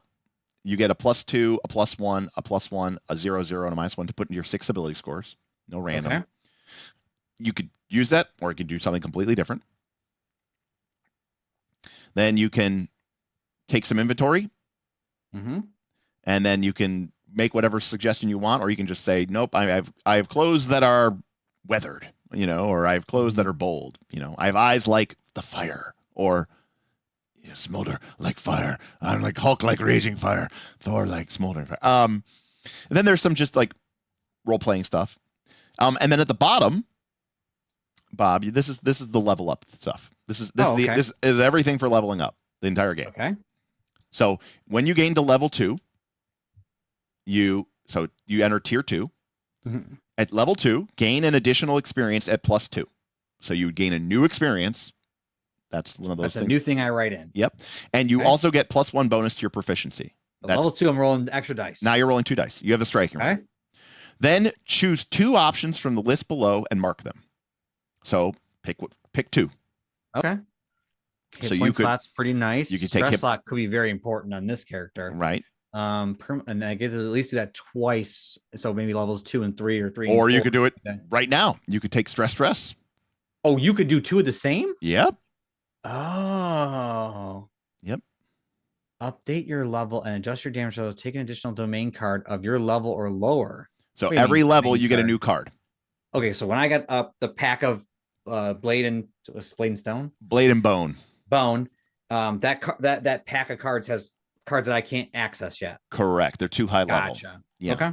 Speaker 3: You get a +2, a +1, a +1, a 0, 0, and a -1 to put into your 6 ability scores. No random. Okay. You could use that, or you could do something completely different. Then you can take some inventory, and then you can make whatever suggestion you want, or you can just say, "Nope, I have clothes that are weathered, or I have clothes that are bold. I have eyes like the fire, or." Smolder like fire. I'm like Hulk like raging fire. Thor like smoldering fire. And then there's some just like role playing stuff. And then at the bottom, Bob, this is the level up stuff. This is everything for leveling up the entire game.
Speaker 4: Okay.
Speaker 3: So when you gain to level 2, you enter tier 2. At level 2, gain an additional experience at +2. So you gain a new experience. That's one of those things.
Speaker 4: A new thing I write in.
Speaker 3: Yep. And you also get +1 bonus to your proficiency.
Speaker 4: Level 2, I'm rolling extra dice.
Speaker 3: Now you're rolling 2 dice. You have a striking roll. Then choose 2 options from the list below and mark them. So pick 2.
Speaker 4: Okay.
Speaker 3: So you could
Speaker 4: slot's pretty nice.
Speaker 3: You could take
Speaker 4: stress slot could be very important on this character.
Speaker 3: Right.
Speaker 4: And I get to at least do that twice. So maybe levels 2 and 3 or 3.
Speaker 3: Or you could do it right now. You could take stress.
Speaker 4: Oh, you could do 2 of the same?
Speaker 3: Yep.
Speaker 4: Oh.
Speaker 3: Yep.
Speaker 4: Update your level and adjust your damage level. Take an additional domain card of your level or lower.
Speaker 3: So every level you get a new card.
Speaker 4: Okay, so when I got up the pack of blade and stone,
Speaker 3: blade and bone,
Speaker 4: that pack of cards has cards that I can't access yet.
Speaker 3: Correct. They're too high level.
Speaker 4: Gotcha.
Speaker 3: Yeah.
Speaker 4: Okay.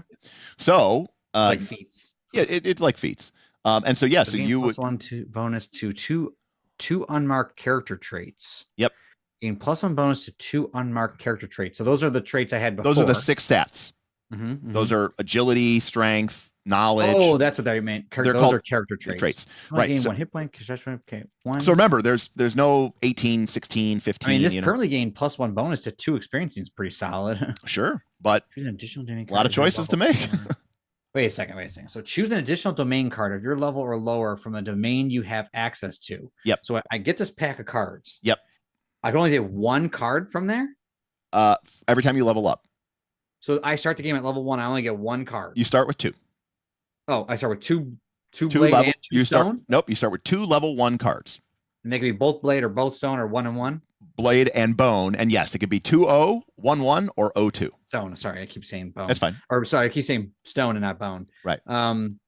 Speaker 3: So
Speaker 4: like feats.
Speaker 3: Yeah, it's like feats. And so so you would
Speaker 4: +1 bonus to two unmarked character traits.
Speaker 3: Yep.
Speaker 4: Gain +1 bonus to 2 unmarked character traits. So those are the traits I had before.
Speaker 3: Those are the 6 stats. Those are agility, strength, knowledge.
Speaker 4: Oh, that's what that meant. Those are character traits.
Speaker 3: Right.
Speaker 4: Gain 1 hit point. Okay. 1.
Speaker 3: So remember, there's no 18, 16, 15.
Speaker 4: I mean, this currently gained +1 bonus to 2 experience seems pretty solid.
Speaker 3: Sure, but
Speaker 4: an additional
Speaker 3: a lot of choices to make.
Speaker 4: Wait a second. So choose an additional domain card of your level or lower from a domain you have access to.
Speaker 3: Yep.
Speaker 4: So I get this pack of cards.
Speaker 3: Yep.
Speaker 4: I can only get 1 card from there?
Speaker 3: Every time you level up.
Speaker 4: So I start the game at level 1. I only get 1 card.
Speaker 3: You start with 2.
Speaker 4: Oh, I start with two blade
Speaker 3: level,
Speaker 4: and 2 stone?
Speaker 3: You start with 2 level 1 cards.
Speaker 4: And they can be both blade or both stone or 1 and 1?
Speaker 3: Blade and bone. And yes, it could be 2-0, 1-1, or 0-2.
Speaker 4: Stone. Sorry, I keep saying bone.
Speaker 3: That's fine.
Speaker 4: Or sorry, I keep saying stone and not bone.
Speaker 3: Right.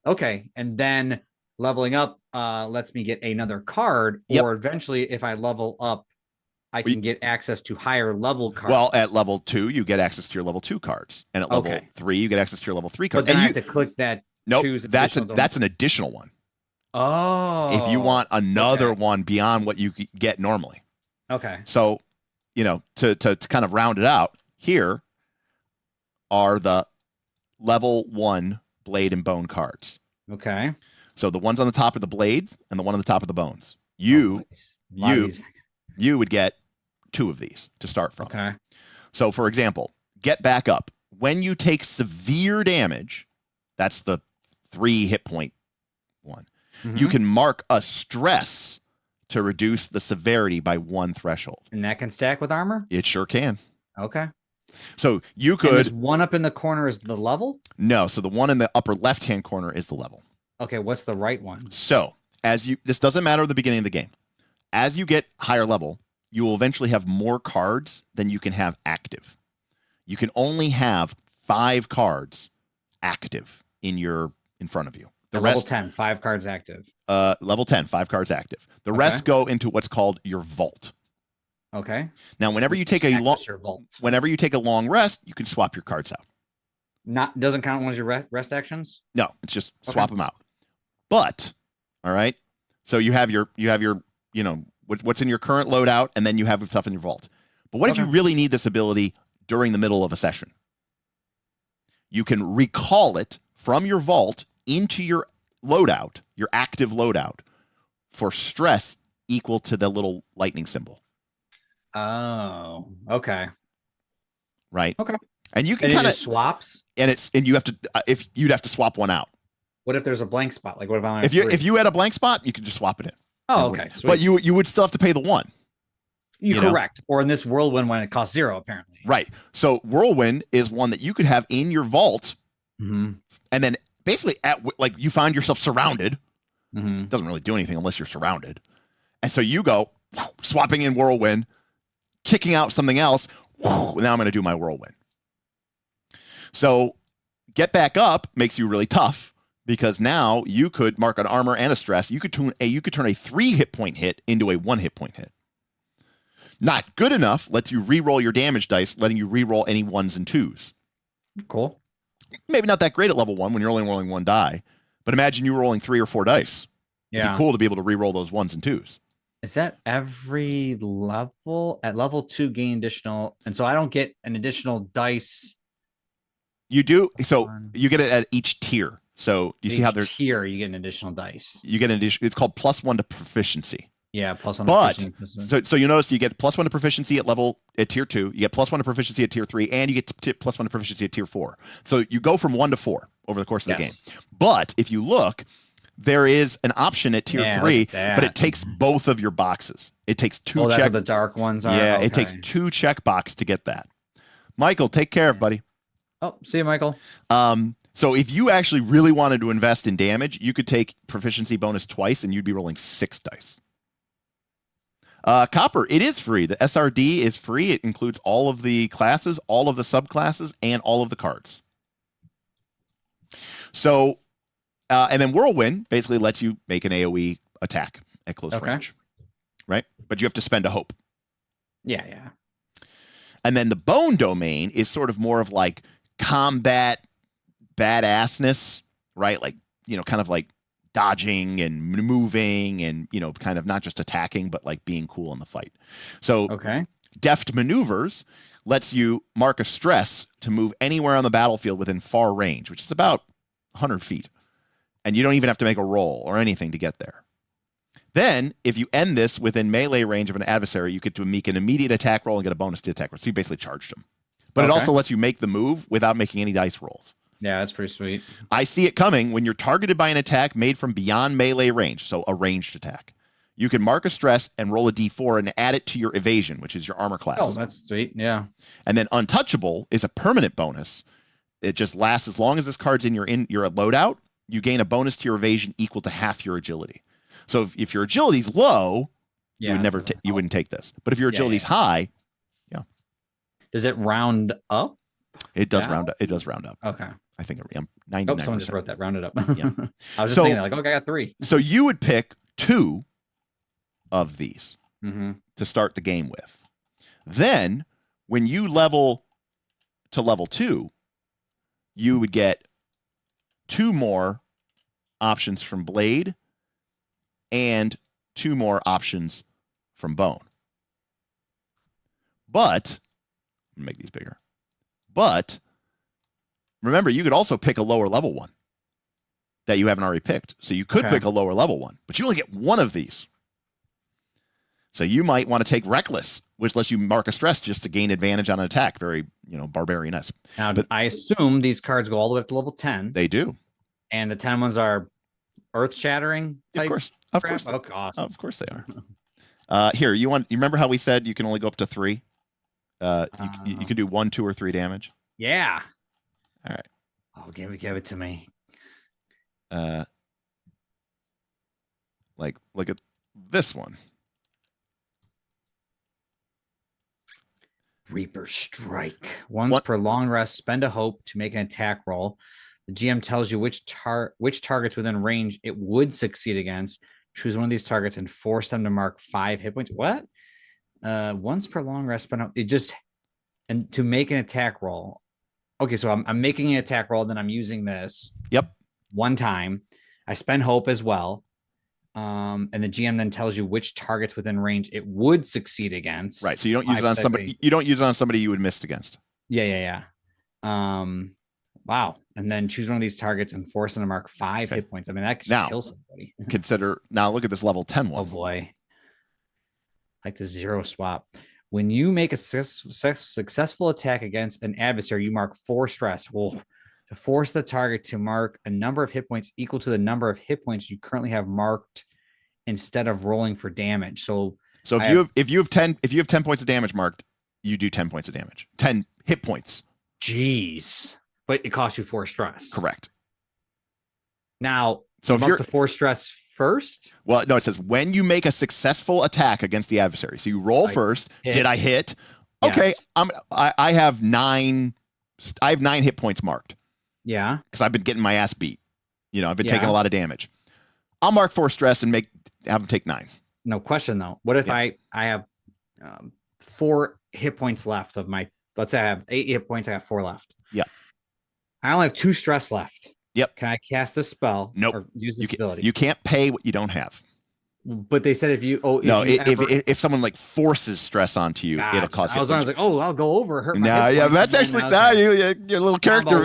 Speaker 4: Okay. And then leveling up lets me get another card, or eventually if I level up I can get access to higher level cards.
Speaker 3: Well, at level 2, you get access to your level 2 cards, and at level 3, you get access to your level 3 cards.
Speaker 4: But then
Speaker 3: and
Speaker 4: I have to click that.
Speaker 3: Nope,
Speaker 4: choose
Speaker 3: that's
Speaker 4: additional
Speaker 3: an additional one.
Speaker 4: Oh,
Speaker 3: If you want another one beyond what you get normally.
Speaker 4: Okay.
Speaker 3: So, to kind of round it out, here are the level 1 blade and bone cards.
Speaker 4: Okay.
Speaker 3: So the ones on the top are the blades, and the one on the top of the bones. You would get 2 of these to start from.
Speaker 4: Okay.
Speaker 3: So, for example, get back up. When you take severe damage, that's the 3 hit point one.
Speaker 4: Mm-hmm.
Speaker 3: You can mark a stress to reduce the severity by 1 threshold.
Speaker 4: And that can stack with armor?
Speaker 3: It sure can.
Speaker 4: Okay.
Speaker 3: So you
Speaker 4: And
Speaker 3: could.
Speaker 4: this one up in the corner is the level?
Speaker 3: No. So the one in the upper left-hand corner is the level.
Speaker 4: Okay. What's the right one?
Speaker 3: So this doesn't matter at the beginning of the game. As you get higher level, you will eventually have more cards than you can have active. You can only have 5 cards active in front of you. The
Speaker 4: level
Speaker 3: rest,
Speaker 4: 10, 5 cards active.
Speaker 3: level 10, 5 cards active. The rest go into what's called your vault.
Speaker 4: Okay.
Speaker 3: Now, whenever you take a long rest, you can swap your cards out.
Speaker 4: Doesn't count as your rest actions?
Speaker 3: No, it's just swap them out. But, all right. So you have your what's in your current loadout, and then you have stuff in your vault. But what if you really need this ability during the middle of a session? You can recall it from your vault into your loadout, your active loadout, for stress equal to the little lightning symbol.
Speaker 4: Oh, okay.
Speaker 3: Right.
Speaker 4: Okay.
Speaker 3: And you can kind of
Speaker 4: swaps.
Speaker 3: And you have to you'd have to swap one out.
Speaker 4: What if there's a blank spot? Like what if I
Speaker 3: if you had a blank spot, you could just swap it in.
Speaker 4: Oh, okay. Sweet.
Speaker 3: But you would still have to pay the 1.
Speaker 4: You're correct. Or in this whirlwind when it costs 0, apparently.
Speaker 3: Right. So whirlwind is one that you could have in your vault, and then basically you find yourself surrounded. It doesn't really do anything unless you're surrounded, and so you go swapping in whirlwind, kicking out something else. Now I'm going to do my whirlwind. So get back up makes you really tough because now you could mark an armor and a stress. You could turn a 3 hit point hit into a 1 hit point hit. Not good enough lets you re-roll your damage dice, letting you re-roll any 1s and 2s.
Speaker 4: Cool.
Speaker 3: Maybe not that great at level 1 when you're only rolling 1 die, but imagine you rolling 3 or 4 dice.
Speaker 4: Yeah.
Speaker 3: It'd be cool to be able to re-roll those 1s and 2s.
Speaker 4: Is that every level? At level 2, gain additional, and so I don't get an additional dice.
Speaker 3: You do. So you get it at each tier. So you see how there's
Speaker 4: here you get an additional dice.
Speaker 3: You get an addition. It's called +1 to proficiency.
Speaker 4: Yeah, +1.
Speaker 3: But so you notice you get +1 to proficiency at tier 2. You get +1 to proficiency at tier 3, and you get +1 to proficiency at tier 4. So you go from 1 to 4 over the course of the game. But if you look, there is an option at tier 3, but it takes both of your boxes. It takes 2
Speaker 4: that's what the dark ones are.
Speaker 3: Yeah,
Speaker 4: okay.
Speaker 3: It takes 2 check box to get that. Michael, take care of buddy.
Speaker 4: Oh, see you, Michael.
Speaker 3: So if you actually really wanted to invest in damage, you could take proficiency bonus twice, and you'd be rolling 6 dice. Copper, it is free. The SRD is free. It includes all of the classes, all of the subclasses, and all of the cards. So, and then Whirlwind basically lets you make an AoE attack at close range, right? But you have to spend a hope.
Speaker 4: Yeah, yeah.
Speaker 3: And then the Bone Domain is sort of more of like combat badassness, right? Like, kind of like dodging and moving and, kind of not just attacking, but like being cool in the fight. So deft maneuvers lets you mark a stress to move anywhere on the battlefield within far range, which is about 100 feet. And you don't even have to make a roll or anything to get there. Then, if you end this within melee range of an adversary, you get to make an immediate attack roll and get a bonus to attack roll. So you basically charged them. But it also lets you make the move without making any dice rolls.
Speaker 4: Yeah, that's pretty sweet.
Speaker 3: I see it coming when you're targeted by an attack made from beyond melee range, so a ranged attack. You can mark a stress and roll a d4 and add it to your evasion, which is your armor class.
Speaker 4: Oh, that's sweet. Yeah. And
Speaker 3: then untouchable is a permanent bonus. It just lasts as long as this card's in your loadout. You gain a bonus to your evasion equal to half your agility. So if your agility's low, you would you wouldn't take this. But if your agility's high,
Speaker 4: does it round up?
Speaker 3: It does round up. It does round up.
Speaker 4: Okay.
Speaker 3: I think I'm 99%.
Speaker 4: Oh, someone just wrote that. Round it up.
Speaker 3: Yeah.
Speaker 4: I was just thinking like, okay, I got 3.
Speaker 3: So you would pick 2 of these to start the game with. Then when you level to level 2, you would get 2 more options from blade and 2 more options from bone. But, I'm gonna make these bigger. But remember, you could also pick a lower level one that you haven't already picked. So you could pick a lower level one, but you only get 1 of these. So you might want to take Reckless, which lets you mark a stress just to gain advantage on an attack. Very, barbarian-esque.
Speaker 4: Now,
Speaker 3: but
Speaker 4: I assume these cards go all the way up to level 10.
Speaker 3: They do.
Speaker 4: And the 10 ones are earth-shattering type?
Speaker 3: Of course.
Speaker 4: Oh, gosh.
Speaker 3: Of course they are. Here, you remember how we said you can only go up to 3? You can do 1, 2, or 3 damage.
Speaker 4: Yeah.
Speaker 3: All right.
Speaker 4: Oh, give it to me.
Speaker 3: Look at this one.
Speaker 4: Reaper Strike. Once per long rest, spend a hope to make an attack roll. The GM tells you which targets within range it would succeed against. Choose one of these targets and force them to mark 5 hit points. What? Once per long rest, spend hope. And to make an attack roll. Okay, so I'm making an attack roll, then I'm using this.
Speaker 3: Yep.
Speaker 4: One time. I spend hope as well. And the GM then tells you which targets within range it would succeed against.
Speaker 3: Right. So you don't use it on somebody. You don't use it on somebody you would miss against.
Speaker 4: Yeah. Wow. And then choose one of these targets and force them to mark 5 hit points. I mean, that could kill somebody.
Speaker 3: Look at this level 10 one.
Speaker 4: Oh boy. Like the 0 swap. When you make a successful attack against an adversary, you mark 4 stress. Well, to force the target to mark a number of hit points equal to the number of hit points you currently have marked instead of rolling for damage. So
Speaker 3: if you have 10 points of damage marked, you do 10 points of damage. 10 hit points.
Speaker 4: Jeez. But it costs you 4 stress.
Speaker 3: Correct.
Speaker 4: Now,
Speaker 3: so if you're
Speaker 4: to 4 stress first?
Speaker 3: Well, no, it says when you make a successful attack against the adversary. So you roll first. Did I hit? Okay.
Speaker 4: Yes.
Speaker 3: I have 9 hit points marked.
Speaker 4: Yeah.
Speaker 3: Because I've been getting my ass beat. I've been taking a lot of damage. I'll mark 4 stress and have them take 9.
Speaker 4: No question though. What if I have 4 hit points left of my, let's say I have 8 hit points, I have 4 left.
Speaker 3: Yeah.
Speaker 4: I only have 2 stress left.
Speaker 3: Yep.
Speaker 4: Can I cast this spell?
Speaker 3: Nope.
Speaker 4: Or use this ability?
Speaker 3: You can't pay what you don't have.
Speaker 4: But they said
Speaker 3: if someone forces stress onto you, it'll cost you.
Speaker 4: I was like, I'll go over.
Speaker 3: That's actually your little character,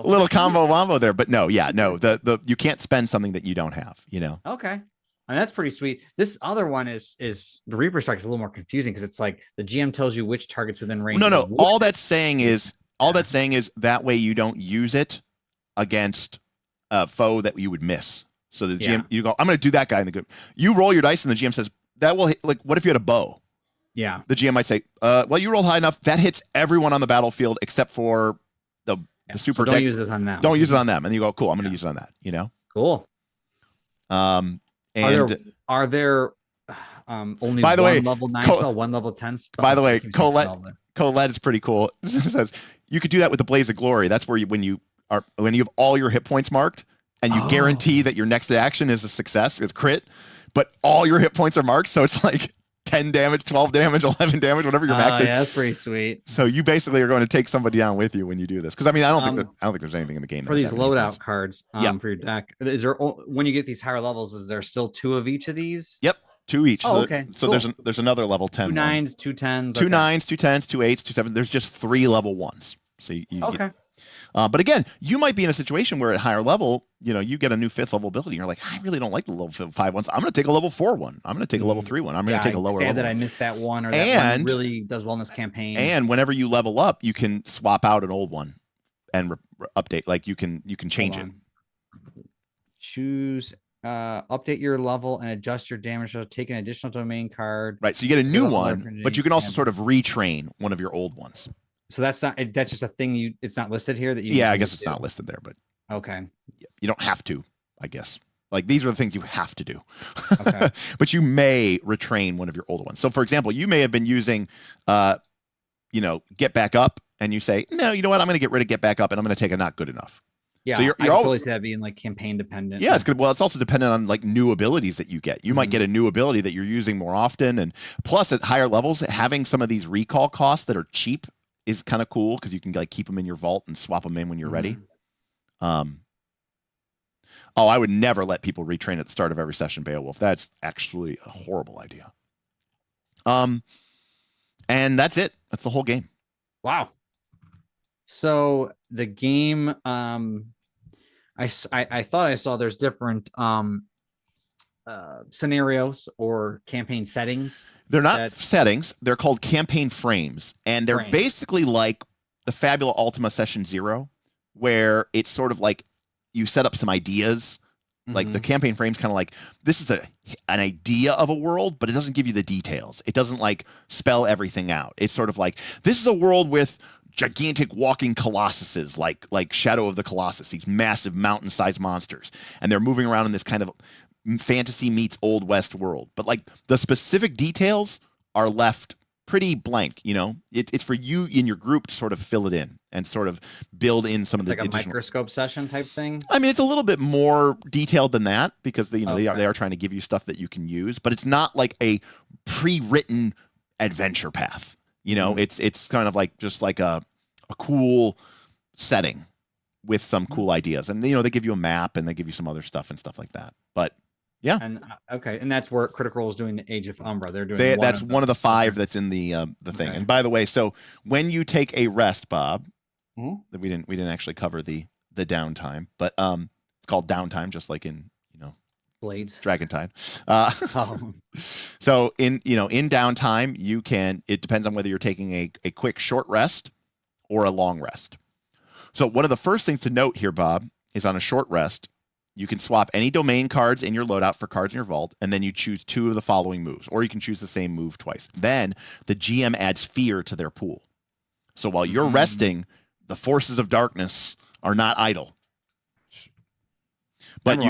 Speaker 3: little combo wombo there. But you can't spend something that you don't have.
Speaker 4: Okay, and that's pretty sweet. This other one is the Reaper Strike is a little more confusing because it's like the GM tells you which targets within range.
Speaker 3: No. All that's saying is that way you don't use it against a foe that you would miss. So the GM, you go, I'm going to do that guy in the good. You roll your dice, and the GM says that will hit. What if you had a bow?
Speaker 4: Yeah.
Speaker 3: The GM might say, well, you rolled high enough that hits everyone on the battlefield except for the super.
Speaker 4: So don't use this on them.
Speaker 3: Don't use it on them, and you go, cool. I'm going to use it on that.
Speaker 4: Cool.
Speaker 3: And
Speaker 4: are there only
Speaker 3: by the way,
Speaker 4: level 9 spell, 1 level 10 spell?
Speaker 3: By the way, Colette is pretty cool. It says you could do that with the Blaze of Glory. That's where when you have all your hit points marked. And you guarantee that your next action is a success, is crit, but all your hit points are marked. So it's like 10 damage, 12 damage, 11 damage, whatever your max is.
Speaker 4: Yeah, that's pretty sweet.
Speaker 3: So you basically are going to take somebody down with you when you do this. Because I don't think there's anything in the game
Speaker 4: for these loadout cards for your deck. Is there, when you get these higher levels, is there still 2 of each of these?
Speaker 3: Yep, 2 each.
Speaker 4: Okay.
Speaker 3: So
Speaker 4: cool.
Speaker 3: there's another level 10.
Speaker 4: 2 9s, 2 10s.
Speaker 3: 2 9s, 2 10s, 2 8s, 2 7s. There's just 3 level 1s. So you
Speaker 4: okay.
Speaker 3: But again, you might be in a situation where at higher level, you get a new 5th level ability. And you're like, I really don't like the level 5 ones. I'm going to take a level 4 one. I'm going to take a level 3 one. I'm going to take a lower level.
Speaker 4: That I missed that one, or that one really does well in this campaign.
Speaker 3: And whenever you level up, you can swap out an old one and update. Like you can change it.
Speaker 4: Choose update your level and adjust your damage. So take an additional domain card.
Speaker 3: Right. So you get a new one, but you can also sort of retrain one of your old ones.
Speaker 4: So that's just a thing it's not listed here that you.
Speaker 3: Yeah, I guess it's not listed there, but
Speaker 4: okay.
Speaker 3: You don't have to, I guess. Like these are the things you have to do,
Speaker 4: okay.
Speaker 3: But you may retrain one of your older ones. So for example, you may have been using, Get Back Up, and you say, no, you know what? I'm going to get rid of Get Back Up, and I'm going to take a Not Good Enough.
Speaker 4: Yeah,
Speaker 3: So
Speaker 4: I
Speaker 3: you're
Speaker 4: could
Speaker 3: all,
Speaker 4: totally see that being like campaign dependent.
Speaker 3: yeah, it's good. Well, it's also dependent on like new abilities that you get. You might get a new ability that you're using more often, and plus at higher levels, having some of these recall costs that are cheap is kind of cool because you can like keep them in your vault and swap them in when you're ready. Oh, I would never let people retrain at the start of every session, Beowulf. That's actually a horrible idea. And that's it. That's the whole game.
Speaker 4: Wow. So the game, I thought I saw there's different scenarios or campaign settings.
Speaker 3: They're not settings. They're called campaign frames, and they're basically like the Fabula Ultima Session 0, where it's sort of like you set up some ideas. Like the campaign frame's kind of like, this is an idea of a world, but it doesn't give you the details. It doesn't like spell everything out. It's sort of like, this is a world with gigantic walking colossuses, like Shadow of the Colossus, these massive mountain-sized monsters, and they're moving around in this kind of fantasy meets Old West world. But like the specific details are left pretty blank. You know, it's for you in your group to sort of fill it in and sort of build in some of the
Speaker 4: like a microscope session type thing.
Speaker 3: I mean, it's a little bit more detailed than that because they are trying to give you stuff that you can use, but it's not like a pre-written adventure path. You know, it's kind of like just like a cool setting with some cool ideas, and they give you a map and they give you some other stuff and stuff like that. But yeah,
Speaker 4: and and that's where Critical Role is doing the Age of Umbra. They're doing
Speaker 3: that's one of the 5 that's in the thing. And by the way, so when you take a rest, Bob, that we didn't actually cover the downtime, but it's called downtime, just like in
Speaker 4: Blades
Speaker 3: Dragontide. So in downtime, it depends on whether you're taking a quick short rest or a long rest. So one of the first things to note here, Bob, is on a short rest, you can swap any domain cards in your loadout for cards in your vault, and then you choose 2 of the following moves, or you can choose the same move twice. Then the GM adds fear to their pool. So while you're resting, the forces of darkness are not idle. But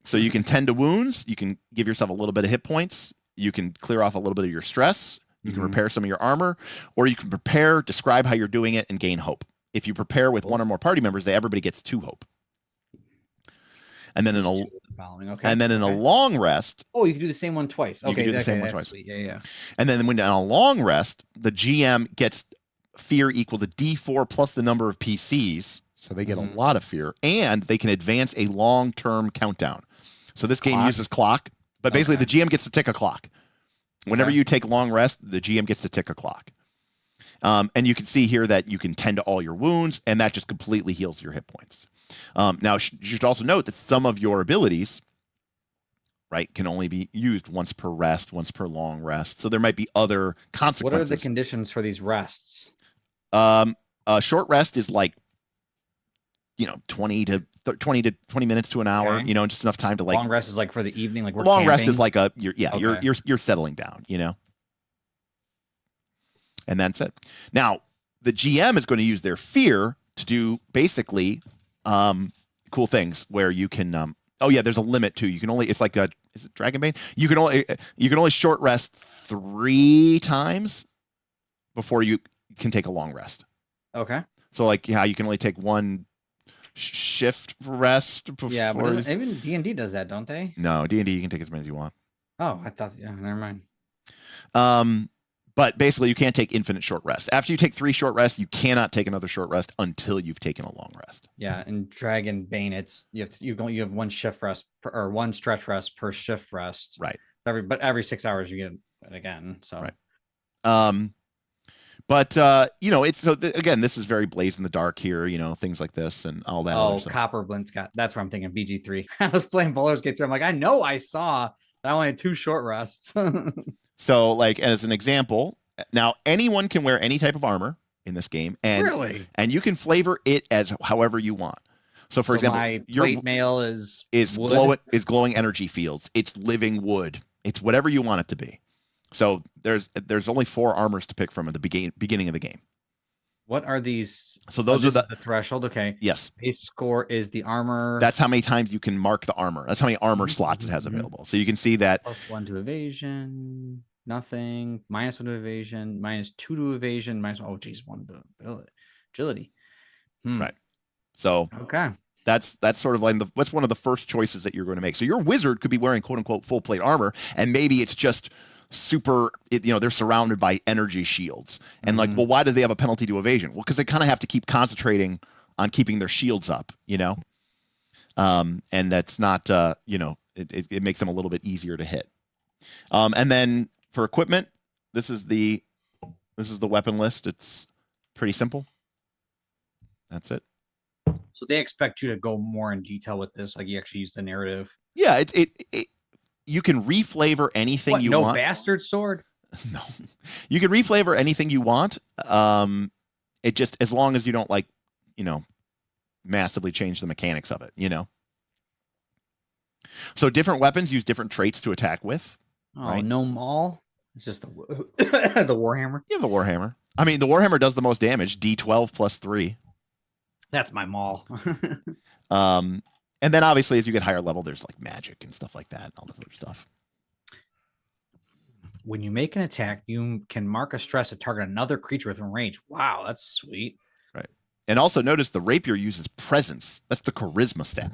Speaker 3: so you can tend to wounds, you can give yourself a little bit of hit points, you can clear off a little bit of your stress, you can repair some of your armor, or you can prepare, describe how you're doing it, and gain hope. If you prepare with 1 or more party members, everybody gets 2 hope. And then in a long rest,
Speaker 4: you can do the same one twice.
Speaker 3: You can do the same one twice.
Speaker 4: Sweet. Yeah.
Speaker 3: And then when on a long rest, the GM gets fear equal to D4 plus the number of PCs, so they get a lot of fear, and they can advance a long-term countdown. So this game uses clock, but basically the GM gets to tick a clock. Whenever you take long rest, the GM gets to tick a clock. And you can see here that you can tend to all your wounds, and that just completely heals your hit points. Now, you should also note that some of your abilities, can only be used once per rest, once per long rest. So there might be other consequences.
Speaker 4: What are the conditions for these rests?
Speaker 3: A short rest is like, 20 minutes to an hour. Just enough time to
Speaker 4: long rest is like for the evening. Like
Speaker 3: long rest is like you're settling down. And that's it. Now the GM is going to use their fear to do basically cool things where you can there's a limit too. You can only, it's like is it Dragonbane? You can only short rest 3 times before you can take a long rest.
Speaker 4: Okay.
Speaker 3: So like how you can only take 1 shift rest before.
Speaker 4: Yeah, but even D&D does that, don't they?
Speaker 3: No, D&D you can take as many as you want.
Speaker 4: Oh, I thought never mind.
Speaker 3: But basically, you can't take infinite short rests. After you take 3 short rests, you cannot take another short rest until you've taken a long rest.
Speaker 4: Yeah, in Dragonbane, it's you have 1 shift rest or 1 stretch rest per shift rest.
Speaker 3: Right.
Speaker 4: Every 6 hours you get it again. So
Speaker 3: right. But it's again, this is very blaze in the dark here. Things like this and all that.
Speaker 4: Oh, Copper Blint's got. That's what I'm thinking. BG3. I was playing Baldur's Gate 3. I'm like, I know I saw that I only had 2 short rests.
Speaker 3: So, like as an example, now anyone can wear any type of armor in this game, and you can flavor it as however you want. So, for example,
Speaker 4: my plate mail is
Speaker 3: glowing energy fields. It's living wood. It's whatever you want it to be. So there's only 4 armors to pick from at the beginning of the game.
Speaker 4: What are these?
Speaker 3: So those are the
Speaker 4: threshold. Okay.
Speaker 3: Yes.
Speaker 4: Base score is the armor.
Speaker 3: That's how many times you can mark the armor. That's how many armor slots it has available. So you can see that
Speaker 4: +1 to evasion, nothing. -1 to evasion, -2 to evasion, -1 to agility.
Speaker 3: Right. So
Speaker 4: okay.
Speaker 3: That's sort of like what's one of the first choices that you're going to make. So your wizard could be wearing quote unquote full plate armor, and maybe it's just super, they're surrounded by energy shields. And like, well, why do they have a penalty to evasion? Well, because they kind of have to keep concentrating on keeping their shields up, and that's not, it makes them a little bit easier to hit. And then for equipment, this is the weapon list. It's pretty simple. That's it.
Speaker 4: So they expect you to go more in detail with this, like you actually use the narrative.
Speaker 3: Yeah, it you can reflavor anything you want.
Speaker 4: No bastard sword?
Speaker 3: No. You can reflavor anything you want. It just, as long as you don't massively change the mechanics of it, So different weapons use different traits to attack with.
Speaker 4: Oh,
Speaker 3: right?
Speaker 4: no maul. It's just the the Warhammer.
Speaker 3: You have the Warhammer. I mean, the Warhammer does the most damage, D12 plus 3.
Speaker 4: That's my maul.
Speaker 3: And then obviously as you get higher level, there's like magic and stuff like that and all this other stuff.
Speaker 4: When you make an attack, you can mark a stress to target another creature within range. Wow, that's sweet.
Speaker 3: Right. And also notice the rapier uses presence. That's the charisma stat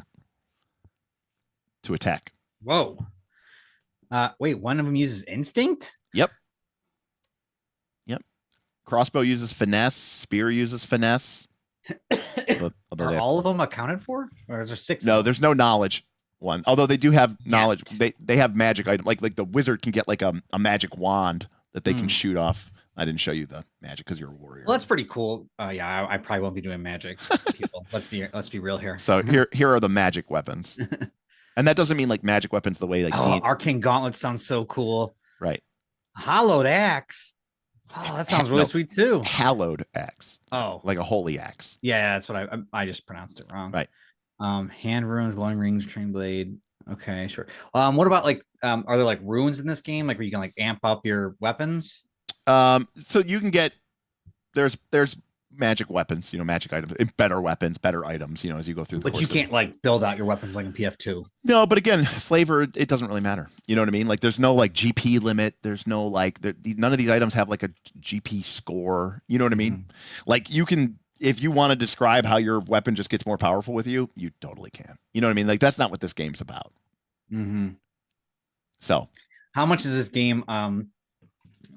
Speaker 3: to attack.
Speaker 4: Whoa. Wait, one of them uses instinct?
Speaker 3: Yep. Crossbow uses finesse. Spear uses finesse.
Speaker 4: Are all of them accounted for? Or is there 6?
Speaker 3: No, there's no knowledge one. Although they do have knowledge. They have magic items. Like the wizard can get like a magic wand that they can shoot off. I didn't show you the magic because you're a warrior.
Speaker 4: Well, that's pretty cool. Yeah, I probably won't be doing magic. People. Let's be real here.
Speaker 3: So here are the magic weapons. And that doesn't mean like magic weapons the way like
Speaker 4: Arcane Gauntlet sounds so cool.
Speaker 3: Right.
Speaker 4: Hollowed Axe. Oh, that sounds really sweet too.
Speaker 3: Hallowed axe.
Speaker 4: Oh,
Speaker 3: like a holy axe.
Speaker 4: Yeah, that's what I just pronounced it wrong.
Speaker 3: Right.
Speaker 4: Hand runes, glowing rings, train blade. Okay, sure. What about like are there like runes in this game, like where you can like amp up your weapons?
Speaker 3: So you can get there's magic weapons, magic items, better weapons, better items, as you go through the
Speaker 4: But you can't like build out your weapons like in PF2.
Speaker 3: No, but again, flavor, it doesn't really matter. You know what I mean? Like there's no like GP limit. There's no like none of these items have like a GP score. You know what I mean? Like you can, if you want to describe how your weapon just gets more powerful with you, you totally can. You know what I mean? Like that's not what this game's about. So
Speaker 4: how much is this game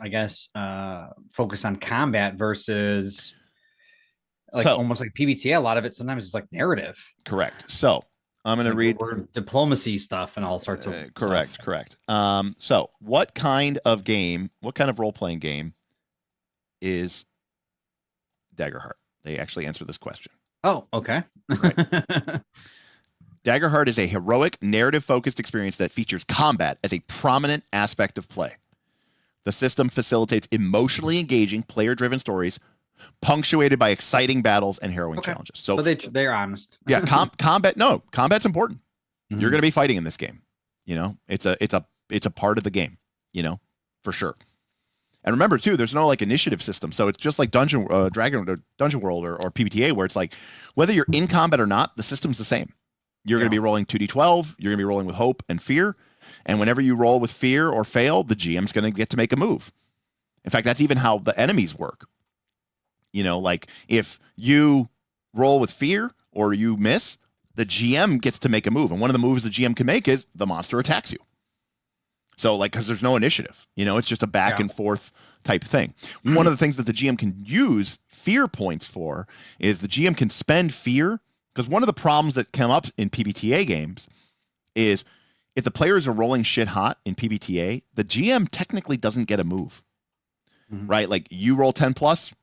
Speaker 4: I guess focus on combat versus like almost like PBTA? A lot of it sometimes is like narrative.
Speaker 3: Correct. So I'm going to read
Speaker 4: diplomacy stuff and all sorts of
Speaker 3: correct.
Speaker 4: stuff.
Speaker 3: Correct. So what kind of role-playing game is Daggerheart? They actually answer this question.
Speaker 4: Oh, okay.
Speaker 3: Right. Daggerheart is a heroic, narrative-focused experience that features combat as a prominent aspect of play. The system facilitates emotionally engaging, player-driven stories punctuated by exciting battles and harrowing challenges. So
Speaker 4: they're honest.
Speaker 3: Yeah, combat's important. You're going to be fighting in this game. It's a part of the game. For sure. And remember too, there's no like initiative system, so it's just like Dungeon World or PBTA, where it's like whether you're in combat or not, the system's the same. You're going to be rolling 2d12. You're going to be rolling with hope and fear, and whenever you roll with fear or fail, the GM's going to get to make a move. In fact, that's even how the enemies work. Like if you roll with fear or you miss, the GM gets to make a move. And one of the moves the GM can make is the monster attacks you. So like, because there's no initiative, it's just a back and forth type thing. One of the things that the GM can use fear points for is the GM can spend fear. Because one of the problems that come up in PBTA games is if the players are rolling shit hot in PBTA, the GM technically doesn't get a move, right? Like you roll 10 plus,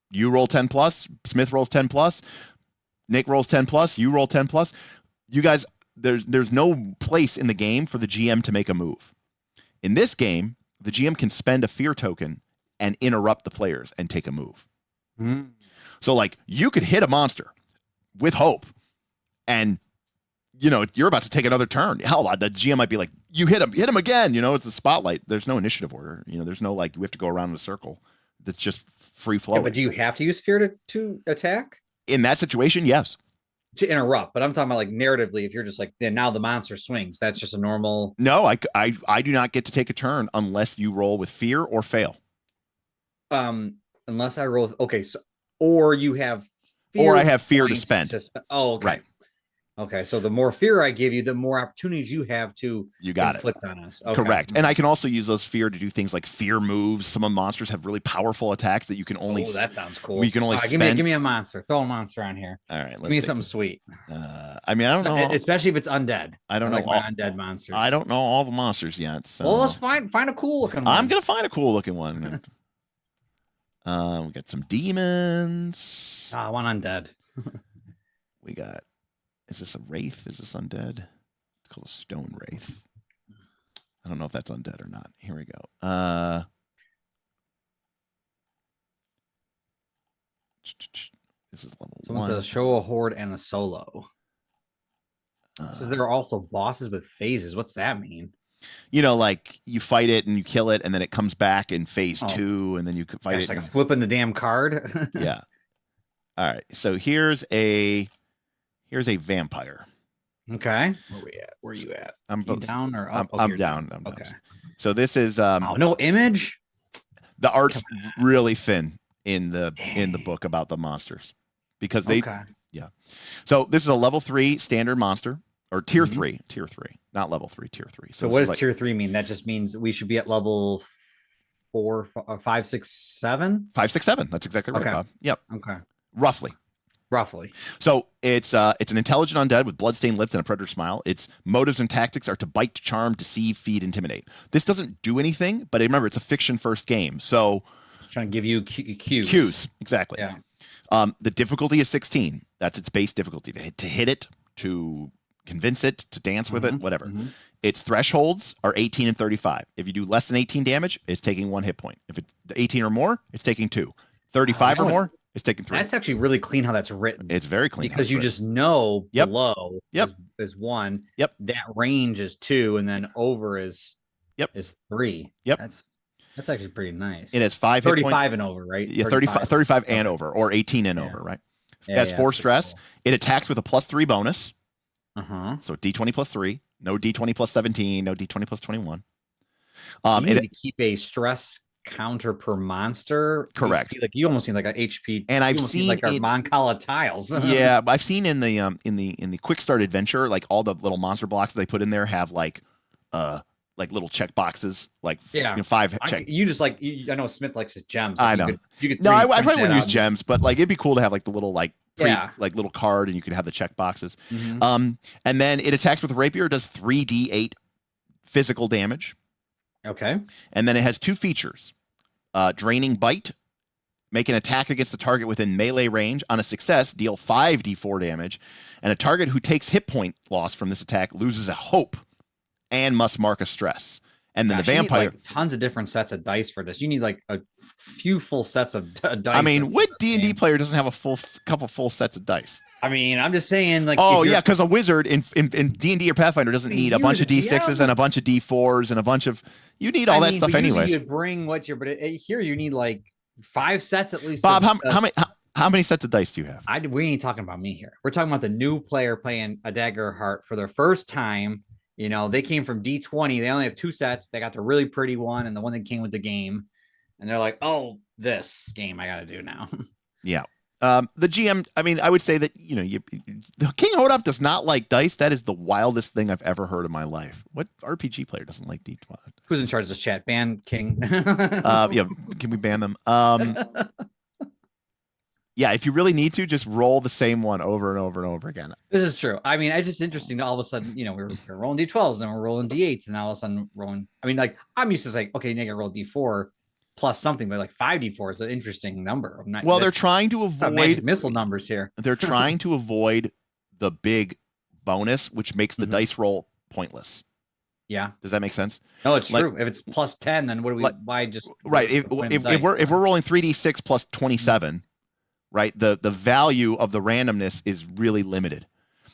Speaker 3: you roll 10 plus, Smith rolls 10 plus, Nick rolls 10 plus, you roll 10 plus. You guys, there's no place in the game for the GM to make a move. In this game, the GM can spend a fear token and interrupt the players and take a move. So like you could hit a monster with hope and you're about to take another turn. Hell, the GM might be like, you hit him again. It's the spotlight. There's no initiative order. There's no like, we have to go around in a circle. That's just free flow.
Speaker 4: Yeah, but do you have to use fear to attack?
Speaker 3: In that situation, yes.
Speaker 4: To interrupt, but I'm talking about like narratively. If you're just like, then now the monster swings, that's just a normal.
Speaker 3: No, I do not get to take a turn unless you roll with fear or fail.
Speaker 4: Unless I roll. Okay, so or you have fear.
Speaker 3: Or I have fear to
Speaker 4: points
Speaker 3: spend.
Speaker 4: Oh, okay.
Speaker 3: Right.
Speaker 4: Okay, so the more fear I give you, the more opportunities you have to inflict on us. Okay.
Speaker 3: Correct. And I can also use those fear to do things like fear moves. Some of the monsters have really powerful attacks that you can only.
Speaker 4: Oh, that sounds cool.
Speaker 3: We can only
Speaker 4: give me a monster. Throw a monster on here.
Speaker 3: All right, let's
Speaker 4: give me something sweet.
Speaker 3: I mean, I don't know,
Speaker 4: especially if it's undead.
Speaker 3: I don't know
Speaker 4: like my undead monsters.
Speaker 3: I don't know all the monsters yet. So
Speaker 4: well, let's find a cool looking one.
Speaker 3: I'm gonna find a cool looking one. We got some demons.
Speaker 4: I want undead.
Speaker 3: We got. Is this a wraith? Is this undead? It's called a stone wraith. I don't know if that's undead or not. Here we go. This is level
Speaker 4: Someone
Speaker 3: 1.
Speaker 4: says show a horde and a solo. Says there are also bosses with phases. What's that mean?
Speaker 3: You know, like you fight it and you kill it, and then it comes back in phase 2, and then you could fight it.
Speaker 4: Like flipping the damn card.
Speaker 3: Yeah. All right. So here's a vampire.
Speaker 4: Okay. Where we at? Where are you at?
Speaker 3: I'm both
Speaker 4: down or up?
Speaker 3: I'm down. I'm
Speaker 4: okay.
Speaker 3: down. So this is
Speaker 4: no image.
Speaker 3: The art's really thin in the book about the monsters because they yeah. So this is a level 3 standard monster or tier 3, not level 3, tier 3.
Speaker 4: So what does tier 3 mean? That just means we should be at level 4, 5, 6, 7?
Speaker 3: 5, 6, 7. That's exactly right, Bob. Yep.
Speaker 4: Okay.
Speaker 3: Roughly. So it's an intelligent undead with bloodstained lips and a predator smile. Its motives and tactics are to bite, charm, deceive, feed, intimidate. This doesn't do anything, but remember, it's a fiction first game. So
Speaker 4: it's trying to give you cues.
Speaker 3: Cues, exactly.
Speaker 4: Yeah.
Speaker 3: The difficulty is 16. That's its base difficulty. To hit it, to convince it, to dance with it, whatever. Its thresholds are 18 and 35. If you do less than 18 damage, it's taking 1 hit point. If it's 18 or more, it's taking 2. 35 or more, it's taking 3.
Speaker 4: That's actually really clean how that's written.
Speaker 3: It's very clean
Speaker 4: because you just know below is 1.
Speaker 3: Yep.
Speaker 4: That range is 2, and then over is 3.
Speaker 3: Yep.
Speaker 4: That's actually pretty nice.
Speaker 3: It has 5 hit
Speaker 4: 35
Speaker 3: points.
Speaker 4: and over, right?
Speaker 3: Yeah, 35 and over, or 18 and over, right? It has 4 stress. Cool. It attacks with a +3 bonus. So D20 plus 3. No D20 plus 17. No D20 plus 21.
Speaker 4: You need to keep a stress counter per monster.
Speaker 3: Correct.
Speaker 4: You almost need like a HP.
Speaker 3: And I've seen
Speaker 4: like our Moncala tiles.
Speaker 3: Yeah, I've seen in the quick start adventure, like all the little monster blocks that they put in there have like little check boxes, like 5 check.
Speaker 4: I know Smith likes his gems.
Speaker 3: I know.
Speaker 4: You could
Speaker 3: no, I probably wouldn't use gems, but like it'd be cool to have like the little like little card, and you could have the check boxes. And then it attacks with a rapier, does 3d8 physical damage.
Speaker 4: Okay.
Speaker 3: And then it has 2 features. Draining bite. Make an attack against the target within melee range. On a success, deal 5d4 damage. And a target who takes hit point loss from this attack loses a hope and must mark a stress. And then the vampire.
Speaker 4: You need, tons of different sets of dice for this. You need like a few full sets of dice.
Speaker 3: I mean, what D&D player doesn't have a couple full sets of dice?
Speaker 4: I mean, I'm just saying, like.
Speaker 3: Oh yeah, because a wizard in D&D or Pathfinder doesn't need a bunch of D6s and a bunch of D4s and a bunch of. You need all that stuff anyways.
Speaker 4: You bring what you're, but here you need like 5 sets at least.
Speaker 3: Bob, how many sets of dice do you have?
Speaker 4: We ain't talking about me here. We're talking about the new player playing a Daggerheart for their first time. You know, they came from D20. They only have 2 sets. They got the really pretty one and the one that came with the game. And they're like, oh, this game I got to do now.
Speaker 3: Yeah. The GM, I mean, I would say that, the King Hodop does not like dice. That is the wildest thing I've ever heard in my life. What RPG player doesn't like D20?
Speaker 4: Who's in charge of this chat? Ban King.
Speaker 3: Yeah, can we ban them? Yeah, if you really need to, just roll the same one over and over and over again.
Speaker 4: This is true. I mean, it's just interesting to all of a sudden, we're rolling D12s, and then we're rolling D8s, and all of a sudden rolling. I mean, like, I'm used to like, okay, you got to roll D4 plus something, but like 5d4 is an interesting number.
Speaker 3: They're trying to avoid
Speaker 4: missile numbers here.
Speaker 3: They're trying to avoid the big bonus, which makes the dice roll pointless.
Speaker 4: Yeah.
Speaker 3: Does that make sense?
Speaker 4: No, it's true. If it's plus 10, then what do we? Why just
Speaker 3: right? If we're rolling 3d6 plus 27, right? The value of the randomness is really limited.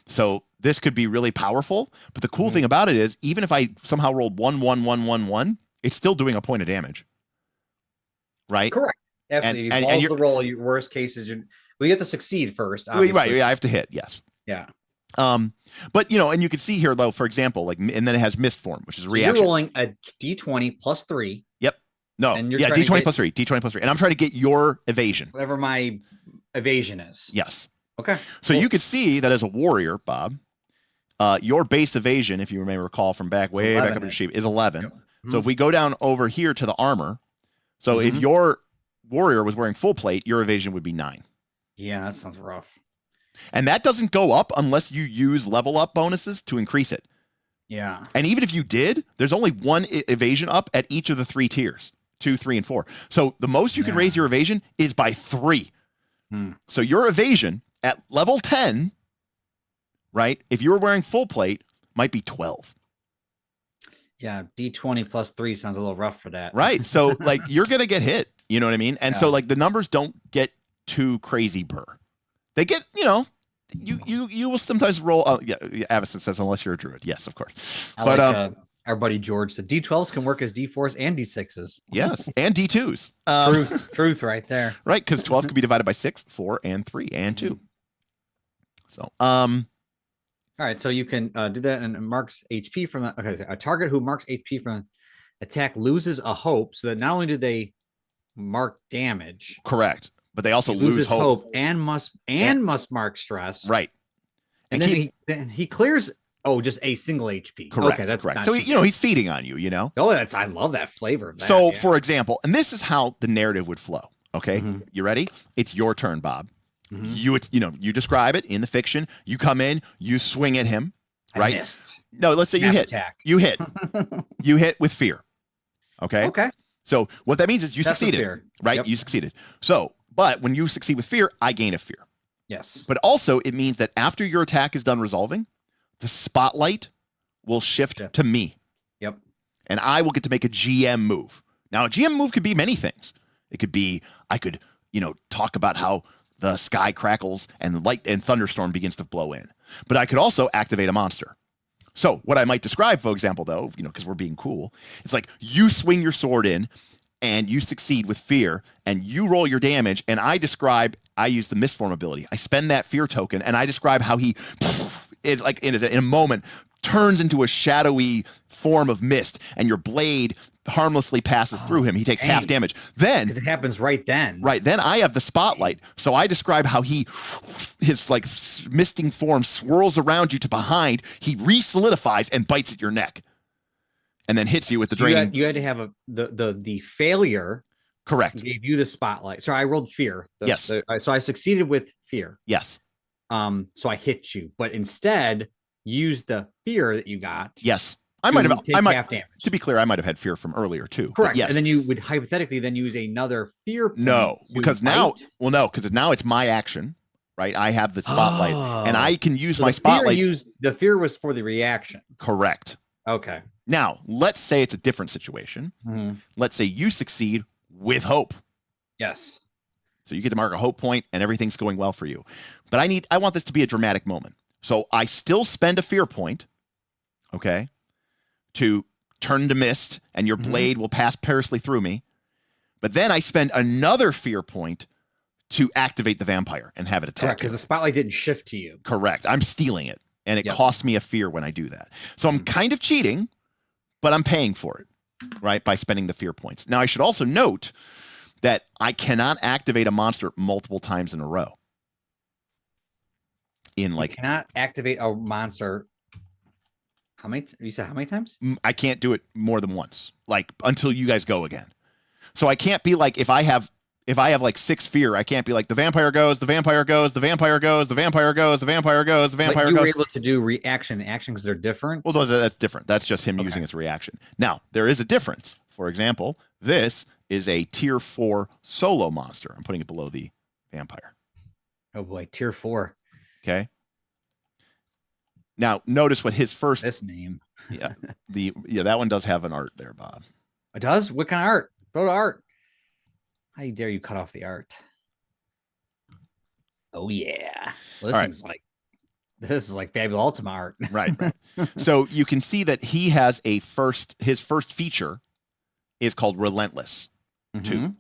Speaker 3: So this could be really powerful. But the cool thing about it is, even if I somehow rolled 1, 1, 1, 1, 1, it's still doing a point of damage. Right.
Speaker 4: Correct. Absolutely. And the roll. Your worst case is you have to succeed first.
Speaker 3: Obviously. Right. Yeah. I have to hit. Yes.
Speaker 4: Yeah.
Speaker 3: But and you can see here though, for example, like, and then it has mist form, which is a reaction.
Speaker 4: You're rolling a D20 plus 3.
Speaker 3: Yep. No.
Speaker 4: And
Speaker 3: D20 plus 3. D20 plus 3. And I'm trying to get your evasion.
Speaker 4: Whatever my evasion is.
Speaker 3: Yes.
Speaker 4: Okay.
Speaker 3: So you could see that as a warrior, Bob, your base evasion, if you may recall from way back up in your sheet, is 11. Yep. So if we go down over here to the armor, so if your warrior was wearing full plate, your evasion would be 9.
Speaker 4: Yeah, that sounds rough.
Speaker 3: And that doesn't go up unless you use level up bonuses to increase it.
Speaker 4: Yeah.
Speaker 3: And even if you did, there's only one evasion up at each of the 3 tiers, 2, 3, and 4. So the most you can raise your evasion is by 3. So your evasion at level 10, right, if you were wearing full plate, might be 12.
Speaker 4: Yeah, D20 plus 3 sounds a little rough for that.
Speaker 3: Right. So like you're going to get hit, you know what I mean? And so like the numbers don't get too crazy burr. They get, you will sometimes roll. Avison says, unless you're a druid. Yes, of course.
Speaker 4: But our buddy George said D12s can work as D4s and D6s.
Speaker 3: Yes, and D2s.
Speaker 4: Truth right there.
Speaker 3: Right, because 12 could be divided by 6, 4, and 3, and 2. So, all
Speaker 4: right, so you can do that and marks HP from a target who marks HP from an attack loses a hope, so that not only do they mark damage,
Speaker 3: correct, but they also lose hope
Speaker 4: and must mark stress.
Speaker 3: Right.
Speaker 4: And then he clears just a single HP.
Speaker 3: Correct.
Speaker 4: Okay, that's
Speaker 3: correct. So he's feeding on you,
Speaker 4: Oh, I love that flavor of that.
Speaker 3: So for example, and this is how the narrative would flow. Okay. You ready? It's your turn, Bob. You describe it in the fiction. You come in, you swing at him, right?
Speaker 4: I missed.
Speaker 3: No, let's say you hit.
Speaker 4: Attack.
Speaker 3: You hit. You hit with fear. Okay.
Speaker 4: Okay.
Speaker 3: So what that means is you succeeded, right?
Speaker 4: Yep.
Speaker 3: You succeeded. So, but when you succeed with fear, I gain a fear.
Speaker 4: Yes.
Speaker 3: But also it means that after your attack is done resolving, the spotlight will shift to me.
Speaker 4: Yep.
Speaker 3: And I will get to make a GM move. Now, a GM move could be many things. It could be, I could, talk about how the sky crackles and light and thunderstorm begins to blow in. But I could also activate a monster. So what I might describe, for example, though, because we're being cool, it's like you swing your sword in and you succeed with fear and you roll your damage. And I use the mistform ability. I spend that fear token and I describe how he is like in a moment turns into a shadowy form of mist and your blade harmlessly passes through him. He takes half damage. Then
Speaker 4: because it happens right then.
Speaker 3: Right. Then I have the spotlight. So I describe how his like misting form swirls around you to behind. He re-solidifies and bites at your neck. And then hits you with the draining.
Speaker 4: You had to have the failure.
Speaker 3: Correct.
Speaker 4: Gave you the spotlight. Sorry, I rolled fear.
Speaker 3: Yes.
Speaker 4: So I succeeded with fear.
Speaker 3: Yes.
Speaker 4: So I hit you, but instead use the fear that you got.
Speaker 3: Yes. I might have
Speaker 4: half damage.
Speaker 3: To be clear, I might have had fear from earlier too.
Speaker 4: Correct.
Speaker 3: Yes.
Speaker 4: And then you would hypothetically then use another fear point.
Speaker 3: No, because now it's my action, right? I have the spotlight and I can use my spotlight.
Speaker 4: The fear was for the reaction.
Speaker 3: Correct.
Speaker 4: Okay.
Speaker 3: Now, let's say it's a different situation. Let's say you succeed with hope.
Speaker 4: Yes.
Speaker 3: So you get to mark a hope point and everything's going well for you. But I want this to be a dramatic moment. So I still spend a fear point, okay, to turn to mist and your blade will pass perilously through me. But then I spend another fear point to activate the vampire and have it attack.
Speaker 4: Correct, because the spotlight didn't shift to you.
Speaker 3: Correct. I'm stealing it. And it costs me a fear when I do that. So I'm kind of cheating, but I'm paying for it, right, by spending the fear points. Now, I should also note that I cannot activate a monster multiple times in a row. You
Speaker 4: cannot activate a monster. How many? You said how many times?
Speaker 3: I can't do it more than once, until you guys go again. So I can't be like, if I have like 6 fear, I can't be like the vampire goes, the vampire goes, the vampire goes, the vampire goes, the vampire goes, the vampire goes.
Speaker 4: You were able to do reaction and action because they're different.
Speaker 3: Well, that's different. That's just him using his reaction. Now, there is a difference. For example, this is a tier 4 solo monster. I'm putting it below the vampire.
Speaker 4: Oh boy, tier 4.
Speaker 3: Okay. Now, notice what his first
Speaker 4: name.
Speaker 3: that one does have an art there, Bob.
Speaker 4: It does? What kind of art? Go to art. How dare you cut off the art? Oh yeah. Well, this is like Fabulous Ultima art.
Speaker 3: Right. So you can see that he has his first feature is called Relentless 2.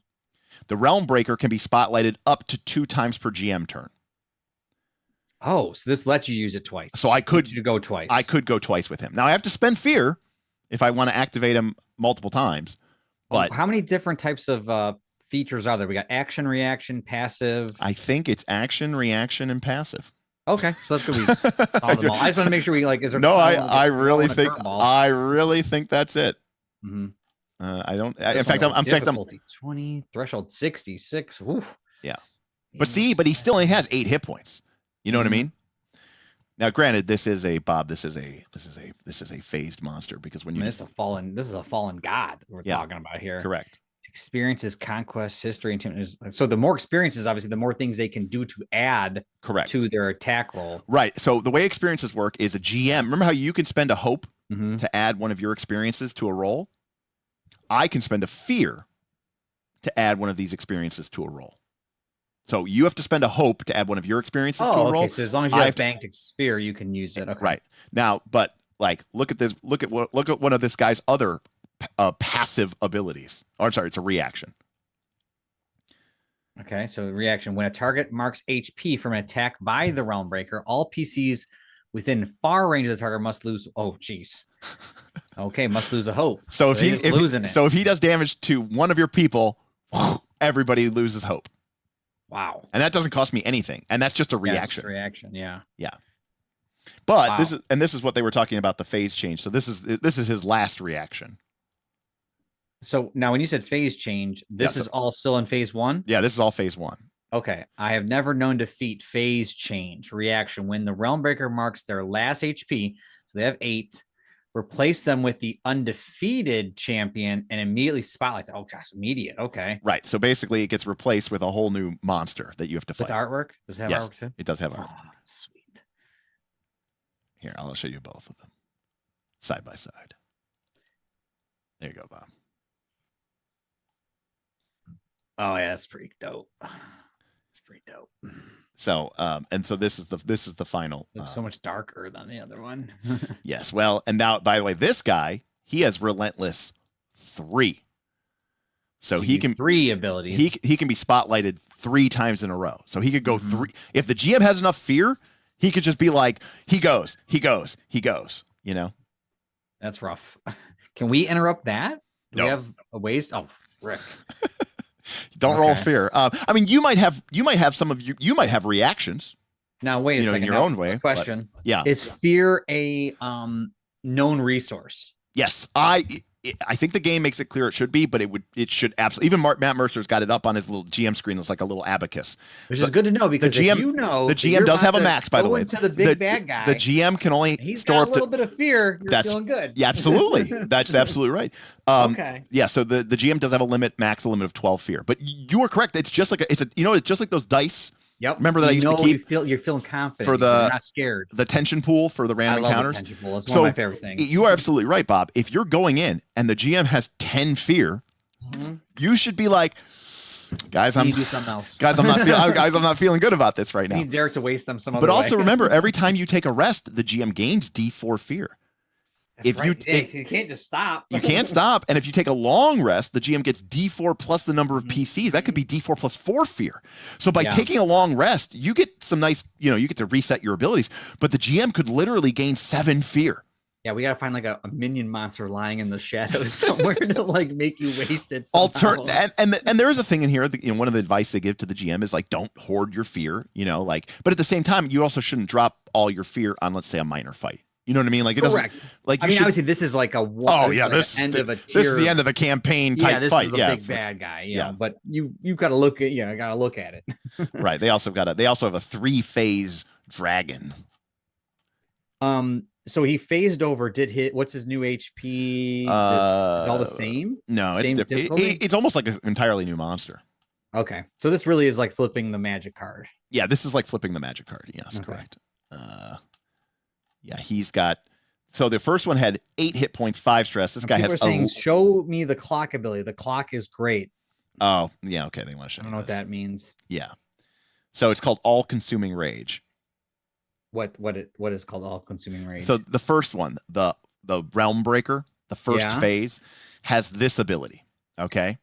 Speaker 3: The Realm Breaker can be spotlighted up to 2 times per GM turn.
Speaker 4: Oh, so this lets you use it twice.
Speaker 3: So I could
Speaker 4: go twice.
Speaker 3: I could go twice with him. Now I have to spend fear if I want to activate him multiple times. But
Speaker 4: how many different types of features are there? We got action, reaction, passive.
Speaker 3: I think it's action, reaction, and passive.
Speaker 4: Okay, so that's good. We solved them all. I just want to make sure we like. Is there?
Speaker 3: No, I really think that's it.
Speaker 4: Mm-hmm.
Speaker 3: I don't. In fact, I'm
Speaker 4: 20 threshold 66. Oof.
Speaker 3: Yeah, but see, he still only has 8 hit points. You know what I mean? Now, granted, this is a phased monster because when you
Speaker 4: this is a fallen god we're talking about here.
Speaker 3: Correct.
Speaker 4: Experiences, conquest, history, and so the more experiences, obviously, the more things they can do to add to their attack roll.
Speaker 3: Right. So the way experiences work is a GM. Remember how you can spend a hope to add one of your experiences to a roll? I can spend a fear to add one of these experiences to a roll. So you have to spend a hope to add one of your experiences to a roll.
Speaker 4: So as long as you have banked sphere, you can use it. Okay.
Speaker 3: Right. Now, but like, look at this. Look at one of this guy's other passive abilities. Oh, I'm sorry, it's a reaction.
Speaker 4: Okay, so reaction. When a target marks HP from an attack by the Realm Breaker, all PCs within far range of the target must lose. Oh, geez. Okay, must lose a hope.
Speaker 3: So if he does damage to one of your people, everybody loses hope.
Speaker 4: Wow.
Speaker 3: And that doesn't cost me anything. And that's just a reaction.
Speaker 4: Reaction, yeah.
Speaker 3: Yeah. But this is what they were talking about, the phase change. So this is his last reaction.
Speaker 4: So now when you said phase change, this is all still in phase 1?
Speaker 3: Yeah, this is all phase 1.
Speaker 4: Okay. I have never known defeat phase change reaction when the Realm Breaker marks their last HP. So they have 8. Replace them with the undefeated champion and immediately spotlight. Oh gosh, immediate. Okay.
Speaker 3: Right. So basically it gets replaced with a whole new monster that you have to fight.
Speaker 4: With artwork? Does it have artwork too?
Speaker 3: It does have artwork.
Speaker 4: Oh, sweet.
Speaker 3: Here, I'll show you both of them. Side by side. There you go, Bob.
Speaker 4: Oh yeah, that's pretty dope. It's pretty dope.
Speaker 3: So, and so this is the final.
Speaker 4: It's so much darker than the other one.
Speaker 3: Yes. Well, and now, by the way, this guy, he has Relentless 3. So he can
Speaker 4: 3 abilities.
Speaker 3: He can be spotlighted 3 times in a row. So he could go 3. If the GM has enough fear, he could just be like, he goes. You know.
Speaker 4: That's rough. Can we interrupt that? Do
Speaker 3: no.
Speaker 4: we have a waste? Oh, frick.
Speaker 3: Don't roll fear. I mean, you might have reactions.
Speaker 4: Now, wait a second.
Speaker 3: In your own way.
Speaker 4: Question.
Speaker 3: But, yeah.
Speaker 4: Is fear a known resource?
Speaker 3: Yes. I think the game makes it clear it should be, but it should absolutely. Even Matt Mercer's got it up on his little GM screen. It's like a little abacus,
Speaker 4: which is good to know because
Speaker 3: the GM,
Speaker 4: if you know
Speaker 3: the GM does have a max. By the way,
Speaker 4: to the big bad guy,
Speaker 3: the GM can only store
Speaker 4: got a little bit of fear. You're feeling good.
Speaker 3: Yeah, absolutely. That's absolutely right.
Speaker 4: Okay.
Speaker 3: Yeah. So the GM does have a limit of 12 fear, but you are correct. It's just like it's just like those dice.
Speaker 4: Yep.
Speaker 3: Remember that I used to keep.
Speaker 4: You're feeling confident.
Speaker 3: For
Speaker 4: you're not scared.
Speaker 3: The tension pool for the random encounters.
Speaker 4: The tension pool. It's one of my favorite things.
Speaker 3: You are absolutely right, Bob. If you're going in and the GM has 10 fear, you should be like, guys, I'm not feeling good about this right now.
Speaker 4: You need Derek to waste them some other
Speaker 3: But
Speaker 4: way.
Speaker 3: also remember, every time you take a rest, the GM gains D4 fear.
Speaker 4: You can't just stop.
Speaker 3: You can't stop. And if you take a long rest, the GM gets D4 plus the number of PCs. That could be D4 plus 4 fear. So by taking a long rest, you get some nice, you get to reset your abilities. But the GM could literally gain 7 fear.
Speaker 4: Yeah, we gotta find like a minion monster lying in the shadows somewhere to like make you waste it.
Speaker 3: And there is a thing in here. One of the advice they give to the GM is like, don't hoard your fear. But at the same time, you also shouldn't drop all your fear on, let's say, a minor fight. You know what I mean? Like it
Speaker 4: Correct.
Speaker 3: doesn't. Like
Speaker 4: obviously, this is like a
Speaker 3: end of a tier. This is the end of the campaign type fight.
Speaker 4: This is a big bad guy. Yeah, but you got to look at it.
Speaker 3: Right. They also have a 3-phase dragon.
Speaker 4: So he phased over. What's his new HP? Is all the same?
Speaker 3: No, it's almost like an entirely new monster.
Speaker 4: Okay, so this really is like flipping the magic card.
Speaker 3: Yeah, this is like flipping the magic card. Yes, correct. Yeah, he's got. So the first one had 8 hit points, 5 stress. This guy has.
Speaker 4: Show me the clock ability. The clock is great.
Speaker 3: Oh yeah, okay. They want to show.
Speaker 4: I don't know what that means.
Speaker 3: Yeah, so it's called all-consuming rage.
Speaker 4: What is called all-consuming rage?
Speaker 3: So the first one, the Realm Breaker, the first phase, has this ability. Okay,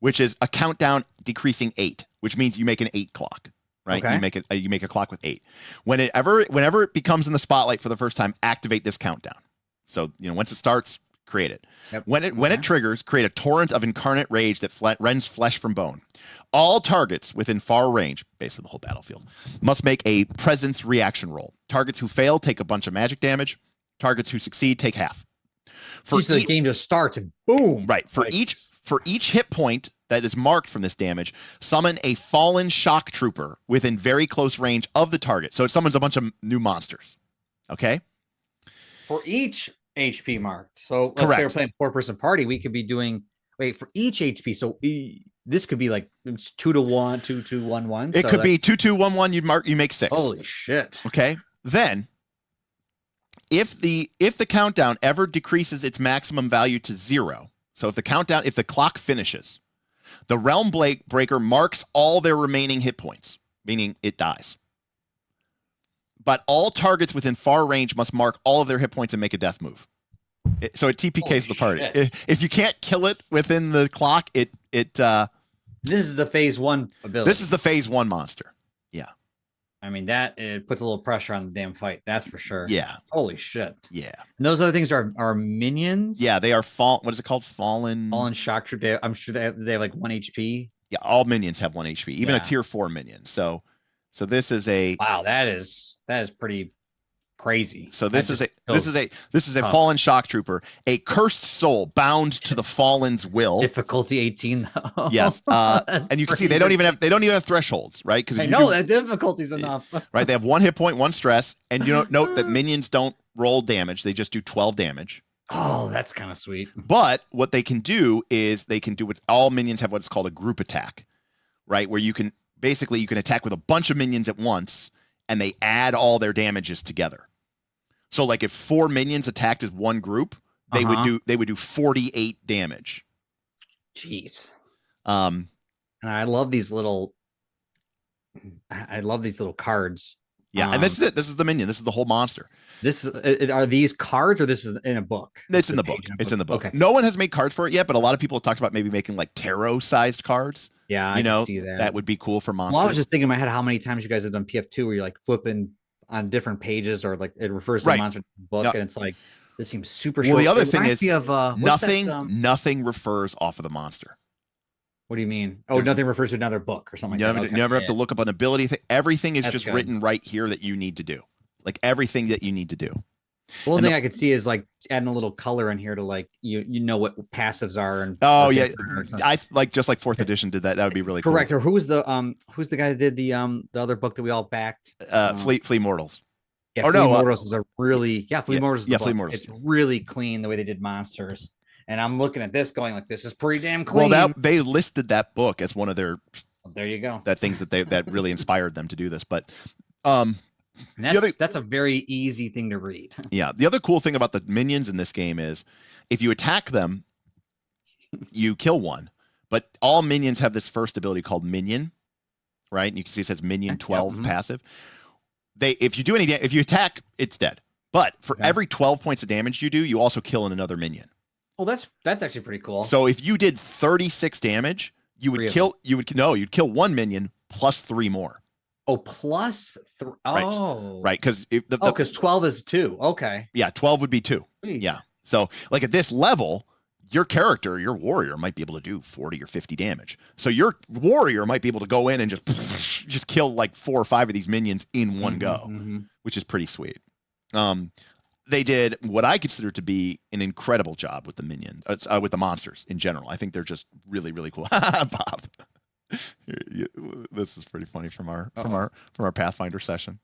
Speaker 3: which is a countdown decreasing 8, which means you make an 8 clock. Right, okay. You make a clock with 8. Whenever it becomes in the spotlight for the first time, activate this countdown. So once it starts, create it.
Speaker 4: Yep.
Speaker 3: When it triggers, create a torrent of incarnate rage that rends flesh from bone. All targets within far range, basically the whole battlefield, must make a presence reaction roll. Targets who fail take a bunch of magic damage. Targets who succeed take half.
Speaker 4: For the game just starts and boom.
Speaker 3: Right. For each hit point that is marked from this damage, summon a fallen shock trooper within very close range of the target. So it summons a bunch of new monsters. Okay.
Speaker 4: For each HP marked. So let's say we're playing 4-person party, we could be doing for each HP. So this could be like it's 2 to 1, 2 to 1 1.
Speaker 3: It could be 2 2 1 1. You make 6.
Speaker 4: Holy shit.
Speaker 3: Okay. Then if the countdown ever decreases its maximum value to 0, so if the clock finishes, the Realm Breaker marks all their remaining hit points, meaning it dies. But all targets within far range must mark all of their hit points and make a death move. So it TPKs the party. If you can't kill it within the clock, this
Speaker 4: is the phase 1 ability.
Speaker 3: This is the phase 1 monster. Yeah.
Speaker 4: I mean, it puts a little pressure on the damn fight. That's for sure.
Speaker 3: Yeah.
Speaker 4: Holy shit.
Speaker 3: Yeah.
Speaker 4: And those other things are minions.
Speaker 3: Yeah, they are what is it called? Fallen
Speaker 4: shock troop. I'm sure they have like 1 HP.
Speaker 3: Yeah, all minions have 1 HP, even a tier 4 minion. So this is a
Speaker 4: wow. That is pretty crazy.
Speaker 3: So this is a fallen shock trooper, a cursed soul bound to the fallen's will.
Speaker 4: Difficulty 18 though.
Speaker 3: Yes. And you can see they don't even have thresholds, right? Because
Speaker 4: I know that difficulty's enough.
Speaker 3: Right. They have 1 hit point, 1 stress, and note that minions don't roll damage. They just do 12 damage.
Speaker 4: Oh, that's kind of sweet.
Speaker 3: But what they can do is all minions have what's called a group attack, right? Where you can attack with a bunch of minions at once and they add all their damages together. So like if 4 minions attacked as one group, they would do 48 damage.
Speaker 4: Jeez. And I love these little cards.
Speaker 3: Yeah, and this is it. This is the minion. This is the whole monster.
Speaker 4: Are these cards or this is in a book?
Speaker 3: It's in the book. It's in the book.
Speaker 4: Okay.
Speaker 3: No one has made cards for it yet, but a lot of people have talked about maybe making like tarot-sized cards.
Speaker 4: Yeah, I can see that.
Speaker 3: That would be cool for monsters.
Speaker 4: Well, I was just thinking in my head how many times you guys have done PF2 where you're like flipping on different pages or like it refers to a monster book and it's like this seems super short.
Speaker 3: Well, the other thing is
Speaker 4: nothing
Speaker 3: nothing refers off of the monster.
Speaker 4: What do you mean? Oh, nothing refers to another book or something like that.
Speaker 3: You never have to look up an ability thing. Everything is just written right here that you need to do. Like everything that you need to do.
Speaker 4: The only thing I could see is like adding a little color in here to like you know what passives are and
Speaker 3: I like just like 4th edition did that. That would be really
Speaker 4: correct.
Speaker 3: cool.
Speaker 4: Or who's the guy that did the other book that we all backed?
Speaker 3: Flea Mortals.
Speaker 4: Yeah, Flea Mortals is a really Flea Mortals.
Speaker 3: Flea Mortals.
Speaker 4: It's really clean the way they did monsters. And I'm looking at this going like this is pretty damn clean.
Speaker 3: Well, they listed that book as one of their
Speaker 4: there you go.
Speaker 3: That things that really inspired them to do this. But
Speaker 4: that's a very easy thing to read.
Speaker 3: Yeah. The other cool thing about the minions in this game is if you attack them, you kill one. But all minions have this first ability called Minion, right? And you can see it says Minion 12 passive. If you attack, it's dead. But for every 12 points of damage you do, you also kill another minion.
Speaker 4: Well, that's actually pretty cool.
Speaker 3: So if you did 36 damage, you'd kill 1 minion plus 3 more.
Speaker 4: Oh, plus 3. Oh,
Speaker 3: right. Because
Speaker 4: because 12 is 2. Okay.
Speaker 3: Yeah, 12 would be 2.
Speaker 4: Jeez.
Speaker 3: Yeah. So like at this level, your warrior might be able to do 40 or 50 damage. So your warrior might be able to go in and just kill like 4 or 5 of these minions in one go, which is pretty sweet. They did what I consider to be an incredible job with the minions, with the monsters in general. I think they're just really, really cool. Bob, this is pretty funny from our Pathfinder session.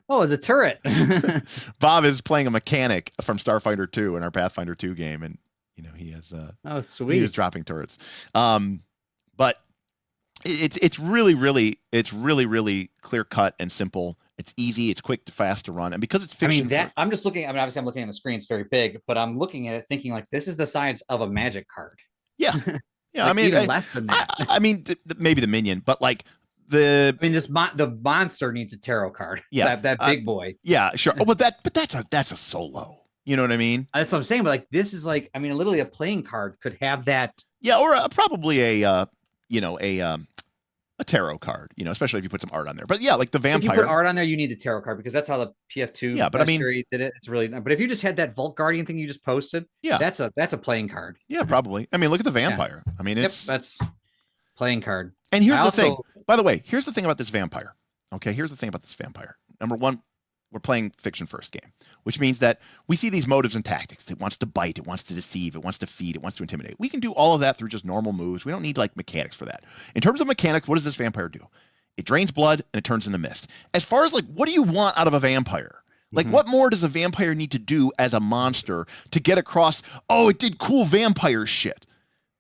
Speaker 4: Oh, the turret.
Speaker 3: Bob is playing a mechanic from Starfighter 2 in our Pathfinder 2 game, and he has
Speaker 4: sweet.
Speaker 3: He was dropping turrets. But it's really, really clear cut and simple. It's easy, it's quick, fast to run, and because it's fiction.
Speaker 4: I'm just looking. Obviously, I'm looking at the screen. It's very big, but I'm looking at it thinking like this is the size of a Magic card.
Speaker 3: Yeah, yeah.
Speaker 4: Like even less than that.
Speaker 3: Maybe the minion, but like
Speaker 4: the monster needs a tarot card.
Speaker 3: Yeah,
Speaker 4: that big boy.
Speaker 3: Yeah, sure. Oh, but that's a solo. You know what I mean?
Speaker 4: That's what I'm saying. But like this is like literally a playing card could have that.
Speaker 3: Yeah, or probably a a tarot card, especially if you put some art on there. But yeah, like the
Speaker 4: If
Speaker 3: vampire.
Speaker 4: you put art on there, you need the tarot card because that's how the PF2
Speaker 3: Yeah, but I mean,
Speaker 4: did it. It's really, but if you just had that Vault Guardian thing you just posted,
Speaker 3: yeah,
Speaker 4: that's a playing card.
Speaker 3: Yeah, probably. I mean, look at the vampire. I mean,
Speaker 4: that's playing card.
Speaker 3: And here's the thing. By the way, here's the thing about this vampire. Okay, here's the thing about this vampire. Number one, we're playing fiction first game, which means that we see these motives and tactics. It wants to bite, it wants to deceive, it wants to feed, it wants to intimidate. We can do all of that through just normal moves. We don't need like mechanics for that. In terms of mechanics, what does this vampire do? It drains blood and it turns into mist. As far as like, what do you want out of a vampire? Like, what more does a vampire need to do as a monster to get across, oh, it did cool vampire shit?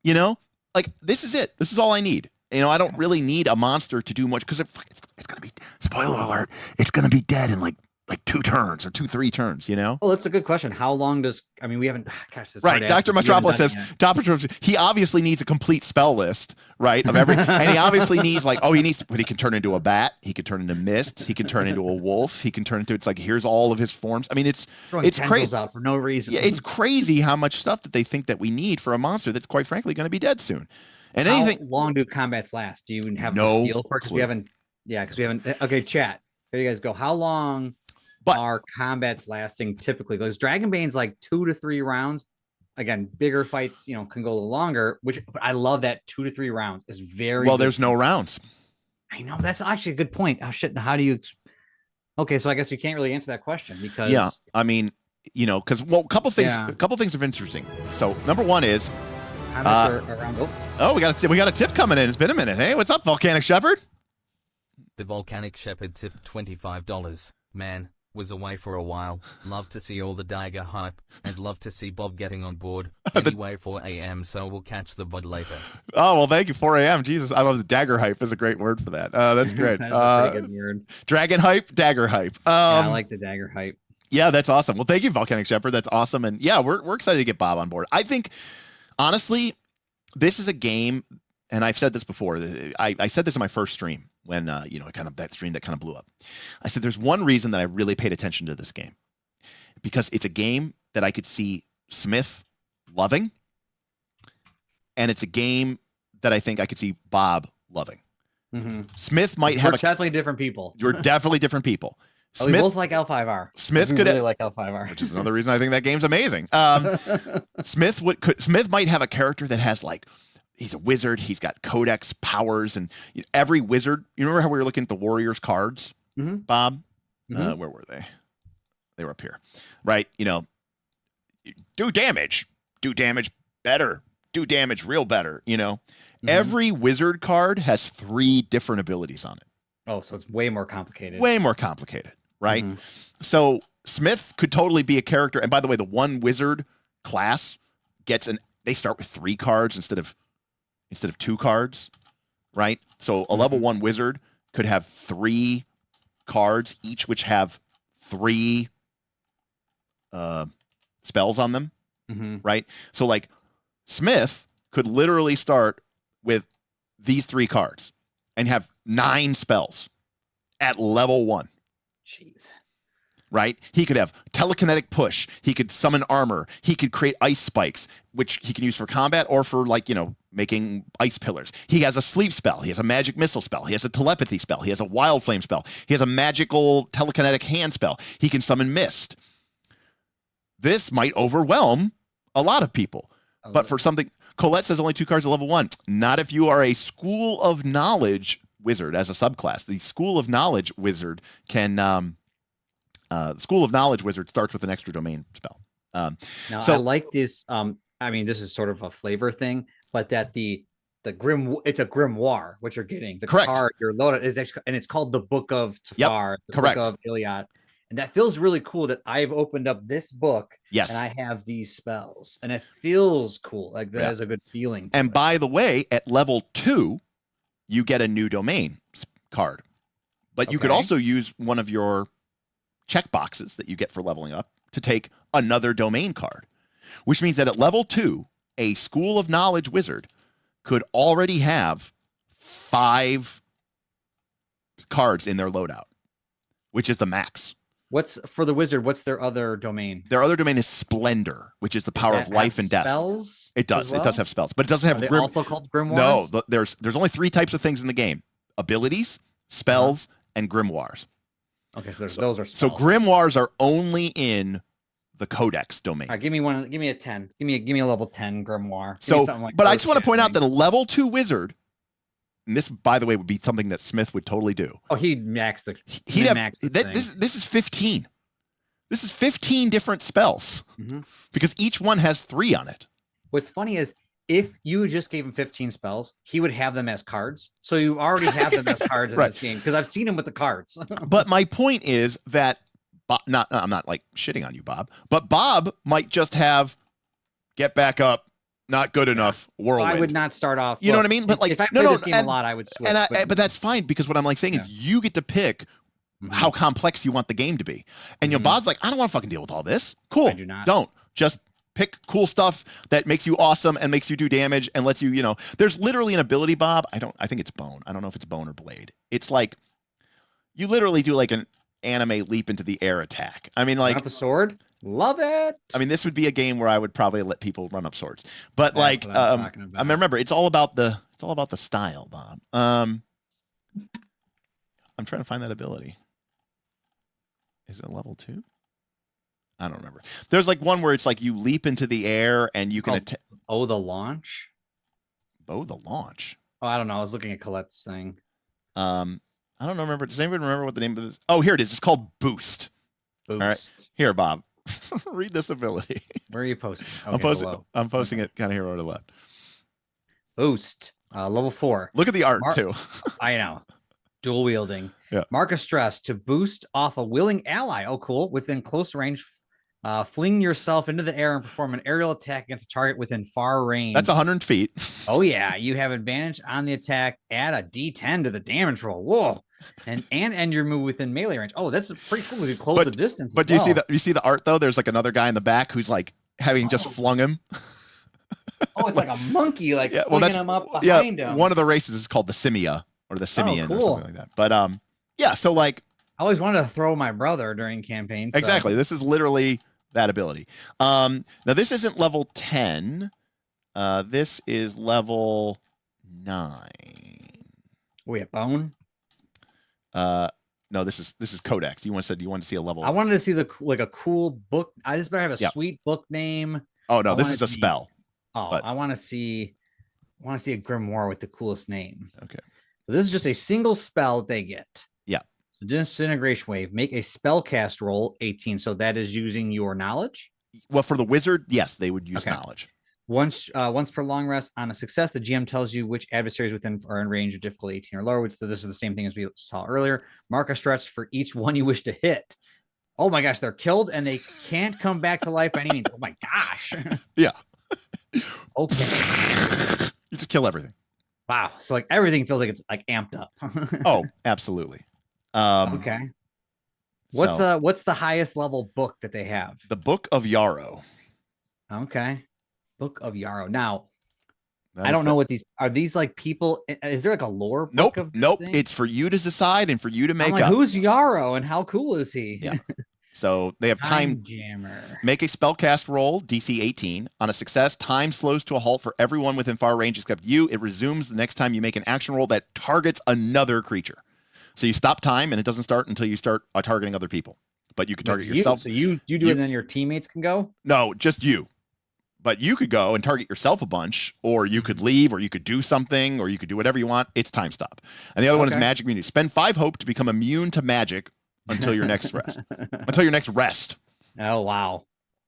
Speaker 3: Like, this is it. This is all I need. I don't really need a monster to do much because it's going to be, spoiler alert, it's going to be dead in like 2 turns or 3 turns,
Speaker 4: Well, that's a good question. How long does, we haven't, gosh,
Speaker 3: right. Dr. Metropolis says, he obviously needs a complete spell list, right? Of every, and he obviously needs but he can turn into a bat. He can turn into mist. He can turn into a wolf. He can turn into, it's like, here's all of his forms. I mean, it's crazy
Speaker 4: out for no reason.
Speaker 3: Yeah, it's crazy how much stuff that they think that we need for a monster that's quite frankly going to be dead soon. And
Speaker 4: how long do combats last? Do you have
Speaker 3: no
Speaker 4: feel for it? Because we haven't, okay, chat. There you guys go. How long are combats lasting typically? Because Dragonbane's like 2 to 3 rounds. Again, bigger fights, can go a little longer, but I love that 2 to 3 rounds is very
Speaker 3: well. There's no rounds.
Speaker 4: I know that's actually a good point. Oh shit! How do you? Okay, so I guess you can't really answer that question because
Speaker 3: I mean, because a couple things are interesting. So number one is
Speaker 4: around.
Speaker 3: We got a tip coming in. It's been a minute. Hey, what's up, Volcanic Shepherd?
Speaker 5: The Volcanic Shepherd tipped $25. Man, was away for a while. Love to see all the Dagger hype, and love to see Bob getting on board. Anyway, 4 a.m., so we'll catch the VOD later.
Speaker 3: Oh, well, thank you, 4 a.m. Jesus, I love the Dagger hype. Is a great word for that. That's great.
Speaker 4: That's a pretty good word.
Speaker 3: Dragon hype, Dagger hype.
Speaker 4: I like the Dagger hype.
Speaker 3: Yeah, that's awesome. Well, thank you, Volcanic Shepherd. That's awesome. And yeah, we're excited to get Bob on board. I think, honestly, this is a game, and I've said this before. I said this in my first stream when, that stream that kind of blew up. I said there's one reason that I really paid attention to this game. Because it's a game that I could see Smith loving, and it's a game that I think I could see Bob loving. Mm-hmm. Smith might have
Speaker 4: definitely different people.
Speaker 3: You're definitely different people.
Speaker 4: Smith, we both like L5R.
Speaker 3: Smith could
Speaker 4: really like L5R,
Speaker 3: which is another reason I think that game's amazing. Smith might have a character that has he's a wizard. He's got codex powers, and every wizard. You remember how we were looking at the Warriors cards, Bob? Mm-hmm. Where were they? They were up here, right? Do damage better, do damage real better. Every wizard card has 3 different abilities on it.
Speaker 4: Oh, so it's way more complicated.
Speaker 3: Way more complicated, right? Mm-hmm. So Smith could totally be a character. And by the way, the one wizard class they start with 3 cards instead of 2 cards, right? So a level 1 wizard could have 3 cards, each which have 3 spells on them, right? So Smith could literally start with these 3 cards and have 9 spells at level 1.
Speaker 4: Jeez.
Speaker 3: Right? He could have telekinetic push. He could summon armor. He could create ice spikes, which he can use for combat or for making ice pillars. He has a sleep spell. He has a magic missile spell. He has a telepathy spell. He has a wild flame spell. He has a magical telekinetic hand spell. He can summon mist. This might overwhelm a lot of people. But for something, Colette says only 2 cards at level 1. Not if you are a School of Knowledge wizard as a subclass. The School of Knowledge wizard can, the School of Knowledge wizard starts with an extra domain spell.
Speaker 4: Now I like this. This is sort of a flavor thing, but that it's a grimoire, what you're getting. The
Speaker 3: Correct.
Speaker 4: card you're loaded is actually, and it's called the Book of Tafar, the
Speaker 3: Correct.
Speaker 4: Book of Iliad. And that feels really cool that I've opened up this book and I have these spells. And it feels cool. That is a good feeling.
Speaker 3: And by the way, at level 2, you get a new domain card. But you could also use one of your check boxes that you get for leveling up to take another domain card. Which means that at level 2, a School of Knowledge wizard could already have 5 cards in their loadout, which is the max.
Speaker 4: What's for the wizard? What's their other domain?
Speaker 3: Their other domain is Splendor, which is the power of life and death.
Speaker 4: Spells?
Speaker 3: It does. Well? It does have spells, but it doesn't have.
Speaker 4: Are they also called grimoires?
Speaker 3: No, there's only 3 types of things in the game. abilities, spells, and grimoires.
Speaker 4: Okay, so those are spells.
Speaker 3: So grimoires are only in the codex domain.
Speaker 4: All right, give me one. Give me a 10. Give me a level 10 grimoire.
Speaker 3: So, but I just want to point out that a level 2 wizard, and this, by the way, would be something that Smith would totally do.
Speaker 4: Oh, he'd max the.
Speaker 3: He'd have this is 15. This is 15 different spells because each one has 3 on it.
Speaker 4: What's funny is if you just gave him 15 spells, he would have them as cards. So you already have them as cards in this game because I've seen him with the cards.
Speaker 3: But my point is that I'm not like shitting on you, Bob, but Bob might just have get back up, not good enough, whirlwind.
Speaker 4: I would not start off.
Speaker 3: You know what I mean? But like,
Speaker 4: if I play this game a lot, I would switch.
Speaker 3: But that's fine because what I'm like saying is you get to pick how complex you want the game to be. And your Bob's like, I don't want to fucking deal with all this. Cool.
Speaker 4: I do not.
Speaker 3: Don't. Just pick cool stuff that makes you awesome and makes you do damage and lets you, you know, there's literally an ability, Bob. I think it's bone. I don't know if it's bone or blade. It's like you literally do like an anime leap into the air attack. I mean, like
Speaker 4: run up a sword. Love it. I
Speaker 3: mean, this would be a game where I would probably let people run up swords. But that's like I mean, remember, it's all about the style, Bob. I'm trying to find that ability. Is it level 2? I don't remember. There's like one where it's like you leap into the air and you can
Speaker 4: the launch.
Speaker 3: Oh, the launch.
Speaker 4: Oh, I don't know. I was looking at Colette's thing.
Speaker 3: I don't remember. Does anybody remember what the name of this? Oh, here it is. It's called Boost.
Speaker 4: Boost.
Speaker 3: All right. Here, Bob. Read this ability.
Speaker 4: Where are you posting? Okay,
Speaker 3: I'm posting it kind of here on the left.
Speaker 4: Boost. Level 4.
Speaker 3: Look at the art too.
Speaker 4: I know. Dual wielding.
Speaker 3: Yeah.
Speaker 4: Mark a stress to boost off a willing ally. Oh, cool. Within close range. Fling yourself into the air and perform an aerial attack against a target within far range.
Speaker 3: That's 100 feet.
Speaker 4: Oh, yeah. You have advantage on the attack. Add a D10 to the damage roll. Whoa. And end your move within melee range. Oh, that's pretty cool. You close the distance.
Speaker 3: But do you see the art though? There's like another guy in the back who's like having just flung him.
Speaker 4: Oh, it's like a monkey, like flinging him up behind him.
Speaker 3: One of the races is called the Simia or the Simian or something like that. But yeah. So like,
Speaker 4: I always wanted to throw my brother during campaigns. So.
Speaker 3: Exactly. This is literally that ability. Now this isn't level 10. This is level 9.
Speaker 4: We have bone.
Speaker 3: No, this is Codex. You want to see a level.
Speaker 4: I wanted to see a cool book. I just better have a sweet book name.
Speaker 3: Oh no, this is a spell.
Speaker 4: I want to see a grimoire with the coolest name.
Speaker 3: Okay.
Speaker 4: So this is just a single spell that they get.
Speaker 3: Yeah.
Speaker 4: So disintegration wave. Make a spellcast roll 18. So that is using your knowledge.
Speaker 3: Well, for the wizard, yes, they would use knowledge.
Speaker 4: Once per long rest, on a success, the GM tells you which adversaries within are in range of difficulty 18 or lower, which this is the same thing as we saw earlier. Mark a stretch for each one you wish to hit. Oh my gosh, they're killed and they can't come back to life by any means. Oh my gosh.
Speaker 3: Yeah.
Speaker 4: Okay.
Speaker 3: You just kill everything.
Speaker 4: Wow. So like everything feels like it's like amped up.
Speaker 3: Oh, absolutely.
Speaker 4: Okay. What's the highest level book that they have?
Speaker 3: The Book of Yarrow.
Speaker 4: Okay. Book of Yarrow. Now, I don't know what these are. These like people? Is there like a lore book?
Speaker 3: Nope. It's for you to decide and for you to make up.
Speaker 4: Who's Yarrow and how cool is he?
Speaker 3: Yeah. So they have time
Speaker 4: jammer.
Speaker 3: Make a spellcast roll, DC 18. On a success, time slows to a halt for everyone within far range except you. It resumes the next time you make an action roll that targets another creature. So you stop time and it doesn't start until you start targeting other people. But you can target yourself.
Speaker 4: So you do it and then your teammates can go?
Speaker 3: No, just you. But you could go and target yourself a bunch, or you could leave, or you could do something, or you could do whatever you want. It's time stop. And the other one is magic immunity. Spend 5 hope to become immune to magic until your next rest.
Speaker 4: Oh wow.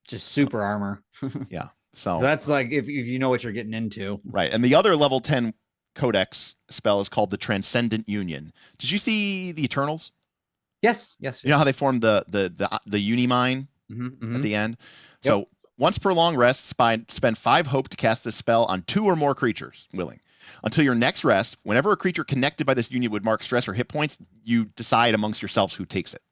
Speaker 4: Just super armor.
Speaker 3: Yeah. So
Speaker 4: that's like if you know what you're getting into.
Speaker 3: Right. And the other level 10 codex spell is called the Transcendent Union. Did you see the Eternals?
Speaker 4: Yes.
Speaker 3: You know how they formed the Unimine at the end? Yep. So once per long rest, spend 5 hope to cast this spell on 2 or more creatures willing. Until your next rest, whenever a creature connected by this union would mark stress or hit points, you decide amongst yourselves who takes it.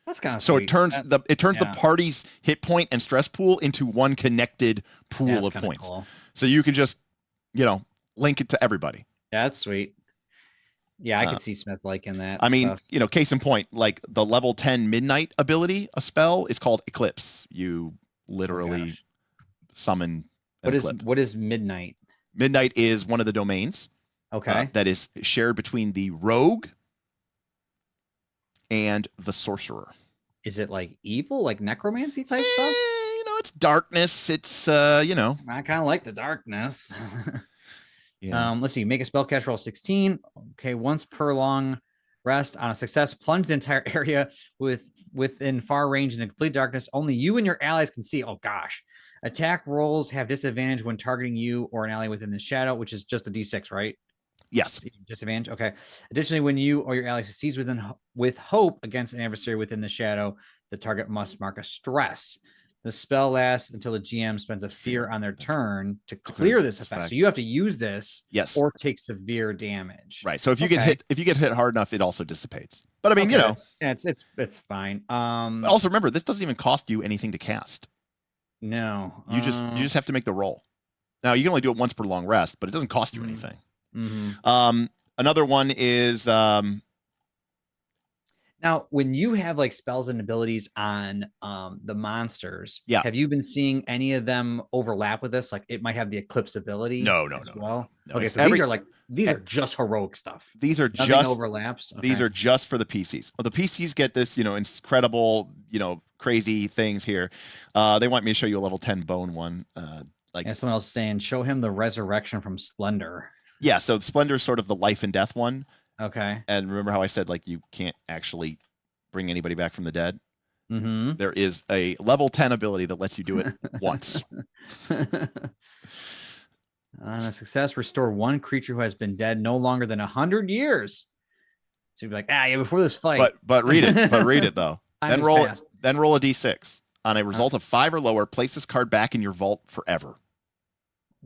Speaker 4: That's kind of
Speaker 3: so
Speaker 4: sweet.
Speaker 3: It turns the party's hit point and stress pool into one connected pool of points.
Speaker 4: Cool.
Speaker 3: So you can just, link it to everybody.
Speaker 4: Yeah, that's sweet. Yeah, I could see Smith liking that.
Speaker 3: I mean, case in point, like the level 10 midnight ability, a spell is called Eclipse. You literally summon an eclipse.
Speaker 4: What is midnight?
Speaker 3: Midnight is one of the domains.
Speaker 4: Okay.
Speaker 3: that is shared between the rogue and the sorcerer.
Speaker 4: Is it like evil, like necromancy type stuff?
Speaker 3: It's darkness. It's
Speaker 4: I kind of like the darkness.
Speaker 3: yeah.
Speaker 4: Let's see. Make a spellcast roll 16. Okay, once per long rest on a success, plunge the entire area within far range in the complete darkness. Only you and your allies can see. Oh gosh. Attack rolls have disadvantage when targeting you or an ally within the shadow, which is just a d6, right?
Speaker 3: Yes.
Speaker 4: Disadvantage. Okay. Additionally, when you or your ally succeeds with hope against an adversary within the shadow, the target must mark a stress. The spell lasts until the GM spends a fear on their turn to clear this effect. So you have to use this,
Speaker 3: yes,
Speaker 4: or take severe damage.
Speaker 3: Right. So if you get hit hard enough, it also dissipates. But I mean,
Speaker 4: it's fine.
Speaker 3: Also remember, this doesn't even cost you anything to cast.
Speaker 4: No,
Speaker 3: you just have to make the roll. Now you can only do it once per long rest, but it doesn't cost you anything.
Speaker 4: Mm-hmm.
Speaker 3: Another one is
Speaker 4: now when you have like spells and abilities on the monsters, have you been seeing any of them overlap with this? Like it might have the eclipse ability.
Speaker 3: No.
Speaker 4: Okay, so these are just heroic stuff.
Speaker 3: These are
Speaker 4: Nothing
Speaker 3: just
Speaker 4: overlaps. Okay.
Speaker 3: These are just for the PCs. Well, the PCs get this, incredible, crazy things here. They want me to show you a level 10 bone one.
Speaker 4: Someone else saying, show him the resurrection from Splendor.
Speaker 3: Yeah, so Splendor is sort of the life and death one.
Speaker 4: Okay.
Speaker 3: And remember how I said you can't actually bring anybody back from the dead?
Speaker 4: Mm-hmm.
Speaker 3: There is a level 10 ability that lets you do it once.
Speaker 4: On a success, restore one creature who has been dead no longer than 100 years. So you'd be like, before this fight.
Speaker 3: But read it though. then roll a d6. On a result of 5 or lower, place this card back in your vault forever.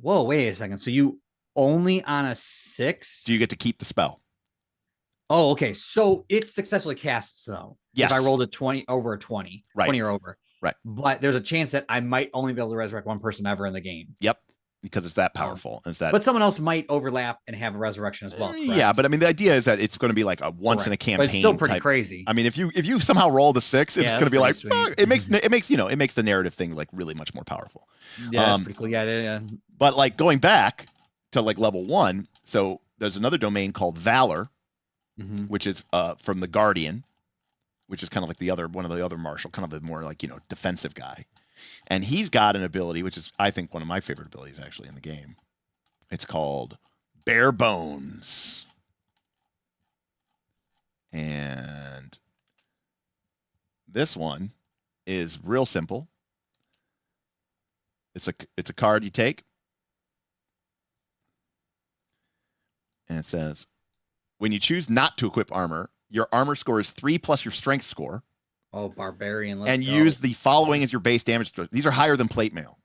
Speaker 4: Whoa, wait a second. So you only on a 6?
Speaker 3: Do you get to keep the spell?
Speaker 4: Oh, okay. So it successfully casts though.
Speaker 3: Yes.
Speaker 4: If I rolled a 20 over a 20,
Speaker 3: right.
Speaker 4: 20 or over.
Speaker 3: Right.
Speaker 4: But there's a chance that I might only be able to resurrect one person ever in the game.
Speaker 3: Yep. Because it's that powerful.
Speaker 4: But someone else might overlap and have a resurrection as well. Correct?
Speaker 3: Yeah, but I mean, the idea is that it's going to be like a once in a campaign.
Speaker 4: But it's still pretty crazy.
Speaker 3: I mean, if you somehow roll the 6, it's going to be like it makes the narrative thing like really much more powerful.
Speaker 4: Yeah, that's pretty cool. Yeah.
Speaker 3: But like going back to like level 1, so there's another domain called Valor, which is from the Guardian, which is kind of like one of the other martial, kind of the more like defensive guy. And he's got an ability, which is, I think, one of my favorite abilities actually in the game. It's called Bare Bones. And this one is real simple. It's a card you take. And it says, when you choose not to equip armor, your armor score is 3 plus your strength score.
Speaker 4: Oh, barbarian.
Speaker 3: And use the following as your base damage. These are higher than plate mail.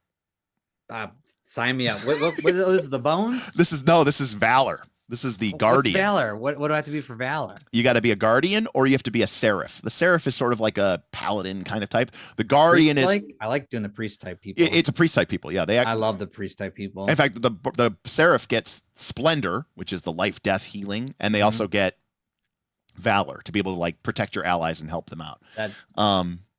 Speaker 4: Sign me up. What is the bones?
Speaker 3: This is Valor. This is the Guardian.
Speaker 4: What's Valor? What do I have to be for Valor?
Speaker 3: You got to be a Guardian or you have to be a Seraph. The Seraph is sort of like a Paladin kind of type. The Guardian
Speaker 4: I like doing the priest type people.
Speaker 3: It's a priest type people. Yeah,
Speaker 4: I love the priest type people.
Speaker 3: In fact, the Seraph gets Splendor, which is the life death healing, and they also get Valor to be able to like protect your allies and help them out.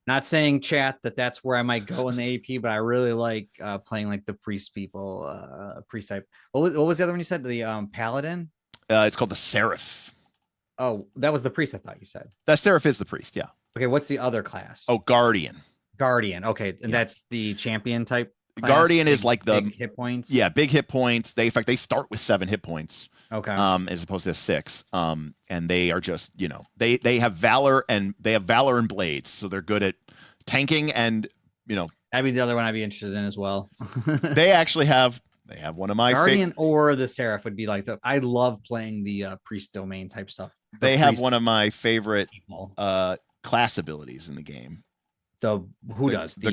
Speaker 4: Not saying chat that's where I might go in the AP, but I really like playing like the priest people, priest type. What was the other one you said? The Paladin?
Speaker 3: It's called the Seraph.
Speaker 4: Oh, that was the priest I thought you said.
Speaker 3: That Seraph is the priest, yeah.
Speaker 4: Okay, what's the other class?
Speaker 3: Oh, Guardian.
Speaker 4: Guardian. Okay, and that's the champion type class?
Speaker 3: Guardian is like the
Speaker 4: big hit points.
Speaker 3: Yeah, big hit points. In fact, they start with 7 hit points.
Speaker 4: Okay.
Speaker 3: As opposed to 6. And they are just, they have Valor and blades, so they're good at tanking and,
Speaker 4: That'd be the other one I'd be interested in as well.
Speaker 3: They have one of my
Speaker 4: Guardian or the Seraph would be like I love playing the priest domain type stuff.
Speaker 3: They have one of my favorite class abilities in the game.
Speaker 4: The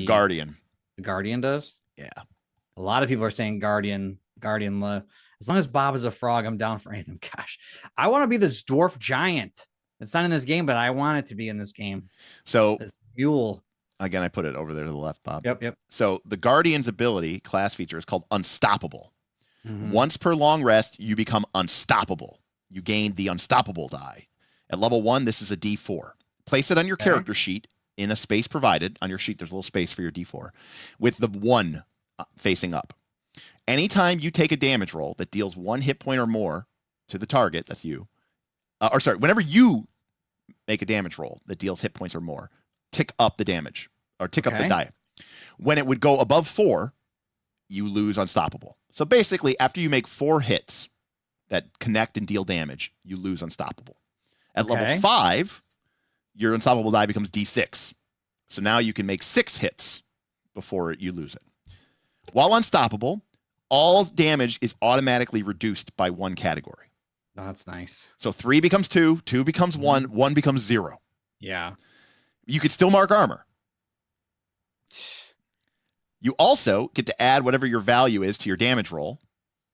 Speaker 3: Guardian.
Speaker 4: The Guardian does?
Speaker 3: Yeah.
Speaker 4: A lot of people are saying Guardian. As long as Bob is a frog, I'm down for anything. Gosh, I want to be this dwarf giant. It's not in this game, but I want it to be in this game.
Speaker 3: So
Speaker 4: this mule.
Speaker 3: Again, I put it over there to the left, Bob.
Speaker 4: Yep.
Speaker 3: So the Guardian's ability class feature is called Unstoppable. Once per long rest, you become unstoppable. You gain the Unstoppable die. At level 1, this is a D4. Place it on your character sheet in a space provided. On your sheet, there's a little space for your D4 with the 1 facing up. Anytime you take a damage roll that deals 1 hit point or more, to the target, that's you, or sorry, whenever you make a damage roll that deals hit points or more, tick up the damage or tick up the die. When it would go above 4, you lose unstoppable. So basically, after you make 4 hits that connect and deal damage, you lose unstoppable. At level 5, your unstoppable die becomes D6. So now you can make 6 hits before you lose it. While unstoppable, all damage is automatically reduced by 1 category.
Speaker 4: Oh, that's nice.
Speaker 3: So 3 becomes 2, 2 becomes 1, 1 becomes 0.
Speaker 4: Yeah.
Speaker 3: You could still mark armor. You also get to add whatever your value is to your damage roll,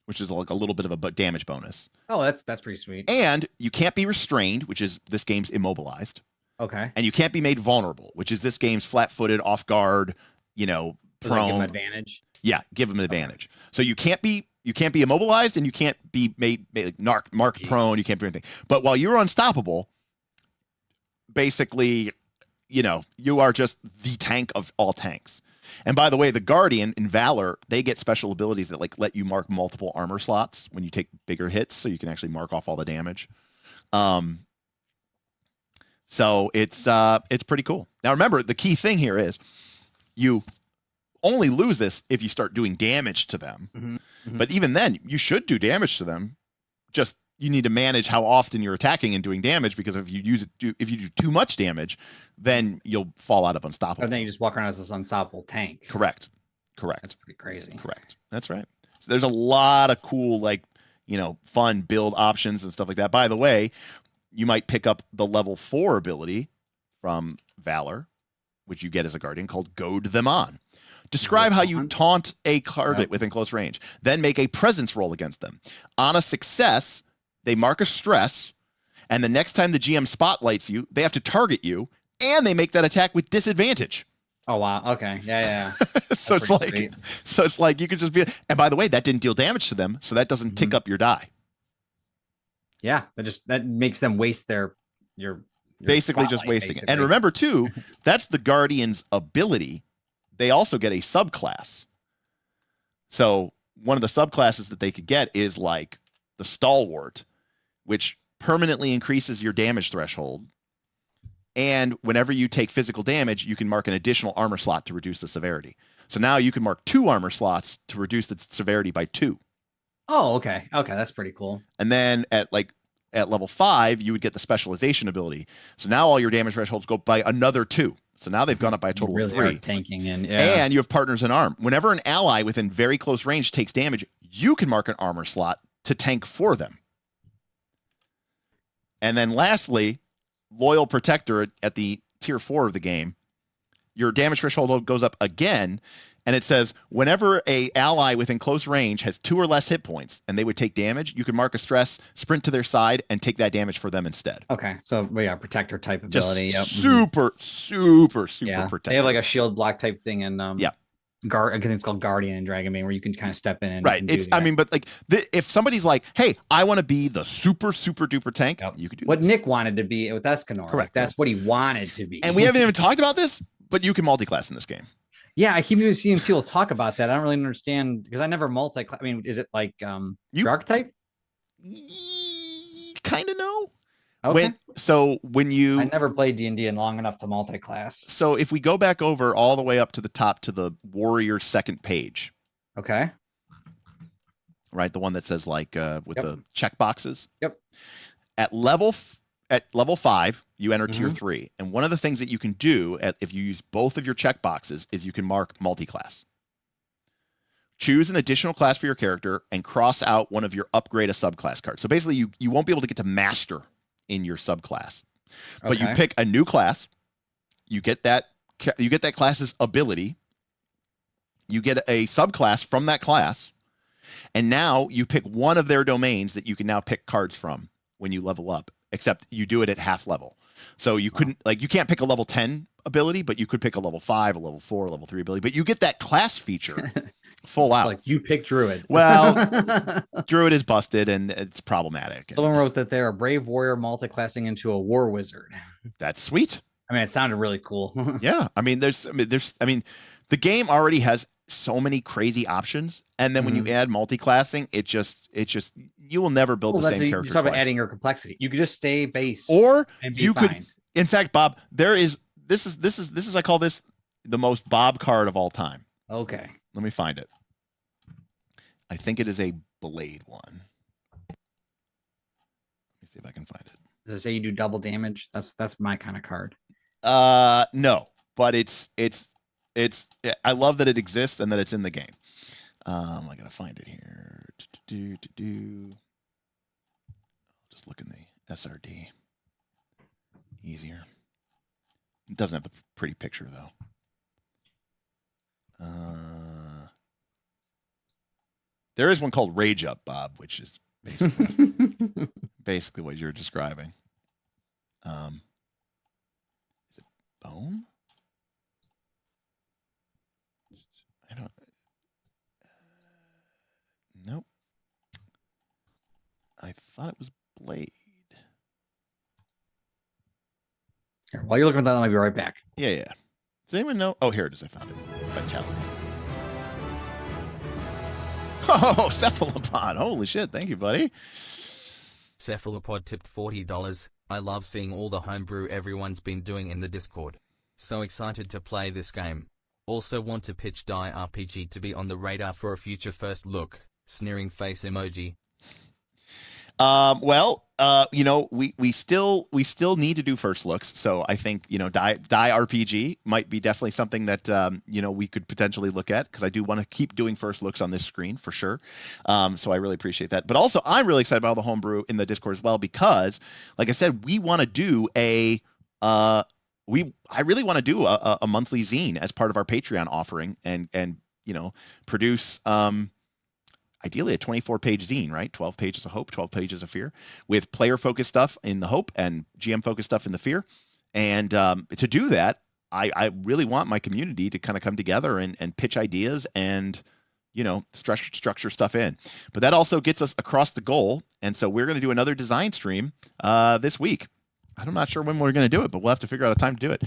Speaker 3: which is like a little bit of a damage bonus.
Speaker 4: Oh, that's pretty sweet.
Speaker 3: And you can't be restrained, which is this game's immobilized.
Speaker 4: Okay.
Speaker 3: And you can't be made vulnerable, which is this game's flat-footed, off guard, prone.
Speaker 4: Does that give them advantage?
Speaker 3: Yeah, give them an advantage. So you can't be immobilized, and you can't be made like, marked prone. You can't do anything. But while you're unstoppable, basically, you are just the tank of all tanks. And by the way, the Guardian in Valor, they get special abilities that like let you mark multiple armor slots when you take bigger hits, so you can actually mark off all the damage. So it's pretty cool. Now remember, the key thing here is you only lose this if you start doing damage to them.
Speaker 4: Mm-hmm. Mm-hmm.
Speaker 3: But even then, you should do damage to them. Just you need to manage how often you're attacking and doing damage, because if you do too much damage, then you'll fall out of unstoppable.
Speaker 4: And then you just walk around as this unstoppable tank.
Speaker 3: Correct.
Speaker 4: That's pretty crazy.
Speaker 3: Correct. That's right. So there's a lot of cool, fun build options and stuff like that. By the way, you might pick up the level 4 ability from Valor, which you get as a Guardian, called Goad Them On. Describe how you taunt a target within close range, then make a presence roll against them. On a success, they mark a stress, and the next time the GM spotlights you, they have to target you, and they make that attack with disadvantage.
Speaker 4: Oh wow! Okay, yeah.
Speaker 3: so it's like you could just be. And by the way, that didn't deal damage to them, so that doesn't tick up your die.
Speaker 4: Yeah, that makes them waste your
Speaker 3: basically just wasting it. And remember too, that's the Guardian's ability. They also get a subclass. So one of the subclasses that they could get is like the Stalwart, which permanently increases your damage threshold. And whenever you take physical damage, you can mark an additional armor slot to reduce the severity. So now you can mark 2 armor slots to reduce the severity by 2.
Speaker 4: Oh, okay. Okay, that's pretty cool.
Speaker 3: And then at level 5, you would get the specialization ability. So now all your damage thresholds go by another 2. So now they've gone up by a total of 3.
Speaker 4: Tanking in,
Speaker 3: And you have partners in arm. Whenever an ally within very close range takes damage, you can mark an armor slot to tank for them. And then lastly, Loyal Protector at the tier 4 of the game, your damage threshold goes up again, and it says whenever a ally within close range has 2 or less hit points and they would take damage, you can mark a stress, sprint to their side, and take that damage for them instead.
Speaker 4: Okay, so protector type ability.
Speaker 3: Just super protector.
Speaker 4: They have like a shield block type thing, and I think it's called Guardian and Dragonbane, where you can kind of step in and
Speaker 3: right. If somebody's like, "Hey, I want to be the super duper tank," you could do
Speaker 4: what Nick wanted to be with Escanor.
Speaker 3: Correct.
Speaker 4: That's what he wanted to be.
Speaker 3: And we haven't even talked about this, but you can multi-class in this game.
Speaker 4: Yeah, I keep seeing people talk about that. I don't really understand because I never multi-class. I mean, is it like your archetype?
Speaker 3: Kind of no.
Speaker 4: Okay.
Speaker 3: When you
Speaker 4: I never played D&D in long enough to multi-class.
Speaker 3: So if we go back over all the way up to the top to the warrior second page.
Speaker 4: Okay.
Speaker 3: Right, the one that says with the check boxes.
Speaker 4: Yep.
Speaker 3: At level 5, you enter tier 3, and one of the things that you can do if you use both of your check boxes is you can mark multi-class. Choose an additional class for your character and cross out one of your upgrade a subclass cards. So basically, you won't be able to get to master in your subclass, but you pick a new class. You get that class's ability. You get a subclass from that class, and now you pick one of their domains that you can now pick cards from when you level up. Except you do it at half level, so you couldn't you can't pick a level 10 ability, but you could pick a level 5, a level 4, a level 3 ability. But you get that class feature full out.
Speaker 4: Like you pick Druid.
Speaker 3: Well, Druid is busted and it's problematic.
Speaker 4: Someone wrote that they're a brave warrior multi-classing into a war wizard.
Speaker 3: That's sweet.
Speaker 4: I mean, it sounded really cool.
Speaker 3: Yeah, I mean, the game already has so many crazy options, and then when you add multi-classing, it just you will never build the same character
Speaker 4: You talk about
Speaker 3: twice.
Speaker 4: adding your complexity. You could just stay base,
Speaker 3: or
Speaker 4: and be
Speaker 3: you
Speaker 4: fine.
Speaker 3: could. In fact, Bob, this is I call this the most Bob card of all time.
Speaker 4: Okay.
Speaker 3: Let me find it. I think it is a blade one. Let me see if I can find it.
Speaker 4: Does it say you do double damage? That's my kind of card.
Speaker 3: No, but it's I love that it exists and that it's in the game. I gotta find it here. Just look in the SRD. Easier. It doesn't have the pretty picture though. There is one called Rage Up, Bob, which is basically what you're describing. Is it Bone? I don't. Nope. I thought it was Blade.
Speaker 4: Here, while you're looking at that, I'll be right back.
Speaker 3: Yeah. Does anyone know? Oh, here it is. I found it. Vitality. Oh, Cephalopod. Holy shit. Thank you, buddy.
Speaker 5: Cephalopod tipped $40. I love seeing all the homebrew everyone's been doing in the Discord. So excited to play this game. Also want to pitch Die RPG to be on the radar for a future first look. Sneering face emoji.
Speaker 3: We still need to do first looks. So I think, Die RPG might be definitely something that, we could potentially look at, because I do want to keep doing first looks on this screen for sure. So I really appreciate that. But also I'm really excited about the homebrew in the Discord as well, because like I said, we want to do I really want to do a monthly zine as part of our Patreon offering and produce, ideally a 24-page zine, right? 12 pages of hope, 12 pages of fear, with player-focused stuff in the hope and GM-focused stuff in the fear. And to do that, I really want my community to kind of come together and pitch ideas and, structure stuff in. But that also gets us across the goal. And so we're going to do another design stream this week. I'm not sure when we're going to do it, but we'll have to figure out a time to do it.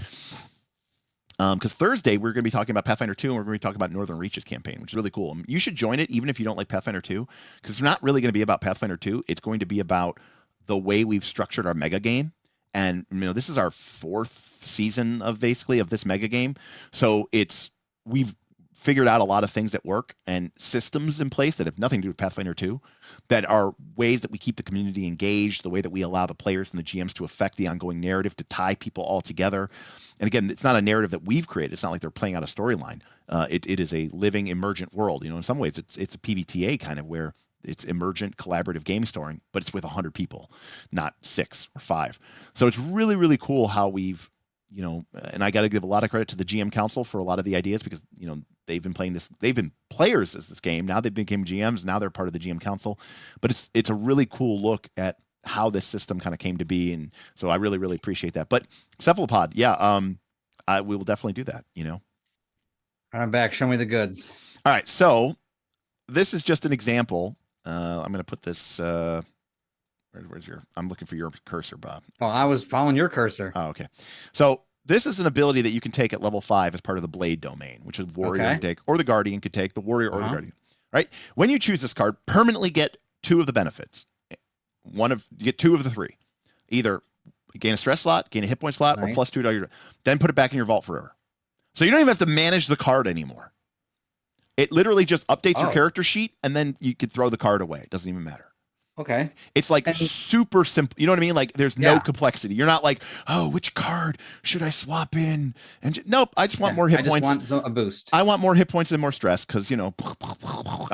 Speaker 3: Because Thursday, we're going to be talking about Pathfinder 2, and we're going to be talking about Northern Reaches campaign, which is really cool. You should join it, even if you don't like Pathfinder 2, because it's not really going to be about Pathfinder 2. It's going to be about the way we've structured our mega game. And, this is our 4th season of this mega game. So we've figured out a lot of things that work and systems in place that have nothing to do with Pathfinder 2 that are ways that we keep the community engaged, the way that we allow the players and the GMs to affect the ongoing narrative, to tie people all together. And again, it's not a narrative that we've created. It's not like they're playing out a storyline. It is a living, emergent world. In some ways, it's a PBTA kind of, where it's emergent, collaborative game storing, but it's with 100 people, not 6 or 5. So it's really, really cool how we've, and I got to give a lot of credit to the GM Council for a lot of the ideas, because, they've been playing this. They've been players as this game. Now they've become GMs. Now they're part of the GM Council. But it's a really cool look at how this system kind of came to be, and so I really, really appreciate that. But Cephalopod, we will definitely do that.
Speaker 4: I'm back. Show me the goods.
Speaker 3: All right, so this is just an example. I'm going to put this. Where's your? I'm looking for your cursor, Bob.
Speaker 4: Oh, I was following your cursor.
Speaker 3: Oh, okay. So this is an ability that you can take at level 5 as part of the Blade domain, which is Warrior can take, or the Guardian could take, the Warrior or the Guardian. Right? When you choose this card, permanently get 2 of the benefits. You get 2 of the 3. Either gain a stress slot, gain a hit point slot, or +2 to your. Then put it back in your vault forever. So you don't even have to manage the card anymore. It literally just updates your character sheet, and then you can throw the card away. It doesn't even matter.
Speaker 4: Okay.
Speaker 3: It's like super simple. You know what I mean? Like there's no complexity. You're not like, oh, which card should I swap in? And nope, I just want more hit points.
Speaker 4: I just want a boost.
Speaker 3: I want more hit points and more stress, because I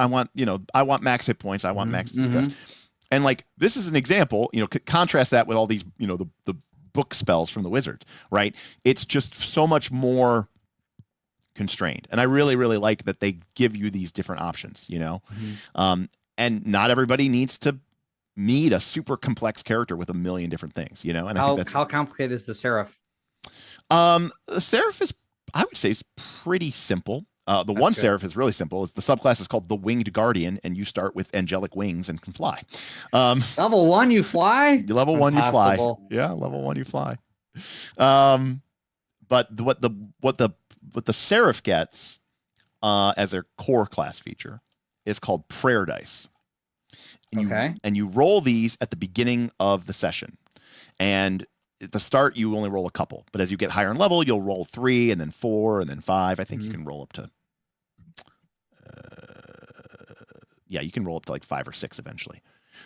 Speaker 3: want max hit points. I want max stress. And like this is an example. Contrast that with all these the book spells from the wizard. Right? It's just so much more constrained, and I really, really like that they give you these different options. And not everybody needs to meet a super complex character with a million different things, and I think that's
Speaker 4: how complicated is the Seraph?
Speaker 3: The Seraph is, I would say, is pretty simple. The one Seraph is really simple. The subclass is called the Winged Guardian, and you start with angelic wings and can fly.
Speaker 4: Level 1, you fly?
Speaker 3: Level 1, you fly. Yeah, level 1, you fly. But what the the Seraph gets as their core class feature is called prayer dice. And you roll these at the beginning of the session. And at the start, you only roll a couple. But as you get higher in level, you'll roll 3 and then 4 and then 5. I think you can roll up to... you can roll up to like 5 or 6 eventually.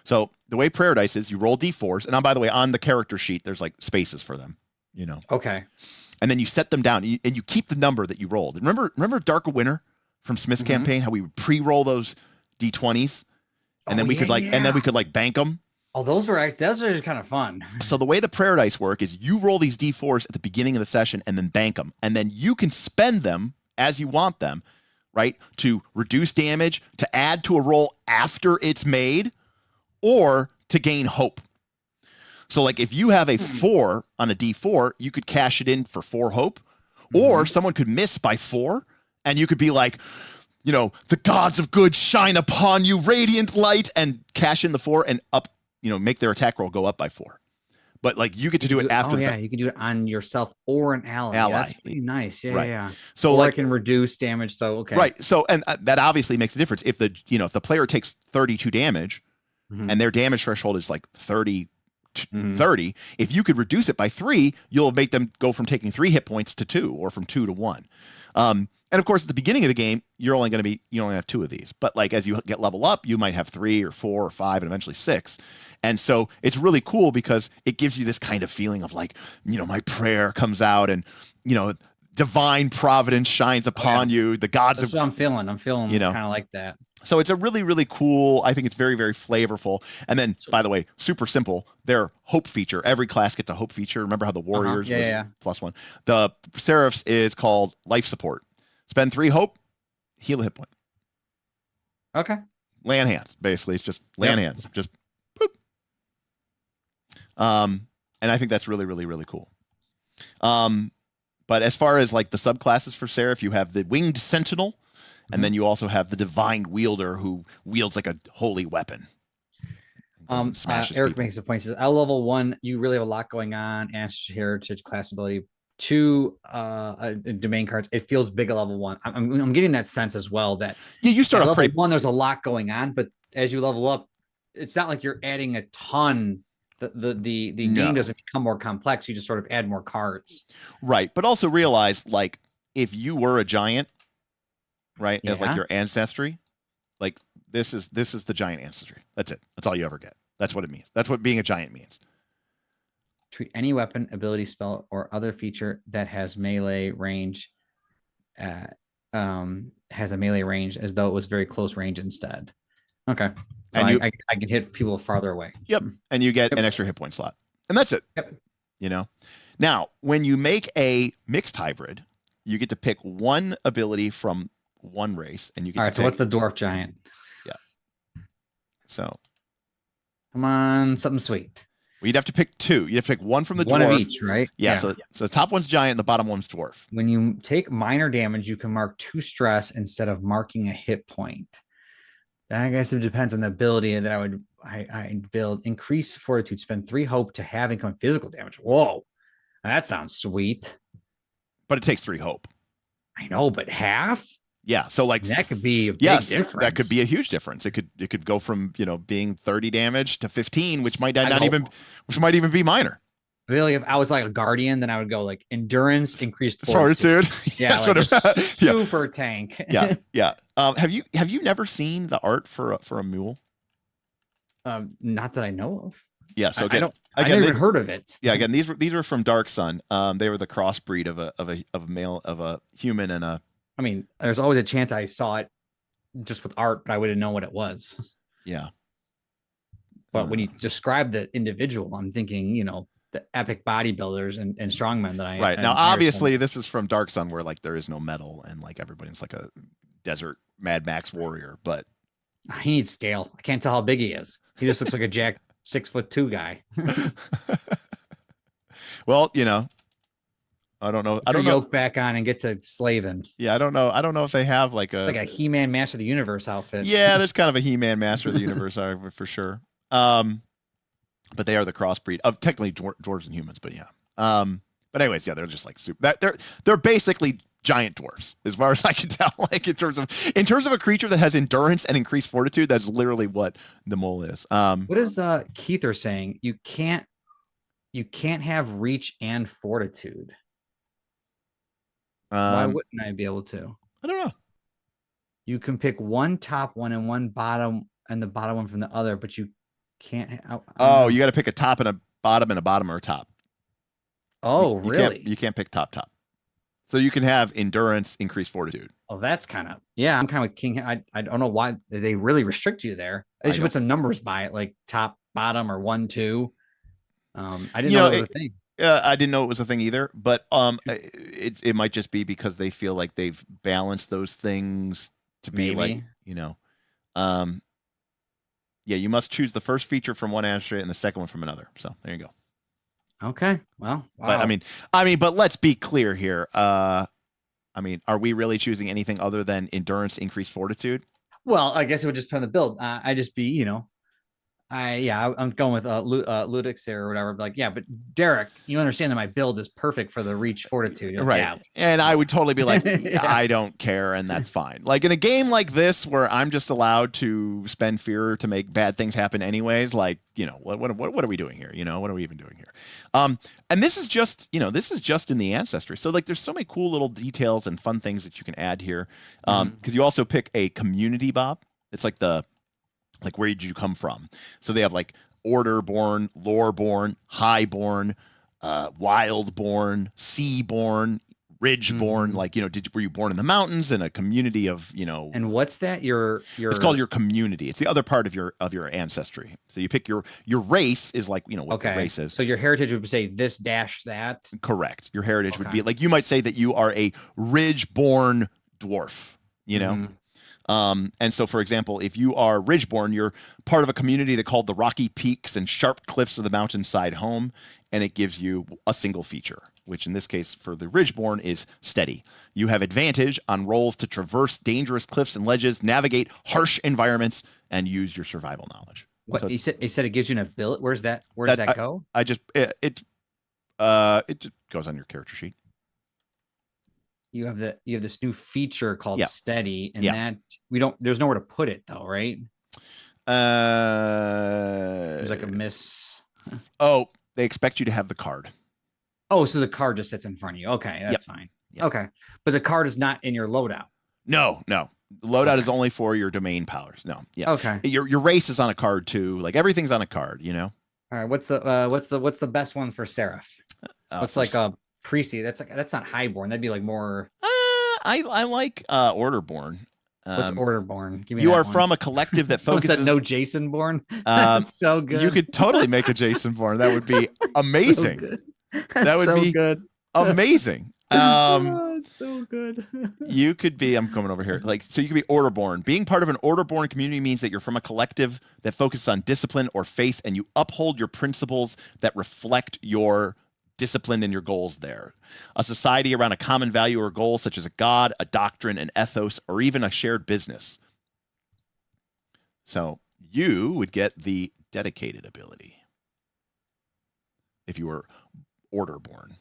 Speaker 3: So the way prayer dice is, you roll d4s. And by the way, on the character sheet, there's like spaces for them, you know.
Speaker 4: Okay.
Speaker 3: And then you set them down and you keep the number that you rolled. And remember Dark of Winter from Smith's campaign, how we would pre-roll those d20s? And then we could like bank them.
Speaker 4: Oh, those are just kind of fun.
Speaker 3: So the way the prayer dice work is you roll these d4s at the beginning of the session and then bank them. And then you can spend them as you want them, right? To reduce damage, to add to a roll after it's made, or to gain hope. So like if you have a 4 on a d4, you could cash it in for 4 hope. Or someone could miss by 4 and you could be like, you know, the gods of good shine upon you, radiant light, and cash in the 4 and up, you know, make their attack roll go up by 4. But like you get to do it after the fact.
Speaker 4: You can do it on yourself or an ally. That's pretty nice. Yeah.
Speaker 3: So
Speaker 4: or
Speaker 3: like
Speaker 4: it can reduce damage. So
Speaker 3: Right. So and that obviously makes a difference. If the player takes 32 damage and their damage threshold is like 30, if you could reduce it by 3, you'll make them go from taking 3 hit points to 2 or from 2 to 1. And of course, at the beginning of the game, you only have 2 of these. But like as you get level up, you might have 3 or 4 or 5 and eventually 6. And so it's really cool because it gives you this kind of feeling of like, you know, my prayer comes out and, you know, divine providence shines upon you. The gods.
Speaker 4: That's what I'm feeling. I'm feeling kind of like that.
Speaker 3: So it's a really, really cool. I think it's very, very flavorful. And then, by the way, super simple. Their hope feature. Every class gets a hope feature. Remember how the warriors was +1. The Seraphs is called life support. Spend 3 hope, heal a hit point.
Speaker 4: Okay.
Speaker 3: Lay on hands. Basically, it's just lay on hands. Just boop. And I think that's really, really, really cool. But as far as like the subclasses for Seraph, you have the Winged Sentinel, and then you also have the Divine Wielder who wields like a holy weapon.
Speaker 4: Eric makes a point. Says, at level 1, you really have a lot going on. Ancestral Heritage class ability. 2 domain cards. It feels big at level 1. I'm getting that sense as well that
Speaker 3: you start off
Speaker 4: level 1. There's a lot going on, but as you level up, it's not like you're adding a ton. The game doesn't become more complex. You just sort of add more cards,
Speaker 3: right? But also realize, like, if you were a giant, right, as like your ancestry, like this is the giant ancestry. That's it. That's all you ever get. That's what it means. That's what being a giant means.
Speaker 4: Treat any weapon, ability, spell, or other feature that has melee range, has a melee range as though it was very close range instead. Okay. So and I can hit people farther away.
Speaker 3: Yep. And you get an extra hit point slot. And that's it.
Speaker 4: Yep.
Speaker 3: You know? Now, when you make a mixed hybrid, you get to pick one ability from one race. And you get
Speaker 4: so what's the dwarf giant?
Speaker 3: Yeah. So.
Speaker 4: Come on, something sweet.
Speaker 3: Well, you'd have to pick 2. You'd have to pick one from the dwarf.
Speaker 4: One of each, right?
Speaker 3: Yeah. So the top one's giant, the bottom one's dwarf.
Speaker 4: When you take minor damage, you can mark 2 stress instead of marking a hit point. I guess it depends on the ability that I build. Increase fortitude, spend 3 hope to have income physical damage. Whoa, that sounds sweet.
Speaker 3: But it takes 3 hope.
Speaker 4: I know, but half?
Speaker 3: Yeah, so like
Speaker 4: that could be a big difference.
Speaker 3: That could be a huge difference. It could go from, you know, being 30 damage to 15, which might even be minor.
Speaker 4: I feel like if I was like a guardian, then I would go like endurance, increased
Speaker 3: fortitude.
Speaker 4: Yeah, like super tank.
Speaker 3: Yeah. Have you never seen the art for a mule?
Speaker 4: Not that I know of.
Speaker 3: Yeah. So
Speaker 4: I never even heard of it.
Speaker 3: Yeah. Again, these were from Dark Sun. They were the crossbreed of a human and a.
Speaker 4: I mean, there's always a chance I saw it just with art, but I wouldn't know what it was.
Speaker 3: Yeah.
Speaker 4: But when you describe the individual, I'm thinking, you know, the epic bodybuilders and strongmen that I
Speaker 3: right now. Obviously, this is from Dark Sun, where like there is no metal and like everybody's like a desert Mad Max warrior. But
Speaker 4: he needs scale. I can't tell how big he is. He just looks like a jack 6'2" guy.
Speaker 3: Well, you know, I don't know. I don't know.
Speaker 4: Yoke back on and get to slaving.
Speaker 3: Yeah, I don't know. I don't know if they have like
Speaker 4: a He-Man Master of the Universe outfit.
Speaker 3: Yeah, there's kind of a He-Man Master of the Universe outfit for sure. But they are the crossbreed of technically dwarves and humans. But yeah. But anyways, yeah, they're just like super. They're basically giant dwarfs, as far as I can tell. Like in terms of a creature that has endurance and increased fortitude, that's literally what the mole is.
Speaker 4: What is Keither saying? You can't have reach and fortitude. Why wouldn't I be able to?
Speaker 3: I don't know.
Speaker 4: You can pick one top one and one bottom, and the bottom one from the other, but you can't.
Speaker 3: You got to pick a top and a bottom or a top.
Speaker 4: Oh,
Speaker 3: you
Speaker 4: really?
Speaker 3: You can't pick top. So you can have endurance, increased fortitude.
Speaker 4: Oh, that's kind of, yeah. I'm kind of with King. I don't know why they really restrict you there. They should put some numbers by it, like top, bottom, or 1, 2. I didn't know it was a thing.
Speaker 3: I didn't know it was a thing either, but it might just be because they feel like they've balanced those things to be like, you must choose the first feature from one asteroid and the second one from another. So there you go.
Speaker 4: Okay. Well, wow.
Speaker 3: But but let's be clear here. Are we really choosing anything other than endurance, increased fortitude?
Speaker 4: Well, I guess it would just depend on the build. I just be, I'm going with Ludix there or whatever. Like, yeah, but Derek, you understand that my build is perfect for the reach fortitude,
Speaker 3: right?
Speaker 4: Yeah.
Speaker 3: And I would totally be like, I don't care, and that's fine. Like in a game like this, where I'm just allowed to spend fear to make bad things happen, anyways. Like, what are we doing here? What are we even doing here? And this is just, in the ancestry. So like, there's so many cool little details and fun things that you can add here. Because you also pick a community, Bob. It's like where did you come from? So they have like order-born, lore-born, high-born, wild-born, sea-born, ridge-born. Like, were you born in the mountains in a community of,
Speaker 4: And what's that?
Speaker 3: It's called your community. It's the other part of your ancestry. So you pick your race is like, what your race is.
Speaker 4: So your heritage would say this dash that.
Speaker 3: Correct. Your heritage would be like, you might say that you are a ridge-born dwarf, And so, for example, if you are Ridgeborn, you're part of a community that called the Rocky Peaks and Sharp Cliffs of the Mountainside Home, and it gives you a single feature, which in this case for the Ridgeborn is steady. You have advantage on rolls to traverse dangerous cliffs and ledges, navigate harsh environments, and use your survival knowledge.
Speaker 4: What
Speaker 3: so,
Speaker 4: he said it gives you an ability. Where does that go?
Speaker 3: It just goes on your character sheet.
Speaker 4: You have this new feature called steady, and that there's nowhere to put it though, right? There's like a miss.
Speaker 3: Oh, they expect you to have the card.
Speaker 4: Oh, so the card just sits in front of you. Okay, that's fine. Yep. Okay, but the card is not in your loadout.
Speaker 3: No. The loadout is only for your domain powers. No. Yeah.
Speaker 4: Okay.
Speaker 3: Your race is on a card too. Like everything's on a card. All
Speaker 4: right. What's the best one for Seraph? What's like a Priesty? That's not highborn. That'd be like more.
Speaker 3: I like Orderborn.
Speaker 4: What's Orderborn? Give me
Speaker 3: you are
Speaker 4: one.
Speaker 3: From a collective that focuses.
Speaker 4: No Jason born. That's so good.
Speaker 3: You could totally make a Jason born. That would be amazing. That would be
Speaker 4: good.
Speaker 3: Amazing.
Speaker 4: It's so good.
Speaker 3: You could be. I'm coming over here. So you could be Orderborn. Being part of an Orderborn community means that you're from a collective that focuses on discipline or faith, and you uphold your principles that reflect your discipline and your goals there. A society around a common value or goal, such as a god, a doctrine, an ethos, or even a shared business. So you would get the dedicated ability if you were Orderborn.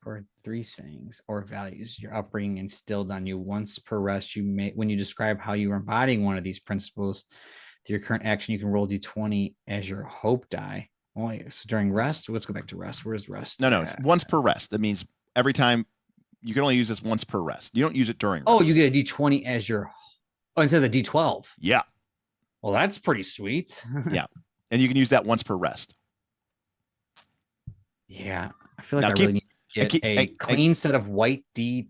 Speaker 4: Or 3 sayings or values your upbringing instilled on you once per rest. When you describe how you are embodying one of these principles through your current action, you can roll d20 as your hope die. Oh, so during rest, let's go back to rest. Where's rest?
Speaker 3: No, it's once per rest. That means every time you can only use this once per rest. You don't use it during rest.
Speaker 4: Oh, you get a d20 as your instead of the d12.
Speaker 3: Yeah.
Speaker 4: Well, that's pretty sweet.
Speaker 3: Yeah. And you can use that once per rest.
Speaker 4: Yeah. I feel like I really need to get a clean set of white a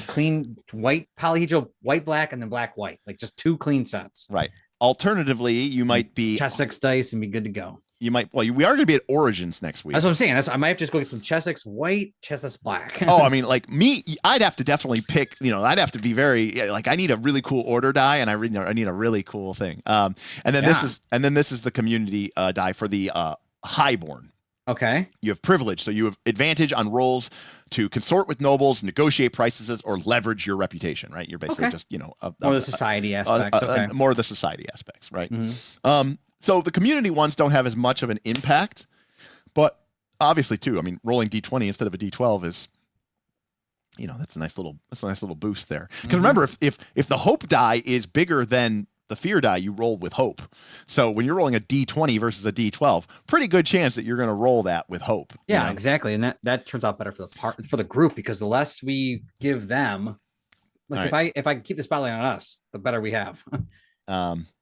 Speaker 4: clean white polyhedral white black and then black white. Like just 2 clean sets.
Speaker 3: Right. Alternatively, you might be
Speaker 4: Chessex dice and be good to go.
Speaker 3: We are going to be at Origins next week.
Speaker 4: That's what I'm saying. I might have to just go get some Chessex white, Chessex black.
Speaker 3: Oh, I mean, like me, I'd have to definitely pick. I'd have to be very like I need a really cool order die, and I need a really cool thing. And then this is the community die for the highborn.
Speaker 4: Okay.
Speaker 3: You have privilege, so you have advantage on rolls to consort with nobles, negotiate prices, or leverage your reputation. Right? You're basically just
Speaker 4: more of the society aspects.
Speaker 3: More of the society aspects, right?
Speaker 4: Mm-hmm.
Speaker 3: So the community ones don't have as much of an impact, but obviously too. I mean, rolling d20 instead of a d12 is that's a nice little boost there. Because remember, if the hope die is bigger than the fear die, you roll with hope. So when you're rolling a D20 versus a D12, pretty good chance that you're going to roll that with hope.
Speaker 4: Yeah, exactly. And that turns out better for the group, because the less we give them, like if I keep the spotlight on us, the better we have.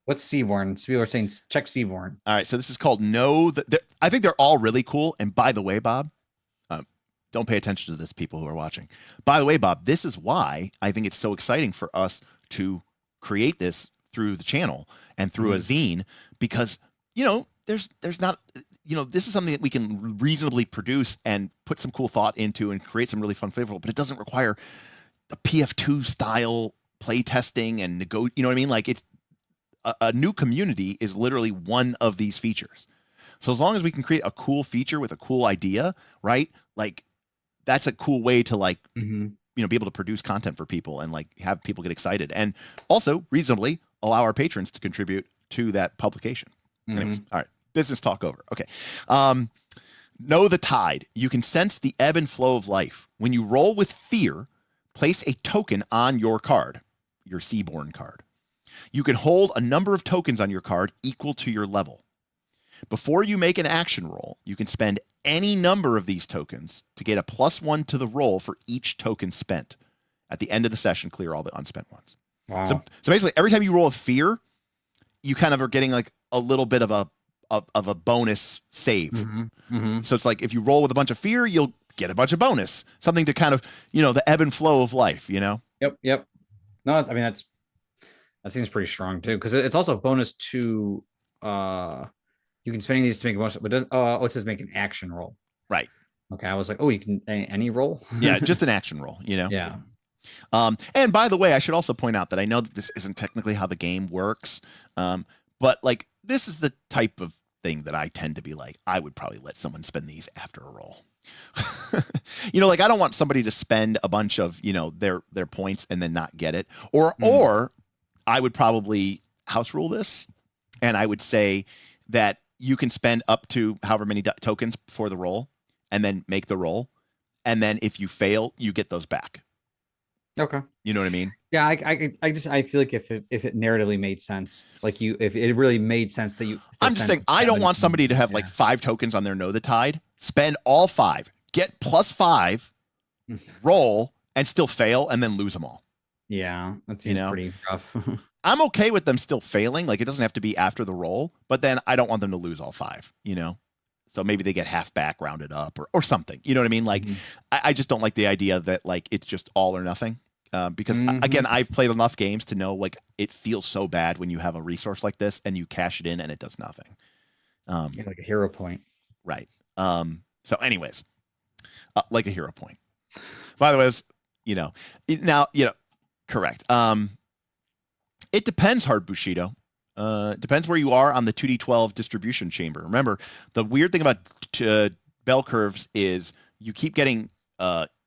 Speaker 4: What's Seaborn? So people are saying check Seaborn.
Speaker 3: All right, so this is called I think they're all really cool. And by the way, Bob, don't pay attention to this, people who are watching. By the way, Bob, this is why I think it's so exciting for us to create this through the channel and through a zine, because there's not, this is something that we can reasonably produce and put some cool thought into and create some really fun flavorful, but it doesn't require the PF2 style play testing and you know what I mean? Like, it's a new community is literally one of these features. So as long as we can create a cool feature with a cool idea, right? Like, that's a cool way to be able to produce content for people and like have people get excited, and also reasonably allow our patrons to contribute to that publication. Anyways, all right, business talk over. Okay. Know the tide. You can sense the ebb and flow of life. When you roll with fear, place a token on your card, your Seaborn card. You can hold a number of tokens on your card equal to your level. Before you make an action roll, you can spend any number of these tokens to get a +1 to the roll for each token spent. At the end of the session, clear all the unspent ones.
Speaker 4: Wow.
Speaker 3: So basically, every time you roll a fear, you kind of are getting like a little bit of a bonus save. So it's like if you roll with a bunch of fear, you'll get a bunch of bonus, something to kind of the ebb and flow of life.
Speaker 4: Yep. No, I mean that seems pretty strong too, because it's also a bonus to you can spend these to make a bonus, but it says make an action roll.
Speaker 3: Right.
Speaker 4: Okay, I was like, you can any roll.
Speaker 3: Yeah, just an action roll.
Speaker 4: Yeah.
Speaker 3: And by the way, I should also point out that I know that this isn't technically how the game works, but like this is the type of thing that I tend to be like, I would probably let someone spend these after a roll. Like I don't want somebody to spend a bunch of their points and then not get it, or I would probably house rule this, and I would say that you can spend up to however many tokens before the roll, and then make the roll, and then if you fail, you get those back.
Speaker 4: Okay.
Speaker 3: You know what I mean?
Speaker 4: Yeah, I feel like if it narratively made sense, like if it really made sense that you.
Speaker 3: I'm just saying, I don't want somebody to have like 5 tokens on their Know the Tide, spend all 5, get +5, roll, and still fail, and then lose them all.
Speaker 4: Yeah, that seems pretty rough.
Speaker 3: I'm okay with them still failing. Like, it doesn't have to be after the roll, but then I don't want them to lose all 5, So maybe they get half back, rounded up, or something. You know what I mean? Like, I just don't like the idea that like it's just all or nothing. Because again, I've played enough games to know like it feels so bad when you have a resource like this and you cash it in and it does nothing.
Speaker 4: Like a hero point.
Speaker 3: Right. So anyways, like a hero point. By the way, correct. It depends, Hard Bushido. Depends where you are on the 2d12 distribution chamber. Remember, the weird thing about bell curves is you keep getting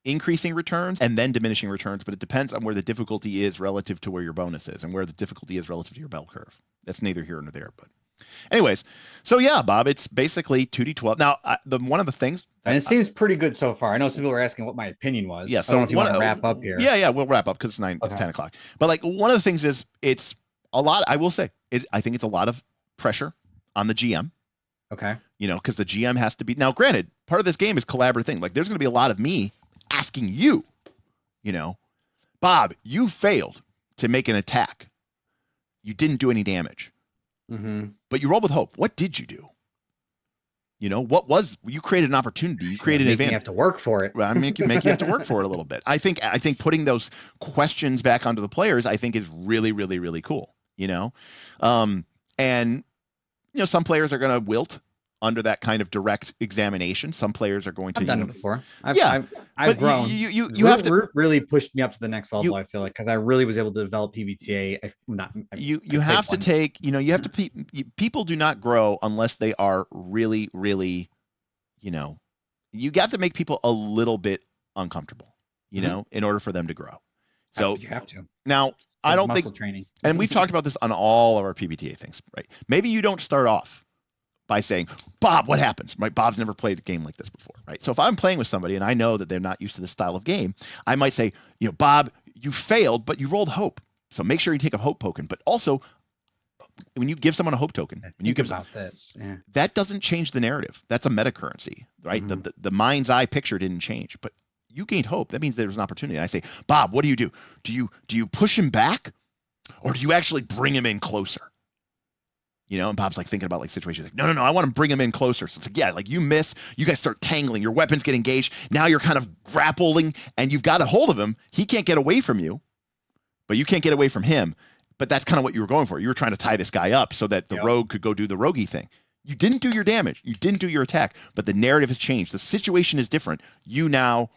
Speaker 3: increasing returns and then diminishing returns, but it depends on where the difficulty is relative to where your bonus is and where the difficulty is relative to your bell curve. That's neither here nor there. But anyways, so yeah, Bob, it's basically 2d12. Now, one of the things...
Speaker 4: And it seems pretty good so far. I know some people were asking what my opinion was.
Speaker 3: Yeah, so
Speaker 4: I don't know if you want to wrap up here.
Speaker 3: Yeah, we'll wrap up because it's 10 o'clock. But like one of the things is it's a lot, I will say, I think it's a lot of pressure on the GM.
Speaker 4: Okay.
Speaker 3: Because the GM has to be... Now, granted, part of this game is collaborative thing. Like there's going to be a lot of me asking you, Bob, you failed to make an attack. You didn't do any damage. But you rolled with hope. What did you do? You created an opportunity. You created an advantage.
Speaker 4: You have to work for it.
Speaker 3: Right, make you have to work for it a little bit. I think putting those questions back onto the players, I think is really, really, really cool. And some players are going to wilt under that kind of direct examination. Some players are going to.
Speaker 4: I've done it before.
Speaker 3: I've
Speaker 4: grown.
Speaker 3: You have to
Speaker 4: really pushed me up to the next level. I feel like because I really was able to develop PBTA.
Speaker 3: You have to take. You have to. People do not grow unless they are really, really. You got to make people a little bit uncomfortable. In order for them to grow. So
Speaker 4: you have to.
Speaker 3: Now I don't think
Speaker 4: training.
Speaker 3: And we've talked about this on all of our PBTA things, right? Maybe you don't start off by saying, Bob, what happens? Right? Bob's never played a game like this before, right? So if I'm playing with somebody and I know that they're not used to this style of game, I might say, Bob, you failed, but you rolled hope. So make sure you take a hope token. But also, when you give someone a hope token, when you give
Speaker 4: this,
Speaker 3: that doesn't change the narrative. That's a meta currency, right?
Speaker 4: Mm-hmm.
Speaker 3: The mind's eye picture didn't change, but you gained hope. That means there's an opportunity. And I say, Bob, what do? Do you push him back, or do you actually bring him in closer? And Bob's like thinking about like situations like, no, I want to bring him in closer. So it's like, yeah, like you miss, you guys start tangling, your weapons get engaged. Now you're kind of grappling and you've got a hold of him. He can't get away from you, but you can't get away from him. But that's kind of what you were going for. You were trying to tie this guy up so that the rogue could go do the roguey thing. You didn't do your damage. You didn't do your attack, but the narrative has changed. The situation is different. You now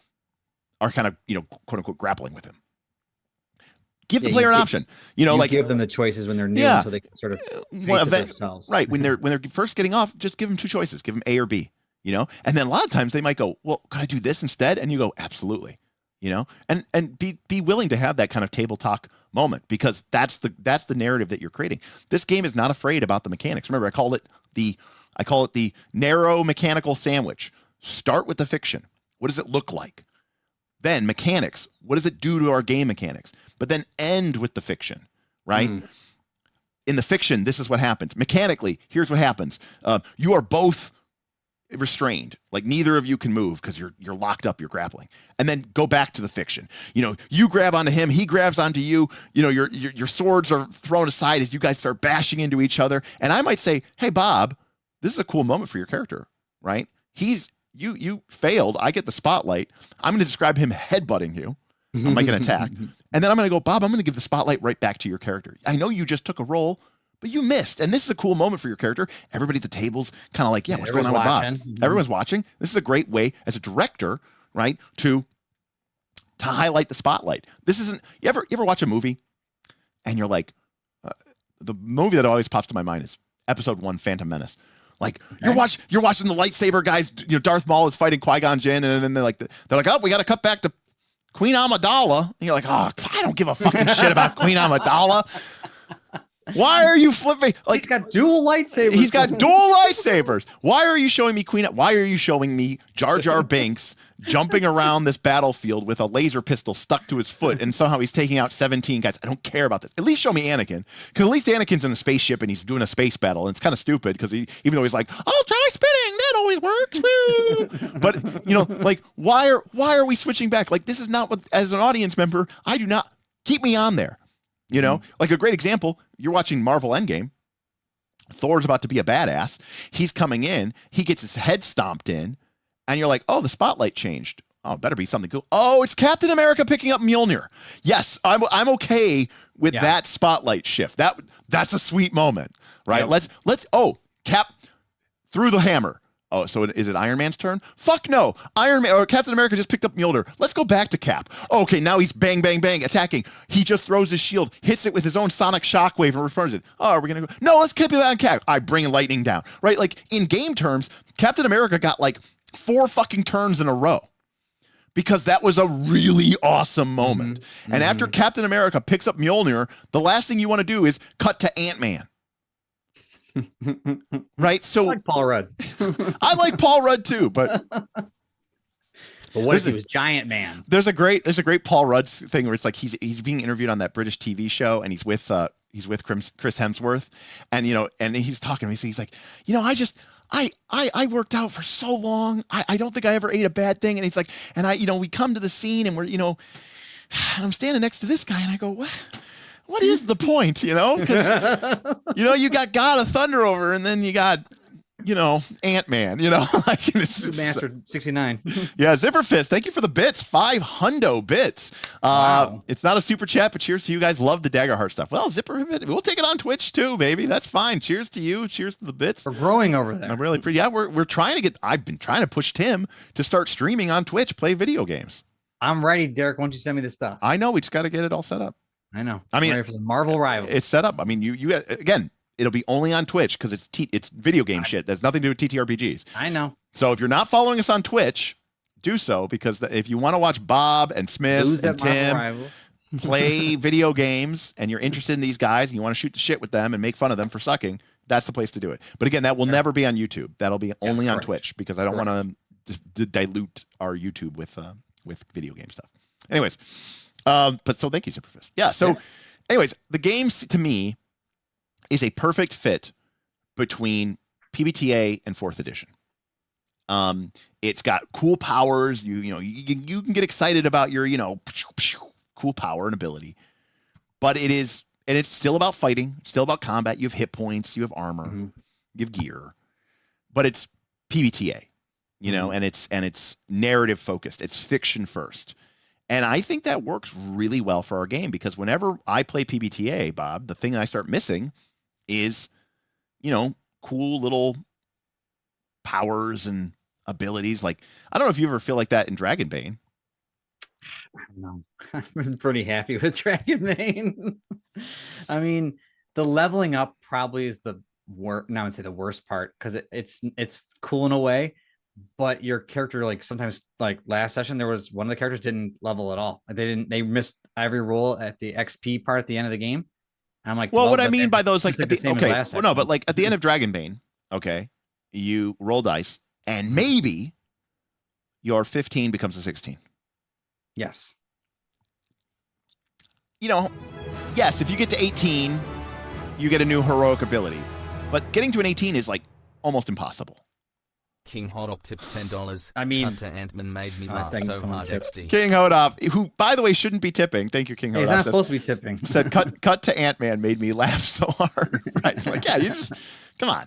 Speaker 3: are kind of, quote unquote, grappling with him. Give the player an option. Like
Speaker 4: give them the choices when they're new, so they can sort of face it themselves.
Speaker 3: Right. When they're first getting off, just give them two choices. Give them A or B. And then a lot of times they might go, well, could I do this instead? And you go, absolutely. And be willing to have that kind of table talk moment, because that's the narrative that you're creating. This game is not afraid about the mechanics. Remember, I call it the narrow mechanical sandwich. Start with the fiction. What does it look like? Then mechanics. What does it do to our game mechanics? But then end with the fiction, right? In the fiction, this is what happens. Mechanically, here's what happens. You are both restrained, like neither of you can move because you're locked up, you're grappling. And then go back to the fiction. You grab onto him, he grabs onto you. Your swords are thrown aside as you guys start bashing into each other. And I might say, hey, Bob, this is a cool moment for your character, right? You failed. I get the spotlight. I'm going to describe him headbutting you. I'm making an attack. And then I'm going to go, Bob, I'm going to give the spotlight right back to your character. I know you just took a roll, but you missed. And this is a cool moment for your character. Everybody at the table's kind of like, what's going on with Bob? Everyone's watching. This is a great way as a director, right, to highlight the spotlight. This isn't, you ever watch a movie and you're like, the movie that always pops to my mind is episode 1, Phantom Menace. Like you're watching the lightsaber guys, Darth Maul is fighting Qui-Gon Jinn, and then they're like, oh, we got to cut back to Queen Amidala. And you're like, oh, I don't give a fucking shit about Queen Amidala. Why are you flipping? Like
Speaker 4: he's got dual lightsabers.
Speaker 3: He's got dual lightsabers. Why are you showing me Why are you showing me Jar Jar Binks jumping around this battlefield with a laser pistol stuck to his foot, and somehow he's taking out 17 guys? I don't care about this. At least show me Anakin, because at least Anakin's in a spaceship and he's doing a space battle, and it's kind of stupid because even though he's like, "Oh, try spinning, that always works." Woo. But like, why are we switching back? Like, this is not what, as an audience member, I do not keep me on there. Like a great example, you're watching Marvel Endgame. Thor's about to be a badass. He's coming in. He gets his head stomped in. And you're like, oh, the spotlight changed. Oh, it better be something cool. Oh, it's Captain America picking up Mjolnir. Yes, I'm okay with that spotlight shift. That's a sweet moment, right? Yep. Cap threw the hammer. Oh, so is it Iron Man's turn? Fuck no. Iron Man or Captain America just picked up Mjolnir. Let's go back to Cap. Okay, now he's bang, bang, bang, attacking. He just throws his shield, hits it with his own sonic shockwave, and returns it. Oh, are we going to go? No, let's keep it on Cap. I bring lightning down. Right? Like, in game terms, Captain America got like 4 fucking turns in a row, because that was a really awesome moment. And after Captain America picks up Mjolnir, the last thing you want to do is cut to Ant-Man. Right? So
Speaker 4: I like Paul Rudd.
Speaker 3: I like Paul Rudd too, but
Speaker 4: what if he was Giant Man?
Speaker 3: There's a great Paul Rudd thing where it's like he's being interviewed on that British TV show, and he's with Chris Hemsworth, and and he's talking. He's like, I worked out for so long. I don't think I ever ate a bad thing. And he's like, and we come to the scene, and we're I'm standing next to this guy, and I go, what is the point? Because you got God of Thunder over, and then you got Ant-Man, like it's
Speaker 4: Master 69.
Speaker 3: Yeah, Zipper Fist, thank you for the bits. 5 hundo bits.
Speaker 4: Wow.
Speaker 3: It's not a super chat, but cheers to you guys. Love the Daggerheart stuff. Well, Zipper, we'll take it on Twitch too, baby. That's fine. Cheers to you. Cheers to the bits.
Speaker 4: We're growing over there.
Speaker 3: I'm really pretty. Yeah, we're trying to I've been trying to push Tim to start streaming on Twitch, play video games.
Speaker 4: I'm ready, Derek. Why don't you send me this stuff?
Speaker 3: I know. We just got to get it all set up.
Speaker 4: I know.
Speaker 3: I mean,
Speaker 4: ready for the Marvel rival.
Speaker 3: It's set up. I mean, you again, it'll be only on Twitch because it's video game shit. That's nothing to do with TTRPGs.
Speaker 4: I know.
Speaker 3: So if you're not following us on Twitch, do so, because if you want to watch Bob and Smith and Tim play video games, and you're interested in these guys and you want to shoot the shit with them and make fun of them for sucking, that's the place to do it. But again, that will never be on YouTube. That'll be only on Twitch because I don't want to dilute our YouTube with video game stuff. Anyways, but so thank you, Superfist. Yeah. So, anyways, the game to me is a perfect fit between PBTA and 4th edition. It's got cool powers. You can get excited about your cool power and ability, but it's still about fighting, still about combat. You have hit points, you have armor, you have gear, but it's PBTA, and it's narrative focused. It's fiction first. And I think that works really well for our game because whenever I play PBTA, Bob, the thing I start missing is, cool little powers and abilities. Like, I don't know if you ever feel like that in Dragonbane.
Speaker 4: No, I've been pretty happy with Dragonbane. I mean, the leveling up probably is the worst. Now I would say the worst part because it's cool in a way, but your character, like sometimes, like last session, there was one of the characters didn't level at all. They missed every roll at the XP part at the end of the game. And I'm like,
Speaker 3: well, what I mean by those, like, but like at the end of Dragonbane, okay, you roll dice and maybe your 15 becomes a 16.
Speaker 4: Yes.
Speaker 3: Yes, if you get to 18, you get a new heroic ability. But getting to an 18 is like almost impossible.
Speaker 5: King Hodop tipped $10.
Speaker 4: I mean,
Speaker 5: Hunter Antman made me laugh so hard. XD.
Speaker 3: King Hodop, who by the way shouldn't be tipping. Thank you, King Hodop.
Speaker 4: He's not supposed to be tipping.
Speaker 3: Said cut to Ant-Man made me laugh so hard. Right? Like, yeah, you just come on,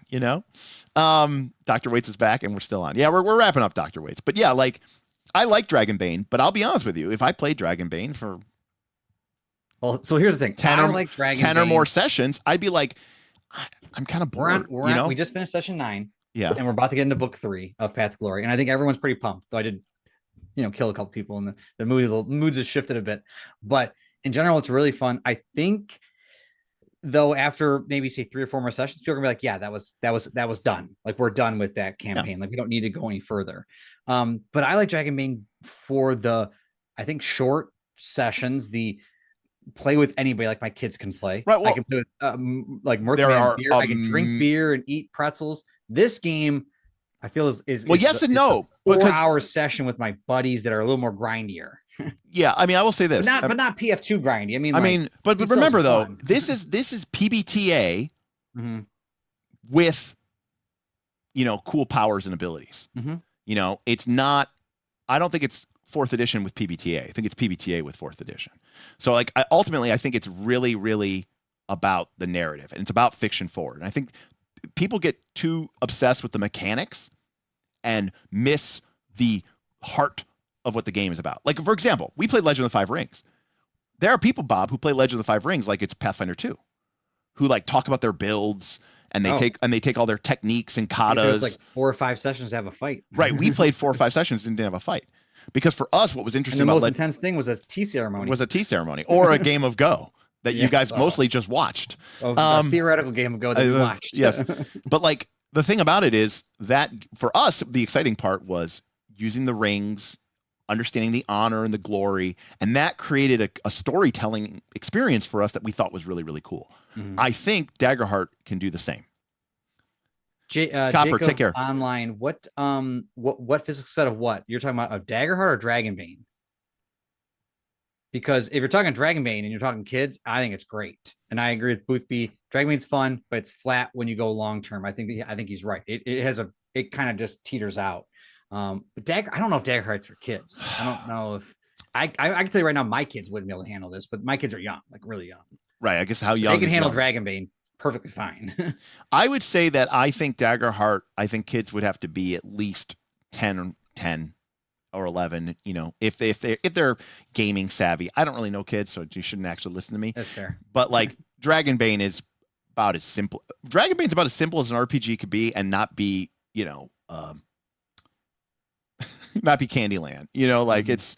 Speaker 3: Dr. Waits is back and we're still on. Yeah, we're wrapping up Dr. Waits. But yeah, like I like Dragonbane, but I'll be honest with you, if I played Dragonbane for
Speaker 4: so here's the thing.
Speaker 3: 10 or more sessions, I'd be like, I'm kind of bored.
Speaker 4: We just finished session 9.
Speaker 3: Yeah.
Speaker 4: And we're about to get into book 3 of Path to Glory. And I think everyone's pretty pumped. Though I did, kill a couple people and the moods have shifted a bit. But in general, it's really fun. I think though, after maybe say 3 or 4 more sessions, people are gonna be like, yeah, that was done. Like we're done with that campaign. Yeah. Like we don't need to go any further. But I like Dragonbane for I think short sessions, the play with anybody, like my kids can play.
Speaker 3: Right. Well,
Speaker 4: I can play with like Mirthman beer. I can drink beer and eat pretzels. This game, I feel is
Speaker 3: well, yes and no.
Speaker 4: 4-hour session with my buddies that are a little more grindier.
Speaker 3: Yeah, I mean, I will say this,
Speaker 4: but not PF2 grindy.
Speaker 3: But remember though, this is PBTA with cool powers and abilities. It's not. I don't think it's 4th edition with PBTA. I think it's PBTA with 4th edition. So like, ultimately, I think it's really, really about the narrative and it's about fiction forward. And I think people get too obsessed with the mechanics and miss the heart of what the game is about. Like, for example, we played Legend of the 5 Rings. There are people, Bob, who play Legend of the 5 Rings like it's Pathfinder 2, who like talk about their builds and they take all their techniques and katas.
Speaker 4: It was like 4 or 5 sessions to have a fight.
Speaker 3: Right. We played 4 or 5 sessions and didn't have a fight. Because for us, what was interesting
Speaker 4: about the most intense thing was a tea ceremony.
Speaker 3: Or a game of Go that you guys mostly just watched.
Speaker 4: A theoretical game of Go that we watched.
Speaker 3: Yes. But like the thing about it is that for us, the exciting part was using the rings, understanding the honor and the glory. And that created a storytelling experience for us that we thought was really, really cool. I think Daggerheart can do the same.
Speaker 4: Copper,
Speaker 3: take care.
Speaker 4: Online, what physical set of what? You're talking about a Daggerheart or Dragonbane? Because if you're talking Dragonbane and you're talking kids, I think it's great. And I agree with Boothby. Dragonbane's fun, but it's flat when you go long term. I think he's right. It kind of just teeters out. But I don't know if Daggerheart's for kids. I don't know if I can tell you right now, my kids wouldn't be able to handle this, but my kids are young, like really young.
Speaker 3: Right. I guess how young
Speaker 4: they can handle Dragonbane perfectly fine.
Speaker 3: I would say that I think Daggerheart, I think kids would have to be at least 10 or 11, if they're gaming savvy. I don't really know kids, so you shouldn't actually listen to me.
Speaker 4: That's fair.
Speaker 3: But like Dragonbane is about as simple. Dragonbane's about as simple as an RPG could be and not be, not be Candyland, like it's,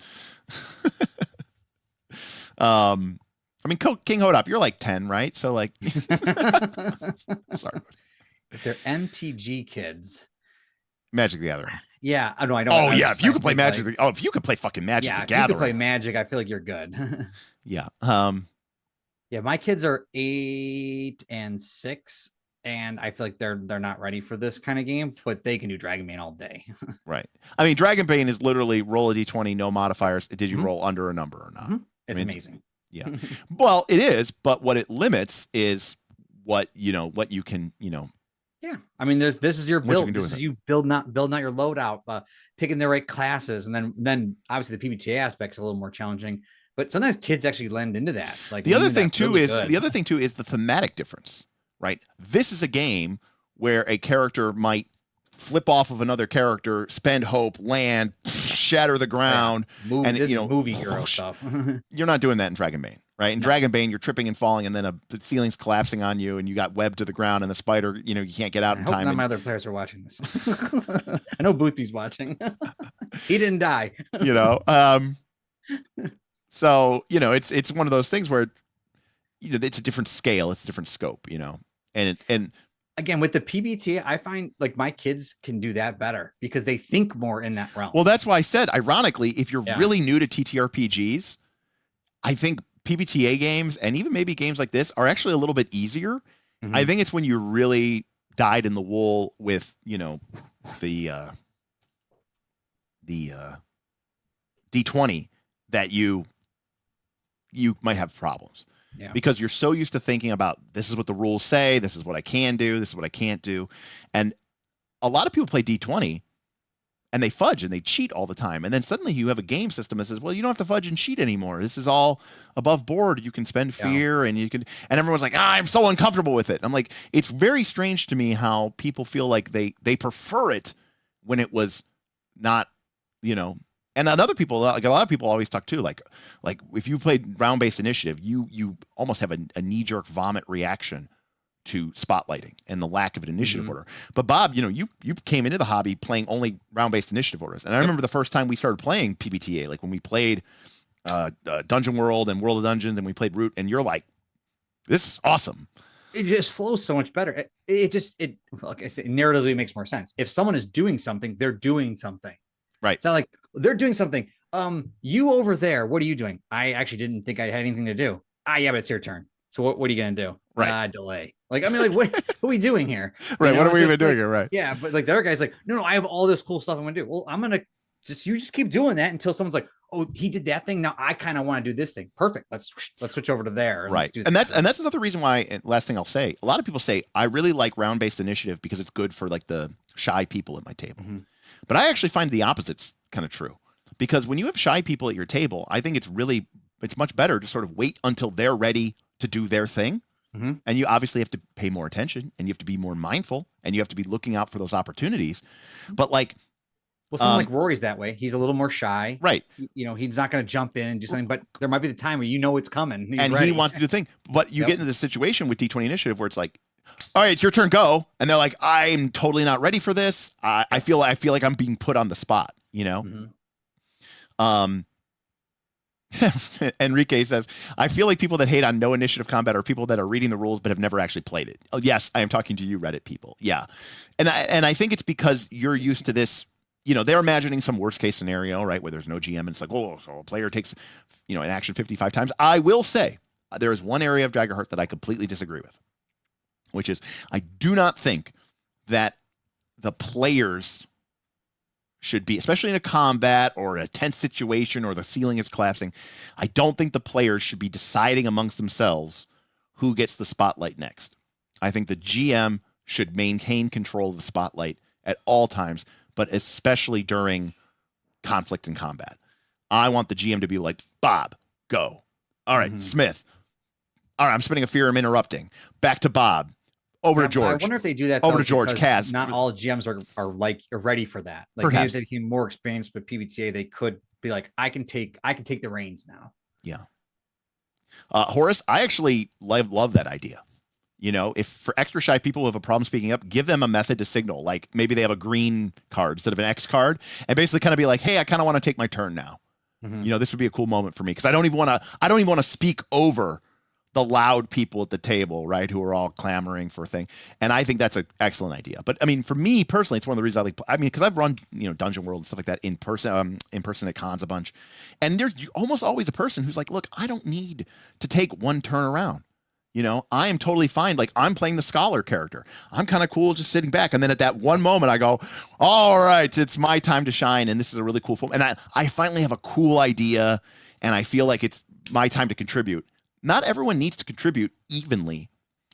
Speaker 3: I mean, King Hodop, you're like 10, right? So like, sorry.
Speaker 4: They're MTG kids.
Speaker 3: Magic the Gathering.
Speaker 4: Yeah, I know. I don't.
Speaker 3: Oh yeah, if you could play Magic, if you could play fucking Magic the Gathering,
Speaker 4: if you could play Magic, I feel like you're good.
Speaker 3: Yeah.
Speaker 4: Yeah, my kids are 8 and 6, and I feel like they're not ready for this kind of game, but they can do Dragonbane all day.
Speaker 3: Right. I mean, Dragonbane is literally roll a d20, no modifiers. Did you roll under a number or not?
Speaker 4: It's
Speaker 3: I mean,
Speaker 4: amazing.
Speaker 3: Yeah. Well, it is, but what it limits is what you can,
Speaker 4: Yeah, I mean, this is your
Speaker 3: What you
Speaker 4: build.
Speaker 3: can do
Speaker 4: This
Speaker 3: with
Speaker 4: is you building out your loadout, picking the right classes, and then obviously the PBTA aspect is a little more challenging. But sometimes kids actually lend into that. Like
Speaker 3: the other thing too is the thematic difference, right? This is a game where a character might flip off of another character, spend hope, land, shatter the ground, and
Speaker 4: this is movie hero stuff.
Speaker 3: You're not doing that in Dragonbane, right? In Dragonbane, you're tripping and falling, and then the ceiling's collapsing on you, and you got webbed to the ground, and the spider, you can't get out in time.
Speaker 4: None of my other players are watching this. I know Boothby's watching. He didn't die.
Speaker 3: So it's one of those things where it's a different scale, it's a different scope, and
Speaker 4: again, with the PBTA, I find like my kids can do that better because they think more in that realm.
Speaker 3: Well, that's why I said, ironically, if you're really new to TTRPGs, I think PBTA games and even maybe games like this are actually a little bit easier. Mm-hmm. I think it's when you really dyed in the wool with, the D20 that you might have problems. Yeah. Because you're so used to thinking about this is what the rules say, this is what I can do, this is what I can't do. And a lot of people play D20 and they fudge and they cheat all the time. And then suddenly you have a game system that says, well, you don't have to fudge and cheat anymore. This is all above board. You can spend fear and and everyone's like, I'm so uncomfortable with it. I'm like, it's very strange to me how people feel like they prefer it when it was not, and other people, like a lot of people always talk too, like if you played round-based initiative, you almost have a knee-jerk vomit reaction to spotlighting and the lack of an initiative order. But Bob, you came into the hobby playing only round-based initiative orders. And I remember the first time we started playing PBTA, like when we played Dungeon World and World of Dungeons and we played Root, and you're like, this is awesome.
Speaker 4: It just flows so much better. It like I said, narratively makes more sense. If someone is doing something, they're doing something.
Speaker 3: Right.
Speaker 4: It's not like they're doing something. You over there, what are you doing? I actually didn't think I had anything to do. Yeah, but it's your turn. So what are you going to do?
Speaker 3: Right.
Speaker 4: Delay. Like, I mean, like, what are we doing here?
Speaker 3: Right. What are we even doing here? Right.
Speaker 4: Yeah. But like the other guy's like, no, I have all this cool stuff I'm going to do. Well, I'm going to just keep doing that until someone's like, oh, he did that thing. Now I kind of want to do this thing. Perfect. Let's switch over to there.
Speaker 3: Right. And that's another reason why, and last thing I'll say, a lot of people say, I really like round-based initiative because it's good for like the shy people at my table. Mm-hmm. But I actually find the opposite's kind of true, because when you have shy people at your table, I think it's much better to sort of wait until they're ready to do their thing. Mm-hmm. And you obviously have to pay more attention and you have to be more mindful and you have to be looking out for those opportunities. But like,
Speaker 4: well, someone like Rory's that way. He's a little more shy.
Speaker 3: Right.
Speaker 4: He's not going to jump in and do something, but there might be the time where it's coming.
Speaker 3: And he wants to do the thing. But you get into this situation with D20 Initiative where it's like, all right, it's your turn, go. And they're like, I'm totally not ready for this. I feel like I'm being put on the spot, Mm-hmm. Enrique says, I feel like people that hate on no initiative combat are people that are reading the rules but have never actually played it. Oh, yes, I am talking to you, Reddit people. Yeah. And I think it's because you're used to this, they're imagining some worst case scenario, right, where there's no GM and it's like, oh, so a player takes, an action 55 times. I will say there is one area of Daggerheart that I completely disagree with, which is I do not think that the players should be, especially in a combat or a tense situation or the ceiling is collapsing, I don't think the players should be deciding amongst themselves who gets the spotlight next. I think the GM should maintain control of the spotlight at all times, but especially during conflict and combat. I want the GM to be like, Bob, go. All right, mm-hmm. Smith. All right, I'm spinning a fear, I'm interrupting. Back to Bob. Over to George.
Speaker 4: I wonder if they do that.
Speaker 3: Over to George. Kaz.
Speaker 4: Not all GMs are ready for that. Like maybe if they became more experienced with PBTA, they could be like, I can take the reins now.
Speaker 3: Yeah. Horace, I actually love that idea. If for extra shy people who have a problem speaking up, give them a method to signal. Like maybe they have a green card instead of an X card, and basically kind of be like, hey, I kind of want to take my turn now. Mm-hmm. This would be a cool moment for me because I don't even want to speak over the loud people at the table, right, who are all clamoring for a thing. And I think that's an excellent idea. But I mean, for me personally, it's one of the reasons because I've run, Dungeon World and stuff like that in person at cons a bunch. And there's almost always a person who's like, look, I don't need to take one turn around. You know, I am totally fine. Like, I'm playing the scholar character. I'm kind of cool just sitting back. And then at that one moment, I go, all right, it's my time to shine. And this is a really cool film. And I finally have a cool idea. And I feel like it's my time to contribute. Not everyone needs to contribute evenly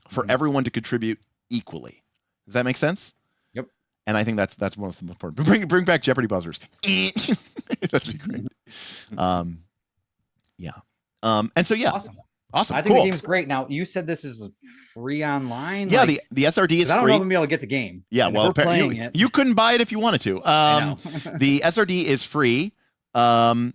Speaker 3: for everyone to contribute equally. Does that make sense?
Speaker 4: Yep.
Speaker 3: And I think that's most important. Bring back Jeopardy buzzers. That'd be great. Yeah. And so, yeah. Awesome.
Speaker 4: I think
Speaker 3: cool.
Speaker 4: the game's great. Now, you said this is free online.
Speaker 3: Yeah,
Speaker 4: like,
Speaker 3: the SRD is free.
Speaker 4: I don't know if I'm gonna be able to get the game.
Speaker 3: Yeah, well, you couldn't buy it if you wanted to. The SRD is free. The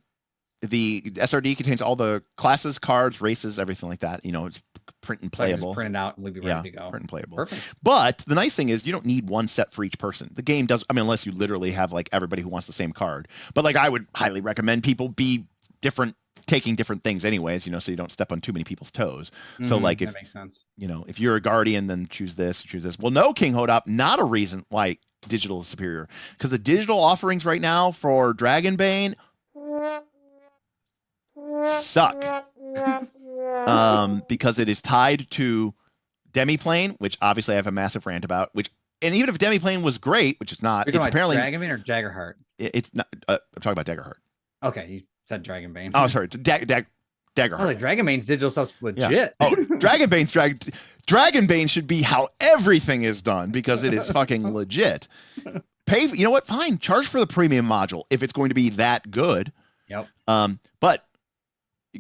Speaker 3: SRD contains all the classes, cards, races, everything like that. You know, it's print and playable.
Speaker 4: Just print it out and we'll be ready to go.
Speaker 3: Print and playable.
Speaker 4: Perfect.
Speaker 3: But the nice thing is you don't need one set for each person. The game does, I mean, unless you literally have like everybody who wants the same card. But like I would highly recommend people be different, taking different things anyways, you know, so you don't step on too many people's toes. So like if,
Speaker 4: that makes sense.
Speaker 3: You know, if you're a guardian, then choose this. Well, no, King Hodop, not a reason why digital is superior. Because the digital offerings right now for Dragonbane suck. Because it is tied to Demiplane, which obviously I have a massive rant about, and even if Demiplane was great, which it's not, it's apparently
Speaker 4: Dragonbane or Daggerheart.
Speaker 3: It's not. I'm talking about Daggerheart.
Speaker 4: Okay, you said Dragonbane.
Speaker 3: Oh, sorry, Daggerheart.
Speaker 4: Oh, like Dragonbane's digital stuff's legit.
Speaker 3: Yeah. Oh, Dragonbane should be how everything is done because it is fucking legit. Pay. You know what? Fine, charge for the premium module if it's going to be that good.
Speaker 4: Yep.
Speaker 3: But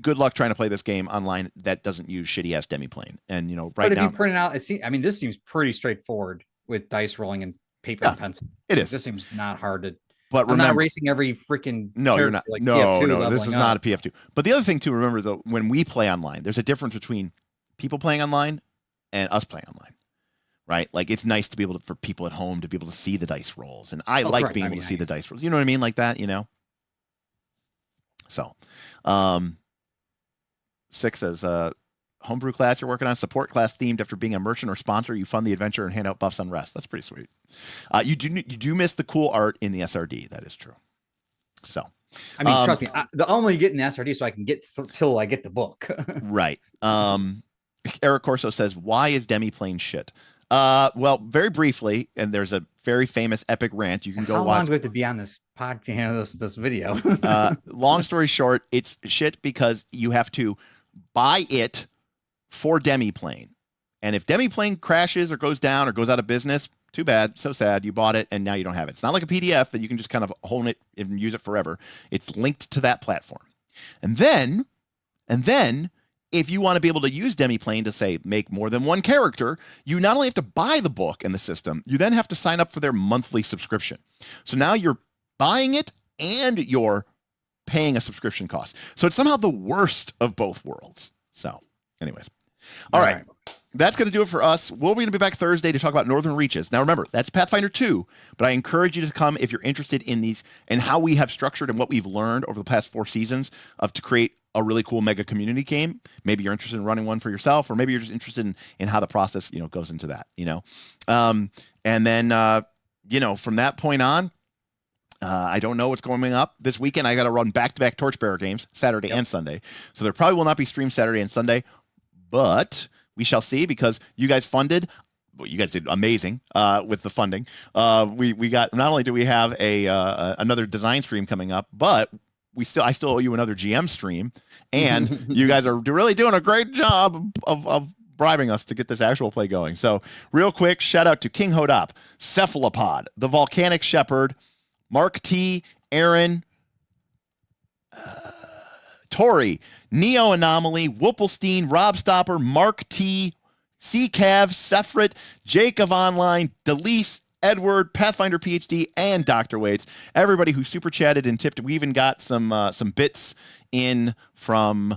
Speaker 3: good luck trying to play this game online that doesn't use shitty ass Demiplane. And you know, right
Speaker 4: but if
Speaker 3: now,
Speaker 4: you print it out, this seems pretty straightforward with dice rolling and paper and pencil.
Speaker 3: It is.
Speaker 4: This seems not hard to.
Speaker 3: But
Speaker 4: I'm not racing every freaking.
Speaker 3: No, you're not.
Speaker 4: Like
Speaker 3: no, this is not a PF2. But the other thing to remember though, when we play online, there's a difference between people playing online and us playing online. Right? Like it's nice to be able to, for people at home to be able to see the dice rolls. And I like being able to see the dice rolls. You know what I mean? Like that, you know? So, 6 says, homebrew class you're working on, support class themed after being a merchant or sponsor, you fund the adventure and hand out buffs on rest. That's pretty sweet. You do miss the cool art in the SRD. That is true. So,
Speaker 4: I mean, trust me, the only get in the SRD so I can get till I get the book.
Speaker 3: Right. Eric Corso says, why is Demiplane shit? Well, very briefly, and there's a very famous epic rant. You can go watch.
Speaker 4: How long do we have to be on this podcast, this video?
Speaker 3: Long story short, it's shit because you have to buy it for Demiplane. And if Demiplane crashes or goes down or goes out of business, too bad. So sad. You bought it and now you don't have it. It's not like a PDF that you can just kind of hold it and use it forever. It's linked to that platform. And then if you want to be able to use Demiplane to say make more than one character, you not only have to buy the book and the system, you then have to sign up for their monthly subscription. So now you're buying it and you're paying a subscription cost. So it's somehow the worst of both worlds. So anyways, all right. That's going to do it for us. We're going to be back Thursday to talk about Northern Reaches. Now, remember, that's Pathfinder 2, but I encourage you to come if you're interested in these and how we have structured and what we've learned over the past 4 seasons to create a really cool mega community game. Maybe you're interested in running one for yourself, or maybe you're just interested in how the process, goes into that, and then, from that point on, I don't know what's going up this weekend. I got to run back-to-back Torchbearer games Saturday and Sunday. So there probably will not be streams Saturday and Sunday, but we shall see because you guys funded. Well, you guys did amazing with the funding. We got, not only do we have another design stream coming up, but I still owe you another GM stream, and you guys are really doing a great job of bribing us to get this actual play going. So real quick, shout out to King Hodop, Cephalopod, the Volcanic Shepherd, Mark T, Aaron, Tori, Neo Anomaly, Whoopelstein, Rob Stopper, Mark T, CCAV, Sephret, Jake of Online, Delise, Edward, Pathfinder PhD, and Dr. Waits. Everybody who super chatted and tipped. We even got some bits in from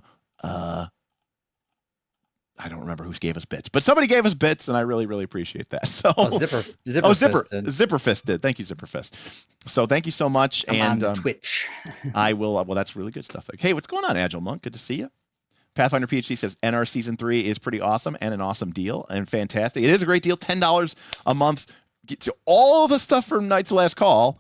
Speaker 3: I don't remember who gave us bits, but somebody gave us bits, and I really, really appreciate that. So, Zipperfist did. Thank you, Zipperfist. So, thank you so much.
Speaker 4: I'm on Twitch.
Speaker 3: I will. Well, that's really good stuff. Like, hey, what's going on, Agile Monk? Good to see you. Pathfinder PhD says NR Season 3 is pretty awesome and an awesome deal and fantastic. It is a great deal. $10 a month. Get to all the stuff from Knight's Last Call,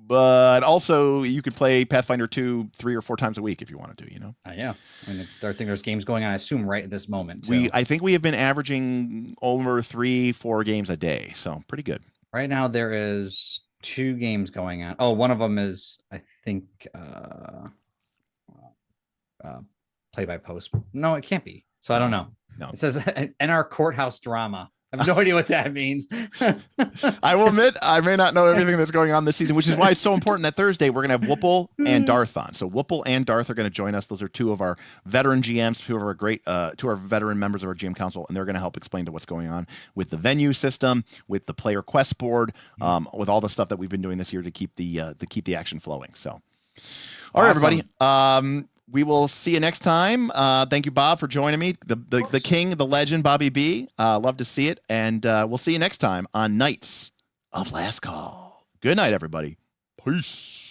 Speaker 3: but also you could play Pathfinder 2 3 or 4 times a week if you wanted to, you know?
Speaker 4: Yeah. I mean, I think there's games going on, I assume, right at this moment. Too.
Speaker 3: I think we have been averaging over 3-4 games a day. So pretty good.
Speaker 4: Right now there is 2 games going on. Oh, one of them is, I think, play by post. No, it can't be. So I don't know.
Speaker 3: No.
Speaker 4: It says NR courthouse drama. I have no idea what that means.
Speaker 3: I will admit, I may not know everything that's going on this season, which is why it's so important that Thursday we're going to have Whoople and Darth on. So Whoople and Darth are going to join us. Those are 2 of our veteran GMs, 2 of our great, 2 of our veteran members of our GM council, and they're going to help explain to what's going on with the venue system, with the player quest board, with all the stuff that we've been doing this year to keep the action flowing. So, all right, everybody. We will see you next time. Thank you, Bob, for joining me. The king, the legend, Bobby B. Love to see it. And we'll see you next time on Knights of Last Call. Good night, everybody. Peace.